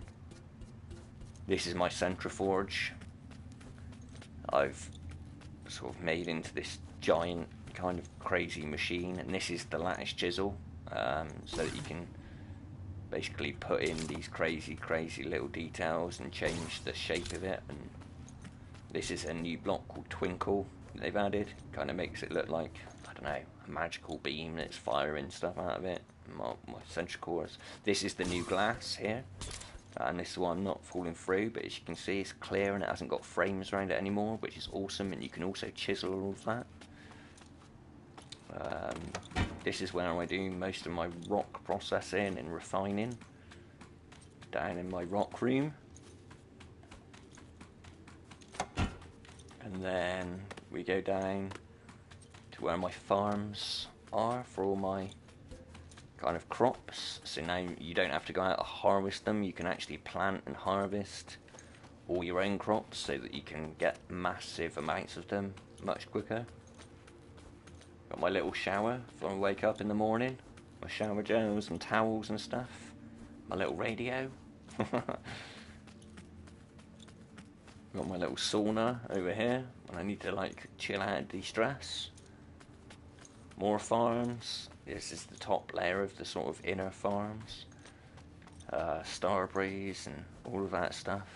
This is my centriforge. I've sort of made into this giant kind of crazy machine, and this is the lattice chisel, so that you can basically put in these crazy little details and change the shape of it. And this is a new block called Twinkle they've added. Kind of makes it look like, I don't know, a magical beam that's firing stuff out of it. My central cores. This is the new glass here, and this is why I'm not falling through, but as you can see, it's clear and it hasn't got frames around it anymore, which is awesome. And you can also chisel all of that. This is where I do most of my rock processing and refining, down in my rock room. And then we go down to where my farms are for all my kind of crops. So now you don't have to go out and harvest them, you can actually plant and harvest all your own crops so that you can get massive amounts of them much quicker. Got my little shower for when I wake up in the morning, my shower gels and towels and stuff, my little radio. Got my little sauna over here when I need to like chill out and de-stress. More farms. This is the top layer of the sort of inner farms. Starbreeze and all of that stuff.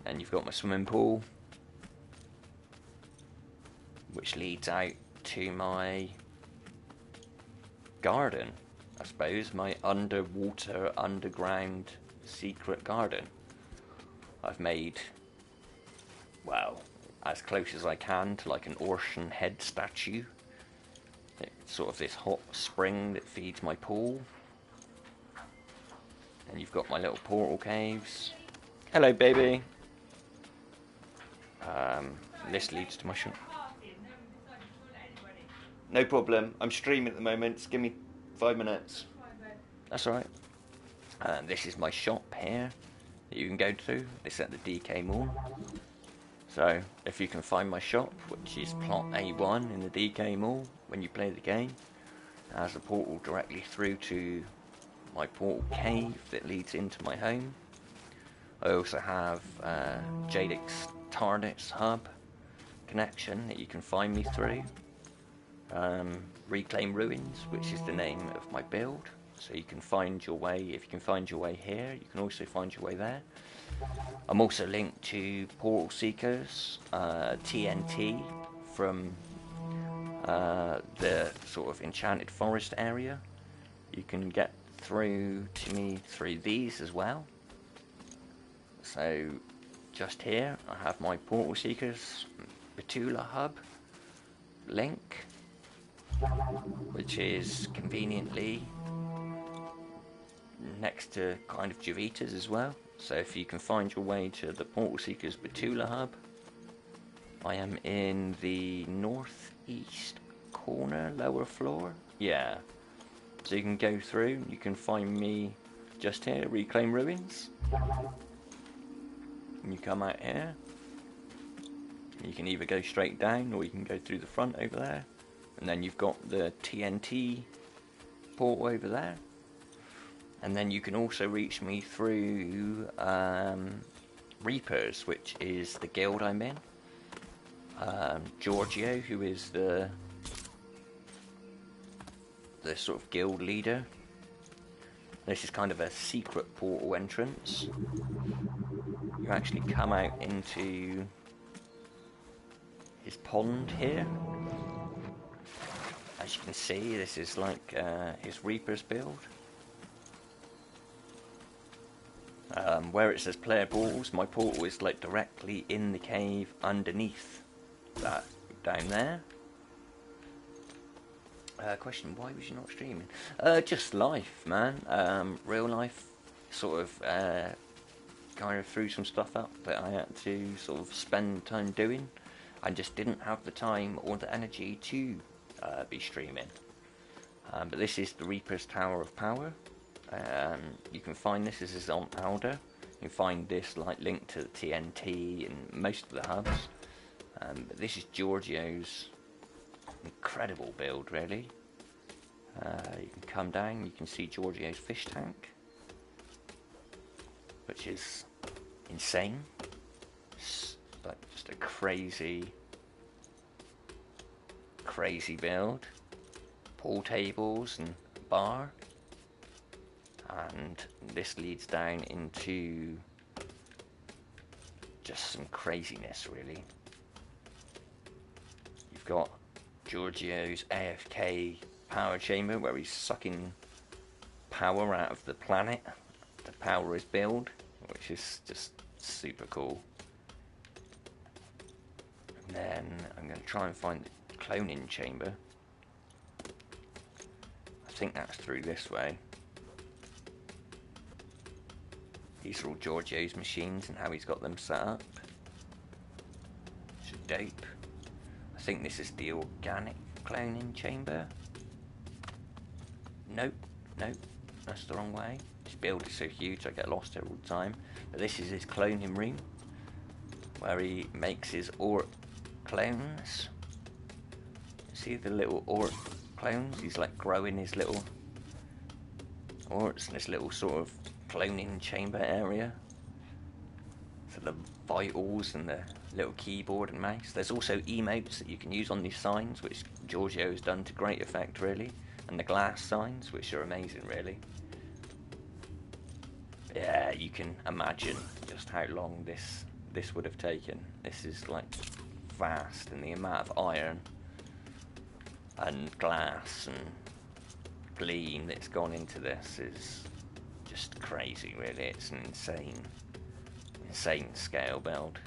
And you've got my swimming pool, which leads out to my garden, I suppose, my underwater, underground secret garden. I've made, well, as close as I can to like an Orson head statue. It's sort of this hot spring that feeds my pool. And you've got my little portal caves. Hello, baby. This leads to my shop. No problem. I'm streaming at the moment. Just give me 5 minutes. That's alright. This is my shop here that you can go to. It's at the DK Mall. So, if you can find my shop, which is plot A1 in the DK Mall, when you play the game, it has a portal directly through to my portal cave that leads into my home. I also have Jadix TARDIS hub connection that you can find me through. Reclaim Ruins, which is the name of my build. So you can find your way, if you can find your way here, you can also find your way there. I'm also linked to Portal Seekers, TNT from the sort of Enchanted Forest area. You can get through to me through these as well. So just here I have my Portal Seekers Betula hub link, which is conveniently next to kind of Javita's as well. So if you can find your way to the Portal Seekers Betula hub, I am in the northeast corner, lower floor. Yeah. So you can go through, you can find me just here, Reclaim Ruins. And you come out here. You can either go straight down or you can go through the front over there. And then you've got the TNT portal over there. And then you can also reach me through Reapers, which is the guild I'm in. Giorgio, who is the sort of guild leader. This is kind of a secret portal entrance. You actually come out into his pond here. As you can see, this is like his Reaper's build. Where it says player portals, my portal is like directly in the cave underneath that down there. Question, why was you not streaming? Just life, man. Real life, sort of kind of threw some stuff up that I had to sort of spend time doing. I just didn't have the time or the energy to be streaming. But this is the Reaper's Tower of Power. You can find this is on Alder. You can find this like linked to the TNT and most of the hubs. But this is Giorgio's incredible build, really. You can come down, you can see Giorgio's fish tank, which is insane. It's like just a crazy build. Pool tables and bar. And this leads down into just some craziness, really. You've got Giorgio's AFK power chamber, where he's sucking power out of the planet to power his build, which is just super cool. And then I'm going to try and find the cloning chamber. I think that's through this way. These are all Giorgio's machines and how he's got them set up. Which is dope. I think this is the organic cloning chamber. Nope, that's the wrong way. This build is so huge I get lost here all the time. But this is his cloning room, where he makes his Orc clones. See the little Orc clones? He's like growing his little Orcs in this little sort of cloning chamber area. So the vitals and the little keyboard and mouse. There's also emotes that you can use on these signs, which Giorgio has done to great effect, really. And the glass signs, which are amazing, really. Yeah, you can imagine just how long this would have taken. This is like vast, and the amount of iron and glass and gleam that's gone into this is just crazy, really. It's an insane scale build.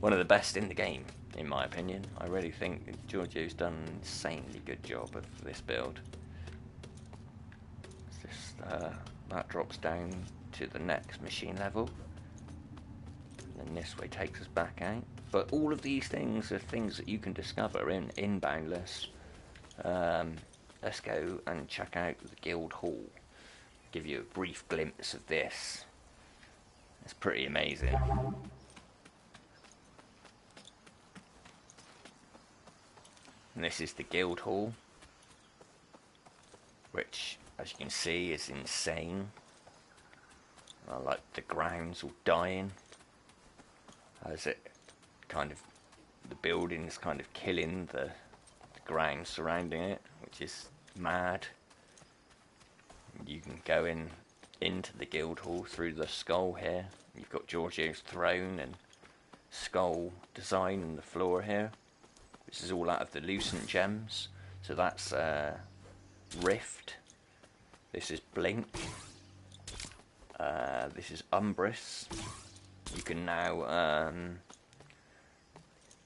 One of the best in the game, in my opinion. I really think Giorgio's done an insanely good job of this build. It's just, that drops down to the next machine level, and then this way takes us back out. But all of these things are things that you can discover in Boundless. Let's go and check out the guild hall. Give you a brief glimpse of this. It's pretty amazing. And this is the guild hall, which, as you can see, is insane. I like the ground's all dying, as it kind of, the building's kind of killing the ground surrounding it, which is mad. You can go into the guild hall through the skull here. You've got Giorgio's throne and skull design on the floor here. This is all out of the Lucent gems. So that's Rift. This is Blink. This is Umbrus. You can now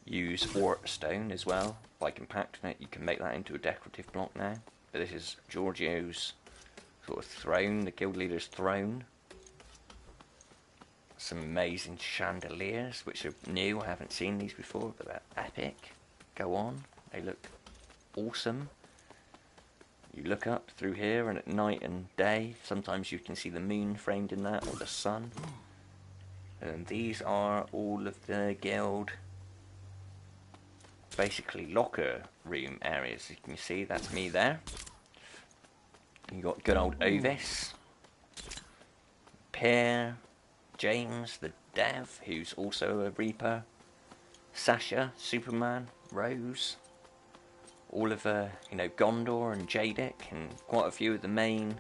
use Orc Stone as well. By compacting it, you can make that into a decorative block now. But this is Giorgio's sort of throne, the guild leader's throne. Some amazing chandeliers, which are new. I haven't seen these before, but they're epic. Go on, they look awesome. You look up through here, and at night and day, sometimes you can see the moon framed in that, or the sun. And these are all of the guild, basically locker room areas. You can see that's me there. You got good old Ovis, Pear, James, the dev, who's also a Reaper, Sasha, Superman, Rose, all of Gondor and Jadic, and quite a few of the main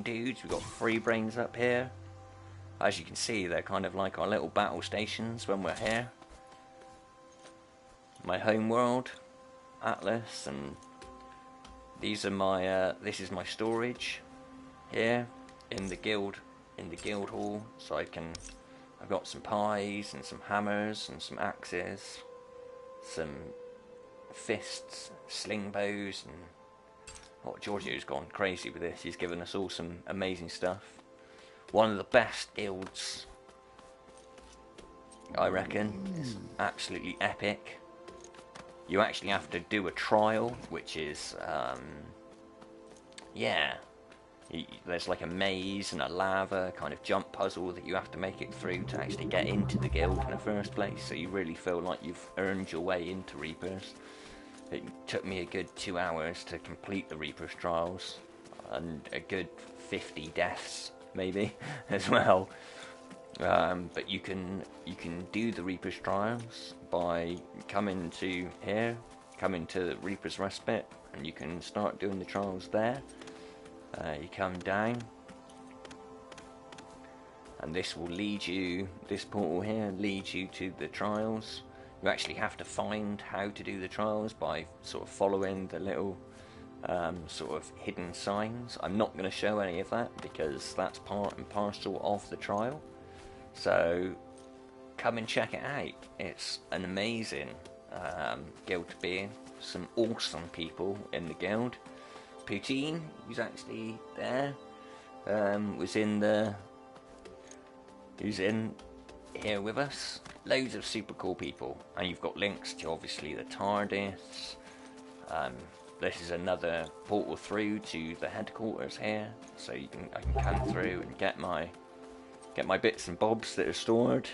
dudes. We've got Free Brains up here. As you can see, they're kind of like our little battle stations when we're here. My home world, Atlas, and these are my this is my storage here in the guild hall. So I've got some pies and some hammers and some axes, some fists, sling bows, and Giorgio's gone crazy with this. He's given us all some amazing stuff. One of the best guilds, I reckon. It's absolutely epic. You actually have to do a trial, which is, there's like a maze and a lava kind of jump puzzle that you have to make it through to actually get into the guild in the first place, so you really feel like you've earned your way into Reapers. It took me a good 2 hours to complete the Reapers trials, and a good 50 deaths, maybe, as well. But you can do the Reaper's trials by coming to here, coming to Reaper's Respite, and you can start doing the trials there. You come down, and this will lead you, this portal here leads you to the trials. You actually have to find how to do the trials by sort of following the little sort of hidden signs. I'm not going to show any of that because that's part and parcel of the trial. So come and check it out. It's an amazing guild to be in. Some awesome people in the guild. Poutine, who's actually there, who's in here with us. Loads of super cool people, and you've got links to obviously the TARDIS. This is another portal through to the headquarters here, so I can come through and get my bits and bobs that are stored.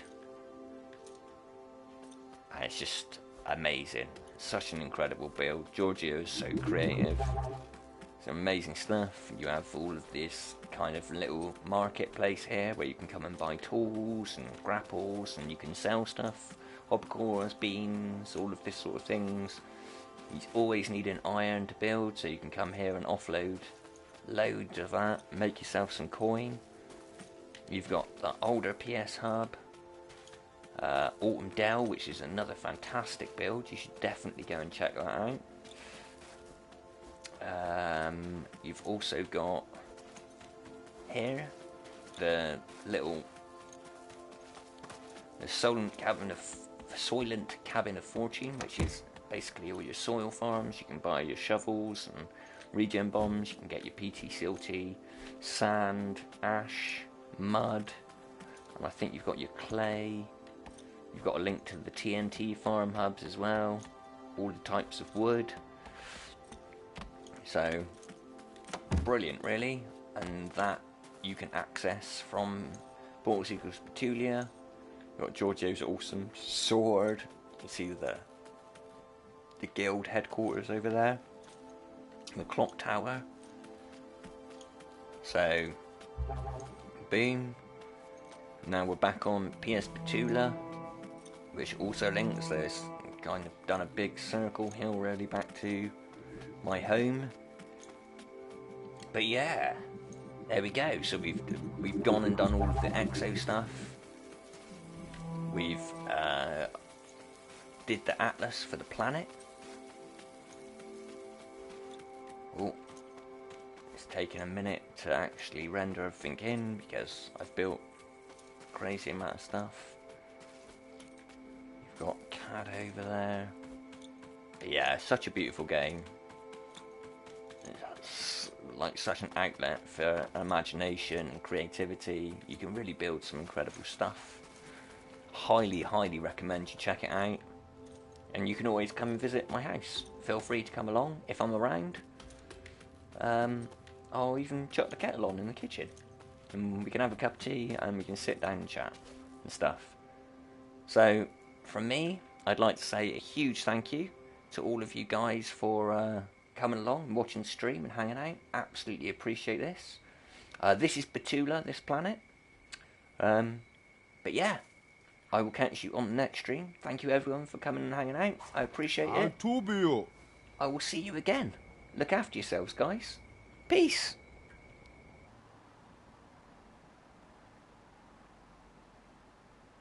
And it's just amazing. Such an incredible build. Giorgio is so creative. It's amazing stuff. You have all of this kind of little marketplace here where you can come and buy tools and grapples, and you can sell stuff, hobcores, beams, all of this sort of things. You always need an iron to build, so you can come here and offload loads of that, make yourself some coin. You've got the older PS hub, Autumn Dell, which is another fantastic build. You should definitely go and check that out. You've also got here the Soylent Cabin of Fortune, which is basically all your soil farms. You can buy your shovels and regen bombs. You can get your PT CLT, sand, ash, mud, and I think you've got your clay. You've got a link to the TNT farm hubs as well, all the types of wood. So brilliant, really, and that you can access from Boundless Exploring. You've got Giorgio's awesome sword. You can see the guild headquarters over there, the clock tower. So boom, now we're back on PS Petula, which also links. There's kind of done a big circle here already back to my home. But yeah, there we go. So we've gone and done all of the exo stuff. We've did the atlas for the planet. Oh, it's taken a minute to actually render everything in because I've built a crazy amount of stuff. You've got Cad over there. But yeah, such a beautiful game. It's like such an outlet for imagination and creativity. You can really build some incredible stuff. Highly recommend you check it out. And you can always come and visit my house. Feel free to come along if I'm around. I'll even chuck the kettle on in the kitchen, and we can have a cup of tea and we can sit down and chat and stuff. So from me, I'd like to say a huge thank you to all of you guys for coming along and watching the stream and hanging out. Absolutely appreciate this. This is Petula, this planet. But yeah, I will catch you on the next stream. Thank you everyone for coming and hanging out. I appreciate it. Antubio. I will see you again. Look after yourselves, guys. Peace.